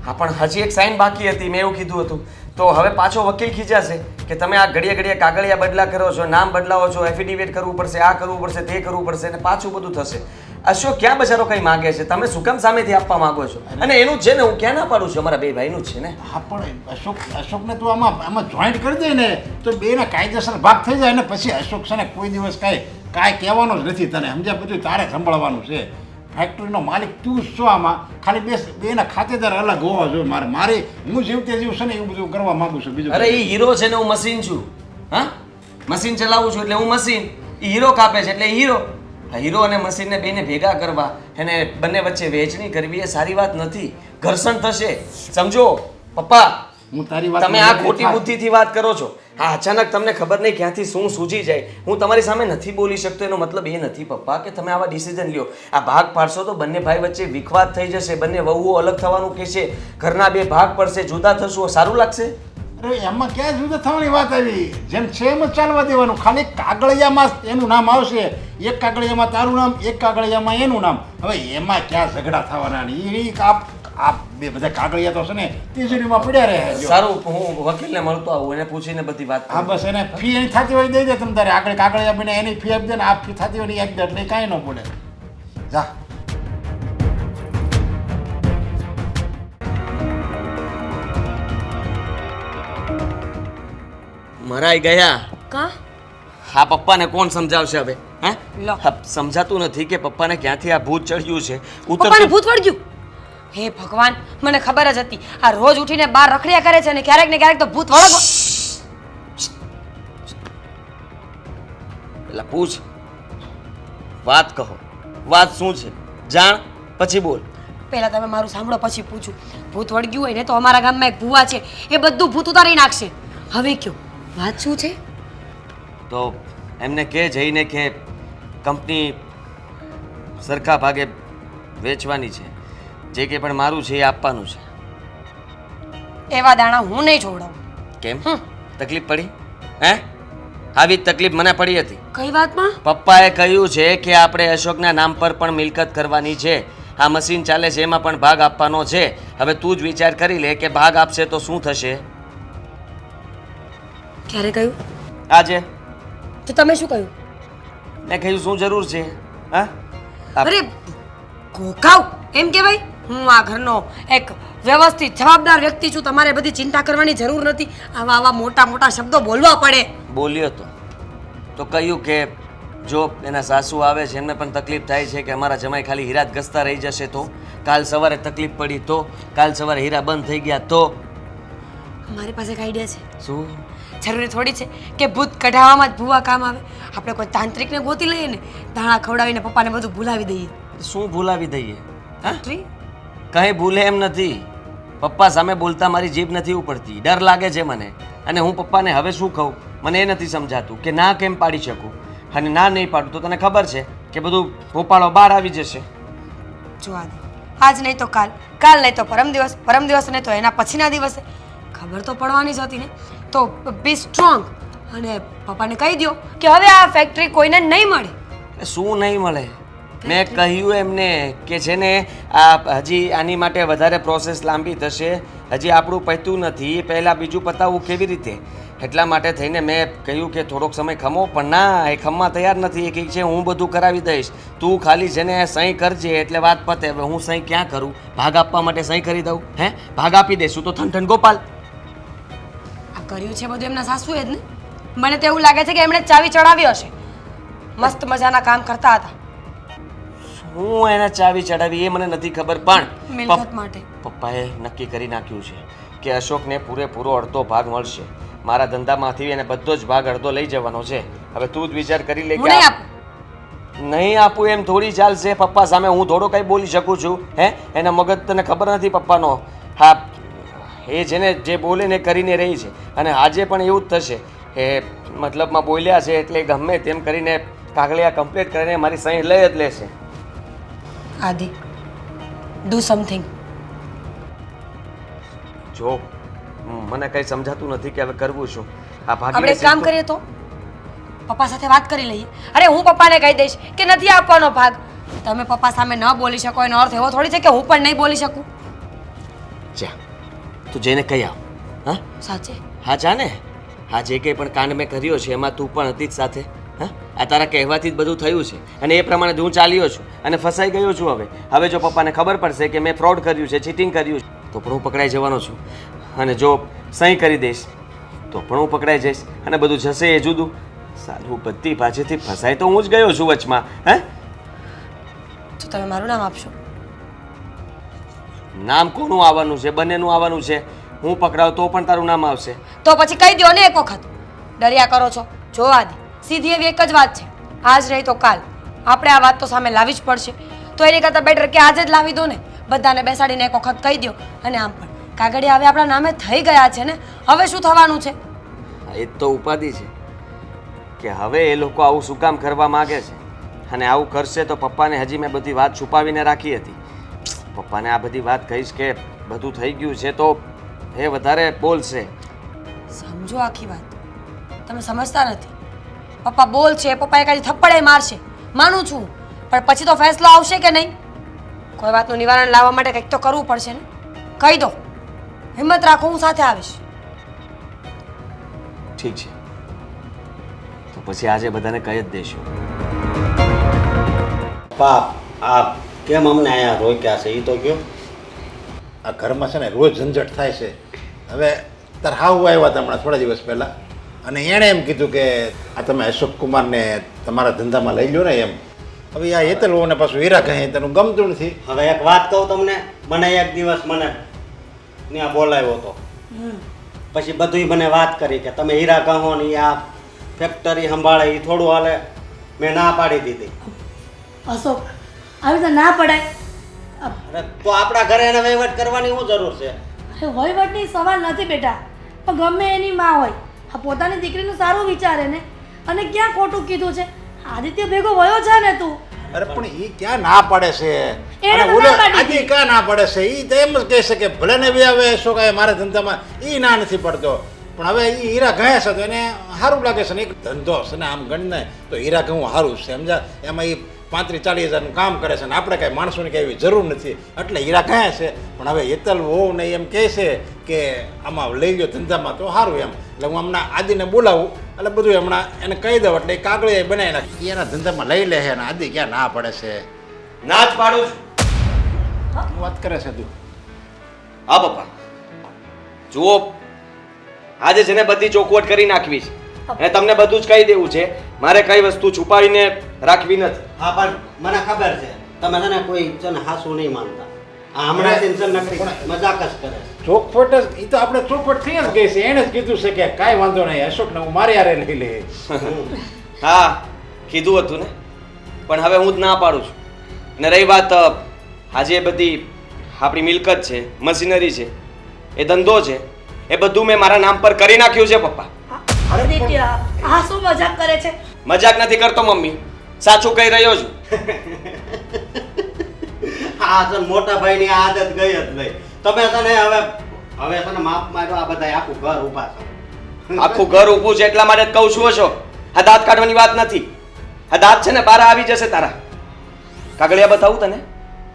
હા, પણ હજી એક સાઈન બાકી હતી, મેં એવું કીધું હતું. તો હવે પાછો વકીલ ખીચાશે કે તમે આ ઘડીએ ઘડીએ કાગળિયા બદલા કરો છો, નામ બદલાવો છો, એફિડેવિટ કરવું પડશે, આ કરવું પડશે, તે કરવું પડશે, અને પાછું બધું થશે. અશોક ક્યાં બચારો કંઈ માગે છે? તમે શું કામ સામેથી આપવા માંગો છો? અને એનું છે ને, હું ક્યાં ના પાડું છું, અમારા 2 ભાઈનું જ છે ને. હા, પણ અશોકને તું આમાં જોઈન્ટ કરી દે ને તો 2ના કાયદેસર ભાગ થઈ જાય ને. પછી અશોક છે ને કોઈ દિવસ કાંઈ કહેવાનો જ નથી તને, સમજ્યા? બધું તારે સંભાળવાનું છે. ફેક્ટરીનો માલિક તું જ છો. આમાં ખાલી 2ના ખાતેદાર અલગ હોવા જોઈએ. મારે હું જીવતે જીવ છે ને એવું બધું કરવા માંગુ છું. બીજું અરે એ હીરો છે ને, હું મશીન છું. હા, મશીન ચલાવું છું એટલે હું મશીન. એ હીરો કાપે છે એટલે હીરો. હીરો અને મશીનને બેને ભેગા કરવા, એને બંને વચ્ચે વહેંચણી કરવી એ સારી વાત નથી. ઘર્ષણ થશે, સમજો પપ્પા. હું તારી વાત તમે આ ખોટી બુદ્ધિથી વાત કરો છો. હા, અચાનક તમને ખબર નહીં ક્યાંથી શું સૂજી જાય. હું તમારી સામે નથી બોલી શકતો, એનો મતલબ એ નથી પપ્પા કે તમે આવા ડિસિઝન લ્યો. આ ભાગ પાડશો તો બંને ભાઈ વચ્ચે વિખવાદ થઈ જશે, બંને વહુઓ અલગ થવાનું કહેશે, ઘરના 2 ભાગ પડશે, જુદા થશો, સારું લાગશે? અરે એમાં ક્યાં જુદા થવાની વાત આવી? જેમ છે એમ જ ચાલવા દેવાનું. ખાલી કાગળિયામાં એનું નામ આવશે, એક કાગળિયામાં તારું નામ, એક કાગળિયામાં એનું નામ. હવે એમાં ક્યાં ઝઘડા થવાના? આ 2 બધા કાગળિયા તો છે ને તિજોરીમાં પડ્યા રહે. સારું, હું વકીલને મળતો આવું, એને પૂછીને બધી વાત હા, બસ એને ફી એની થતી હોય દઈ દે. તમે તારે આગળ કાગળિયા બને એની ફી આપી દે ને આ ફી થતી હોય આપી દે, એટલે કાંઈ ન બોલે. જા. મરાઈ ગયા. કા હા, પપ્પાને કોણ સમજાવશે હવે? હે, લો. સમજાતું નથી કે પપ્પાને ક્યાંથી આ ભૂત ચડ્યું છે. પપ્પાને ભૂત વળગ્યું? હે ભગવાન, મને ખબર જ હતી. આ રોજ ઉઠીને બહાર રખડ્યા કરે છે, અને ક્યારેક ને ક્યારેક તો ભૂત વળગવા. એટલે પૂછ, વાત કહો. વાત શું છે? જાણ પછી બોલ. પહેલા તમે મારું સાંભળો, પછી પૂછું. ભૂત વળગ્યું હોય ને તો અમારા ગામમાં એક ભૂવા છે, એ બધું ભૂત ઉતારી નાખશે. હવે કયો, વાત શું છે? તો એમને કહે જઈને કે કંપની સરખા ભાગે વેચવાની છે, જે કે પણ મારું છે એ આપવાનું છે. એવા દાણા હું નહીં છોડાવું. કેમ? તકલીફ પડી? હે, આવી જ તકલીફ મને પડી હતી. કઈ વાતમાં? પપ્પાએ કહ્યું છે કે આપણે અશોકના નામ પર પણ મિલકત કરવાની છે. આ મશીન ચાલે છે એમાં પણ ભાગ આપવાનો છે. હવે તું જ વિચાર કરી લે કે ભાગ આપશે તો શું થશે. ક્યારે કહ્યું? આજે. તો તમે શું કહ્યું? મેં કહ્યું શું જરૂર છે? હા, અરે ઘોઘાવ એમ કહેવાય? હું આ ઘરનો એક વ્યવસ્થિત જવાબદાર વ્યક્તિ છું, તમારે બધી ચિંતા કરવાની જરૂર નથી. આવા આવા મોટા મોટા શબ્દો બોલવા પડે. બોલ્યો તો કહ્યું કે જો એના સાસુ આવે છે એમને પણ તકલીફ થાય છે કે અમારા જમાઈ ખાલી હીરા જ ઘસતા રહી જશે તો કાલ સવારે તકલીફ પડી તો, કાલ સવારે હીરા બંધ થઈ ગયા તો મારી પાસે એક આઈડિયા છે. શું? જરૂરી થોડી છે કે ભૂત કઢાવવામાં જ ભૂવા કામ આવે. આપણે કોઈ તાંત્રિકને ગોતી લઈએ ને, ધાણા ખવડાવીને પપ્પાને બધું ભૂલાવી દઈએ. શું ભૂલાવી દઈએ? હા, ટ્રી? કંઈ ભૂલે એમ નથી. પપ્પા સામે બોલતા મારી જીભ નથી ઉપડતી, ડર લાગે છે મને. અને હું પપ્પાને હવે શું કહું મને એ નથી સમજાતું કે ના કેમ પાડી શકું. અને ના નહીં પાડું તો તને ખબર છે કે બધું ભોપાળો બહાર આવી જશે. જો આદિ, આજ નહીં તો કાલ, કાલ નહીં તો પરમ દિવસ નહીં તો એના પછીના દિવસે ખબર તો પડવાની જ હતી ને. તો બી સ્ટ્રોંગ અને પપ્પાને કહી દો કે હવે આ ફેક્ટરી કોઈને નહીં મળે. એ શું નહીં મળે? મેં કહ્યું એમને કે છે ને આ હજી આની માટે વધારે પ્રોસેસ લાંબી થશે, હજી આપણું પત્યું નથી, પહેલાં બીજું પતાવવું કેવી રીતે? એટલા માટે થઈને મેં કહ્યું કે થોડોક સમય ખમો. પણ ના, એ ખમવા તૈયાર નથી. એ કહે છે હું બધું કરાવી દઈશ, તું ખાલી છે ને સહી કરજે એટલે વાત પતે. હવે હું સહી ક્યાં કરું? ભાગ આપવા માટે સહી કરી દઉં? હે, ભાગ આપી દઈશું તો થન ગોપાલ. આ કર્યું છે બધું એમના સાસુએ જ ને. મને તો એવું લાગે છે કે એમણે ચાવી ચડાવી હશે. મસ્ત મજાના કામ કરતા હતા. હું એને ચાવી ચડાવી એ મને નથી ખબર, પણ મિલકત માટે પપ્પાએ નક્કી કરી નાખ્યું છે કે અશોકને પૂરેપૂરો અડધો ભાગ મળશે. મારા ધંધામાંથી એને બધો જ ભાગ અડધો લઈ જવાનો છે. હવે તું જ વિચાર કરી લે હું નહીં કે આપું. નહીં આપું એમ થોડી ચાલશે. પપ્પા સામે હું થોડો કંઈ બોલી શકું છું? હે, એના મગજ તને ખબર નથી પપ્પાનો. હા, એ જેને જે બોલે ને કરીને રહી છે. અને આજે પણ એવું જ થશે. એ મતલબમાં બોલ્યા છે એટલે ગમે તેમ કરીને કાગળિયા કમ્પ્લીટ કરીને મારી સહી લઈ જ લેશે. આદિ, ડુ સમથિંગ. જો મને કંઈ સમજાતું નથી કે હવે કરવું શું. આ આપણે ભાગીને એક કામ કરીએ તો પપ્પા સાથે વાત કરી લઈએ. અરે હું પપ્પાને કહી દઈશ કે નથી આપવાનો ભાગ. તમે પપ્પા સામે ન બોલી શકો એનો અર્થ એવો થોડી છે કે હું પણ નહીં બોલી શકું. જા, તું જઈને કહી આવ. હા સાચે? હા, જા ને. હા, જે કંઈ પણ કાંડ મેં કર્યો છે એમાં તું પણ હતી જ સાથે. હા, આ તારા કહેવાથી જ બધું થયું છે અને એ પ્રમાણે હું ચાલ્યો છું અને ફસાઈ ગયો છું. હવે જો પપ્પાને ખબર પડશે કે મેં ફ્રોડ કર્યું છે, ચીટિંગ કર્યું છે, તો પણ હું પકડાઈ જવાનો છું. અને જો સહી કરી દઈશ તો પણ હું પકડાઈ જઈશ અને બધું જશે એ જુદું. સારું, બધી પાછળથી ફસાઈ તો હું જ ગયો છું વચમાં. હે, તો તમે મારું નામ આપશો? નામ કોનું આવવાનું છે? બંનેનું આવવાનું છે. હું પકડાવ તો પણ તારું નામ આવશે. તો પછી કહી દો ને એક વખત. ડર્યા કરો છો? જો આદિ, સીધી એવી એક જ વાત છે, આજ નહીં તો કાલ આપણે આ વાત તો સામે લાવવી જ પડશે. તો એની કરતાં બેટર કે આજે જ લાવી દો ને. બધાને બેસાડીને એક વખત કહી દો. અને આમ પણ કાગળિયા હવે આપણા નામે થઈ ગયા છે ને, હવે શું થવાનું છે? એ તો ઉપાધિ છે કે હવે એ લોકો આવું શું કામ કરવા માગે છે. અને આવું કરશે તો પપ્પાને હજી મેં બધી વાત છુપાવીને રાખી હતી. પપ્પાને આ બધી વાત કહીશ કે બધું થઈ ગયું છે તો એ વધારે બોલશે. સમજો આખી વાત. તમે સમજતા નથી. પપ્પા બોલ છે, પપ્પા એકાદી થપ્પડે મારશે, માનું છું, પણ પછી તો ફેસલો આવશે કે નહીં? કોઈ વાતનું નિવારણ લાવવા માટે કંઈક તો કરવું પડશે ને. કહી દો, હિંમત રાખો, હું સાથે આવીશ. ઠીક છે, તો પછી આજે બધાને કહી જ દઈશું. પાપ આ કેમ અમને અહીંયા રોક્યા છે એ તો કયો. આ ઘરમાં છે ને રોજ ઝંઝટ થાય છે. હવે તાર હાવ આવ્યા હતા હમણાં થોડા દિવસ પહેલાં અને એણે એમ કીધું કે આ તમે અશોક કુમારને તમારા ધંધામાં લઈ લો ને એમ. હવે આ હેતલઓને પાછું હીરા કહે તેનું ગમતું નથી. હવે એક વાત કહું તમને, મને એક દિવસ મને ત્યાં બોલાવ્યો હતો. પછી બધુંય મને વાત કરી કે તમે હીરા કહો ને આ ફેક્ટરી સંભાળે એ થોડું હાલે. મેં ના પાડી દીધી. અશોક, આવી તો ના પડાય. અરે તો આપણા ઘરે એને વહીવટ કરવાની શું જરૂર છે? અરે વહીવટની સવાલ નથી બેટા, પણ ગમે એની માં હોય, આ પોતાની દીકરીનું સારું વિચારે ને. અને ક્યાં ખોટું કીધું છે? આદિત્ય ભેગો વયો છે ને તું. અરે પણ એ ક્યાં ના પાડે છે? એને અને તો ઓલો ના પાડી આદિ ક્યાં ના પાડે છે? એ તો એમ જ કહે છે કે ભલે ને બી આવે અશોક આવે મારા ધંધામાં, એ ના નથી પડતો. પણ હવે એ હીરા કહે છે તો એને સારું લાગે છે ને. એક ધંધો છે ને આમ ગણીને તો હીરા કહું સારું છે સમજા. એમાં એ 35-40 હજારનું કામ કરે છે ને આપણે કાંઈ માણસોની કાંઈ એવી જરૂર નથી એટલે હીરા કહે છે. પણ હવે હેતલ વહુ ને એમ કહે છે કે આમાં લઈ લો ધંધામાં તો સારું એમ. એટલે હું હમણાં આદિને બોલાવું એટલે બધું હમણાં એને કહી દઉં એટલે એ કાગળિયા બનાવી નાખે એના ધંધામાં લઈ લે છે અને આદિ ક્યાં ના પડે છે? ના જ પાડું છું. શું વાત કરે છે તું? હા પપ્પા, જુઓ આજે છે ને બધી ચોખવટ કરી નાખવી છે અને તમને બધું જ કહી દેવું છે. મારે કઈ વસ્તુ છુપાવીને રાખવી નથી. હા પણ મને ખબર છે તમે છે ને કોઈ છે ને હાસું નહીં માનતા. આ હમણાં ટેન્શન નકરી મજાક જ કરે છે. ચોખવટ જ એ તો આપણે ચોખવટ થઈ જ ગઈ છે. એણે જ કીધું છે કે કાંઈ વાંધો નહીં, અશોકને હું મારી હારે લઈ લે. હા કીધું હતું ને, પણ હવે હું જ ના પાડું છું. અને રહી વાત આજે બધી આપણી મિલકત છે, મશીનરી છે, એ ધંધો છે, એ બધું મેં મારા નામ પર કરી નાખ્યું છે પપ્પા. આદિત્ય આ શું મજાક કરે છે? મજાક નથી કરતો મમ્મી, સાચું કહી રહ્યો છું. આ છે ને મોટા ભાઈની આ આદત ગઈ જ નહીં. તમે તને હવે તને માફ માંગ્યો, આ બધા આખું ઘર ઊભા છે. આખું ઘર ઊભું છે એટલા માટે જ કહું છું છો. આ દાંત કાઢવાની વાત નથી. આ દાંત છે ને બહાર આવી જશે તારા. કાગળિયા બતાવું તને?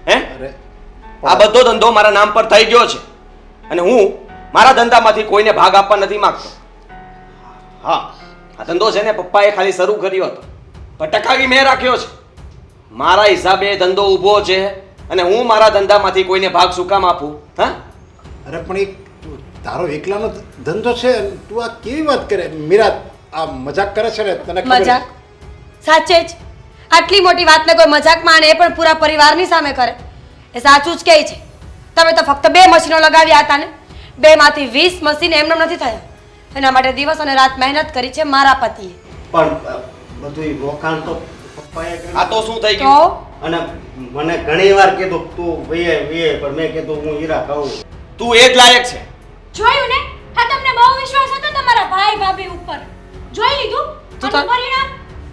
હે? અરે આ બધો ધંધો મારા નામ પર થઈ ગયો છે અને હું મારા ધંધામાંથી કોઈને ભાગ આપવા નથી માંગતો. હા, આ ધંધો છે ને પપ્પાએ ખાલી શરૂ કર્યો હતો, પણ ટકાવી મેં રાખ્યો છે. મારા હિસાબે ધંધો ઊભો છે અને હું મારા ધંધામાંથી કોઈને ભાગ શું કામ આપું? હા, અરે પણ તારો એકલાનો ધંધો છે, તું આ કેવી વાત કરે? મીરા આ મજાક કરે છે ને, તને ખબર છે? મજાક? સાચે જ આટલી મોટી વાતને કોઈ મજાકમાં અને એ પણ પૂરા પરિવારની સામે કરે એ સાચું જ કહે છે. તમે તો ફક્ત 2 મશીનો લગાવ્યા હતા ને, 2 માંથી 20 મશીન એમને નથી થયા. એના માટે દિવસ અને રાત મહેનત કરી છે મારા પતિએ. પણ બધું રોકાણ તો પપ્પાએ કર્યું. આ તો શું થઈ ગયું? તો અને મને ઘણી વાર કીધું તું વીએ પણ મેં કીધું હું હીરા કહું. તું એ જ લાયક છે. જોયું ને? હા, તમને બહુ વિશ્વાસ હતો તમારા ભાઈ ભાભી ઉપર. જોઈ લીધું? તું તો- આનું પરિણામ?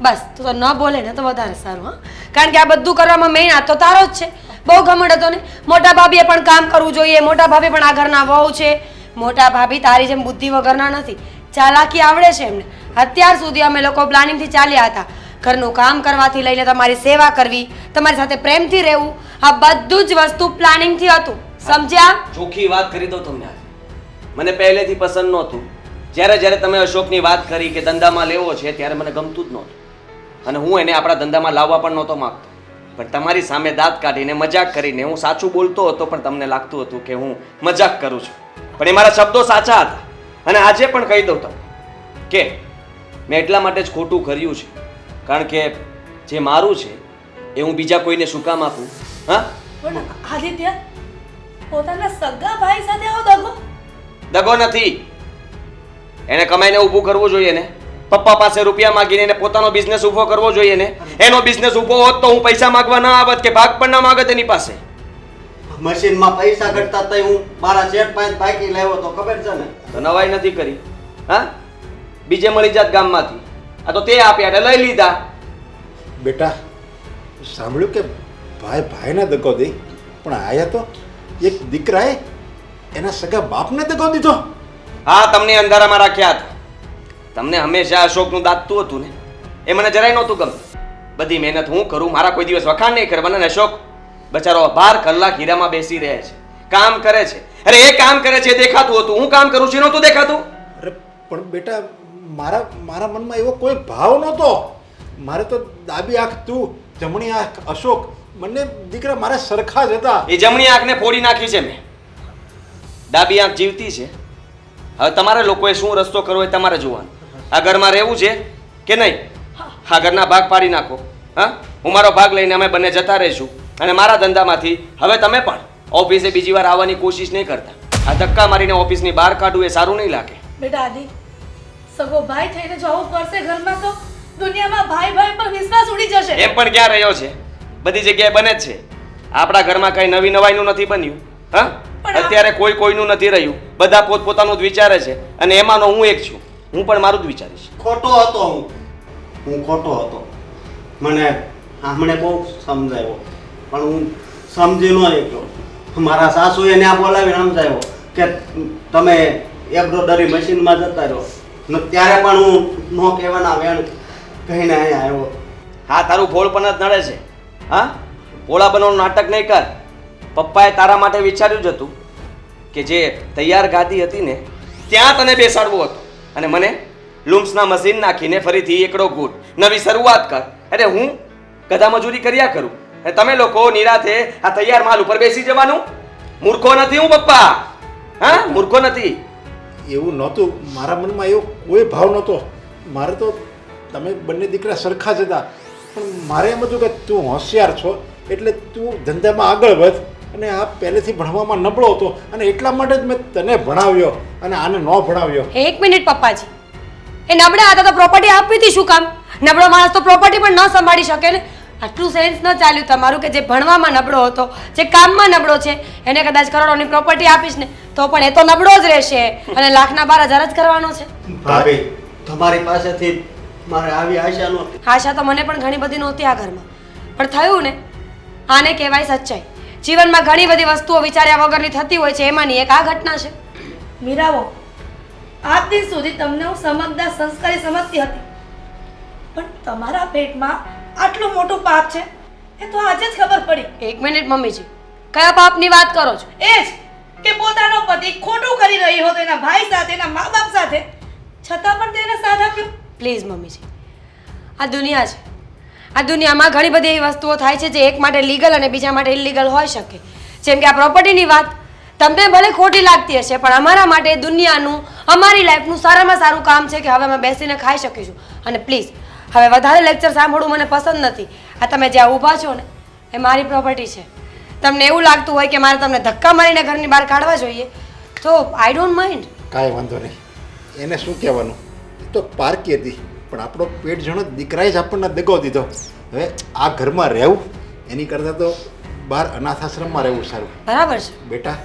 બસ તું તો ન બોલે ને તો વધારે સારું. હા, કારણ કે આ બધું કરવામાં મેઇન હાથ તો તારો જ છે. બહુ ઘમંડ હતો ને. મોટા ભાભીએ પણ કામ કરવું જોઈએ. મોટા ભાભી પણ આ ઘરના વહુ છે. મોટા ભાભી તારી જેમ બુદ્ધિ વગરના નથી, ચાલાકી આવડે છે એમને. અત્યાર સુધી અમે લોકો પ્લાનિંગથી ચાલ્યા હતા. ઘરનું કામ કરવાથી લઈને તમારી સેવા કરવી, તમારી સાથે પ્રેમથી રહેવું, આ બધું જ વસ્તુ પ્લાનિંગથી હતું. સમજ્યા? ચોખ્ખી વાત કરી દઉં તમને આજે. મને પહેલેથી પસંદ નહોતું. જ્યારે તમે અશોકની વાત કરી કે ધંધામાં લેવો છે ત્યારે મને ગમતું જ નહોતું અને હું એને આપણા ધંધામાં લાવવા પણ નહોતો માંગતો. પણ તમારી સામે દાંત કાઢીને મજાક કરીને હું સાચું બોલતો હતો, પણ તમને લાગતું હતું કે હું મજાક કરું છું. પણ એ મારા શબ્દો સાચા હતા. અને આજે પણ કહી દઉં તમને કે મેં એટલા માટે જ ખોટું કર્યું છે, કારણ કે જે મારું છે એ હું બીજા કોઈને શું કામ આપું? હા, પણ આદિત્ય પોતાના સગા ભાઈ સાથે આવો દગો? દગો નથી. એને કમાઈને ઊભું કરવું જોઈએ ને. પપ્પા પાસે રૂપિયા માંગીને એને પોતાનો બિઝનેસ ઊભો કરવો જોઈએ ને. એનો બિઝનેસ ઊભો હોત તો હું પૈસા માંગવા ના આવત કે ભાગ પણ ના માંગત એની પાસે. મશીનમાં પૈસા ઘટતા તઈ હું મારા શેઠ પાસે બાકી લાવ્યો તો ખબર છે ને. તો નવાઈ નથી કરી. હા, બીજે મળી જાત ગામમાંથી. આ તો તે આપ્યા એટલે લઈ લીધા. બેટા સાંભળ્યું કે ભાઈ ભાઈને દગો દે, પણ આયા તો એક દીકરાએ એના સગા બાપને દગો દીધો. હા, તમને અંધારામાં રાખ્યા હતા. તમને હંમેશા અશોકનું દાંતતું હતું ને, એ મને જરાય નહોતું ગમતું. બધી મહેનત હું કરું, મારા કોઈ દિવસ વખાણ નહીં કરવાના. અને અશોક બચારો 12 કલાક હીરામાં બેસી રહે છે, કામ કરે છે. અરે એ કામ કરે છે એ દેખાતું હતું, હું કામ કરું છું એ નહોતું દેખાતું. અરે પણ બેટા મારા મનમાં એવો કોઈ ભાવ નહોતો. મારે તો ડાબી આંખ તું, જમણી આંખ અશોક, બંને દીકરા મારા સરખા જ હતા. એ જમણી આંખને ફોડી નાખી છે મેં. ડાબી આંખ જીવતી છે. હવે તમારે લોકોએ શું રસ્તો કરવો એ તમારે જોવાનું. આ ઘરમાં રહેવું છે કે નહીં? આ ઘરના ભાગ પાડી નાખો. હા, હું મારો ભાગ લઈને અમે બંને જતા રહીશું અને મારા ધંધામાંથી હવે તમે પણ ઓફિસે બીજી વાર આવવાની કોશિશ નહીં કરતા. આ ધક્કા મારીને ઓફિસની બહાર કાઢવું એ સારું નહીં લાગે. બેટા આદિ, સગો ભાઈ થઈને જો આવું કરશે ઘરમાં તો દુનિયામાં ભાઈ ભાઈ પર વિશ્વાસ ઉડી જશે. એમ પણ ક્યાં રહ્યો છે? બધી જગ્યાએ બને જ છે. આપણા ઘરમાં કઈ નવી નવાઈનું નથી બન્યું. હા, અત્યારે કોઈ કોઈનું નથી રહ્યું. બધા પોતપોતાનું જ વિચારે છે અને એમાંનો હું એક છું. હું પણ મારું જ વિચારીશ. ખોટો હતો હું ખોટો હતો. મને હમણે બહુ સમજાવ્યો પણ હું સમજી ન શક્યો. મારા સાસુએ ત્યાં બોલાવીને સમજાવ્યો કે તમે એમ્બ્રોડરી મશીનમાં જતા રહો ને ત્યારે પણ હું ન કહેવાના વેણ કહીને અહીંયા આવ્યો. હા, તારું ભોળ પણ જ નડે છે. હા, ભોળા બનવાનું નાટક નહીં કર. પપ્પાએ તારા માટે વિચાર્યું જ હતું કે જે તૈયાર ગાદી હતી ને ત્યાં તને બેસાડવું હતું અને મને લૂમ્સના મશીન નાખીને ફરીથી એકડો ગૂટ નવી શરૂઆત કર. અરે હું ગધા મજૂરી કર્યા કરું અને તમે લોકો નિરાતે આ તૈયાર માલ ઉપર બેસી જવાનું. મૂર્ખો નથી હું પપ્પા. હા, મૂર્ખો નથી. એવું નહોતું. મારા મનમાં એવો કોઈ ભાવ નહોતો. મારે તો તમે બંને દીકરા સરખા જ હતા, પણ મારે એમ હતું કે તું હોશિયાર છો એટલે તું ધંધામાં આગળ વધ અને આ પહેલેથી ભણવામાં નબળો હતો અને એટલા માટે જ મેં તને ભણાવ્યો અને આને ન ભણાવ્યો. એક મિનિટ પપ્પાજી, એ નબળા હતા તો પ્રોપર્ટી આપવી હતી શું કામ? નબળો માણસ તો પ્રોપર્ટી પણ ન સંભાળી શકે ને. આટલું સેન્સ ન ચાલ્યું તમારું કે જે ભણવામાં નબળો હતો, જે કામમાં નબળો છે, એને કદાચ કરોડોની પ્રોપર્ટી આપીશ ને તો પણ એ તો નબળો જ રહેશે અને લાખના 12,000 જ કરવાનો છે. ભાભી તમારી પાસેથી મારે આવી આશા નહોતી. આશા તો મને પણ ઘણી બધી નહોતી આ ઘરમાં, પણ થયું ને, આને કહેવાય સચ્ચાઈ. જીવનમાં ઘણી બધી વસ્તુઓ વિચાર્યા વગરની થતી હોય છે, એમાંની એક આ ઘટના છે. મીરાવો, આજ દિન સુધી તમને હું સમજદાર સંસ્કારી સમજતી હતી, પણ તમારા પેટમાં આટલું મોટું પાપ છે એ તો આજે જ ખબર પડી. એક મિનિટ મમ્મીજી, કયા પાપની વાત કરો છો? એ જ કે પોતાનો પતિ ખોટું કરી રહ્યો હતો એના ભાઈ સાથે, એના મા બાપ સાથે, છતાં પણ તેને સાથ આપ્યો. પ્લીઝ મમ્મીજી, આ દુનિયા છે. આ દુનિયામાં ઘણી બધી એવી વસ્તુઓ થાય છે જે એક માટે લીગલ અને બીજા માટે ઇલીગલ હોઈ શકે. જેમ કે આ પ્રોપર્ટીની વાત તમને ભલે ખોટી લાગતી હશે, પણ અમારા માટે દુનિયાનું, અમારી લાઈફનું સારામાં સારું કામ છે કે હવે અમે બેસીને ખાઈ શકીશું. અને પ્લીઝ હવે વધારે લેક્ચર સાંભળવું મને પસંદ નથી. આ તમે જ્યાં ઊભા છો ને એ મારી પ્રોપર્ટી છે. તમને એવું લાગતું હોય કે મારે તમને ધક્કા મારીને ઘરની બહાર કાઢવા જોઈએ તો આઈ ડોન્ટ માઇન્ડ. કાંઈ વાંધો નહીં, એને શું કહેવાનું, એ તો પારકી હતી, પણ આપણો પેટ જણો દીકરાએ જ આપણને દગો દીધો. હવે આ ઘરમાં રહેવું એની કરતાં તો બહાર અનાથ આશ્રમમાં રહેવું સારું. બરાબર છે. બેટા,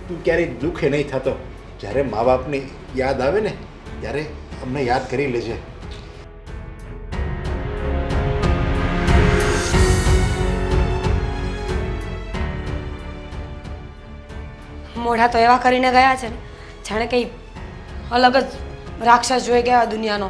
તું ક્યારેય દુઃખે નહીં થતો. જ્યારે મા બાપની યાદ આવે ને ત્યારે અમને યાદ કરી લેજે. મોઢા તો એવા કરીને ગયા છે ને જાણે કંઈ અલગ જ રાક્ષસ જોઈ ગયા દુનિયાનો.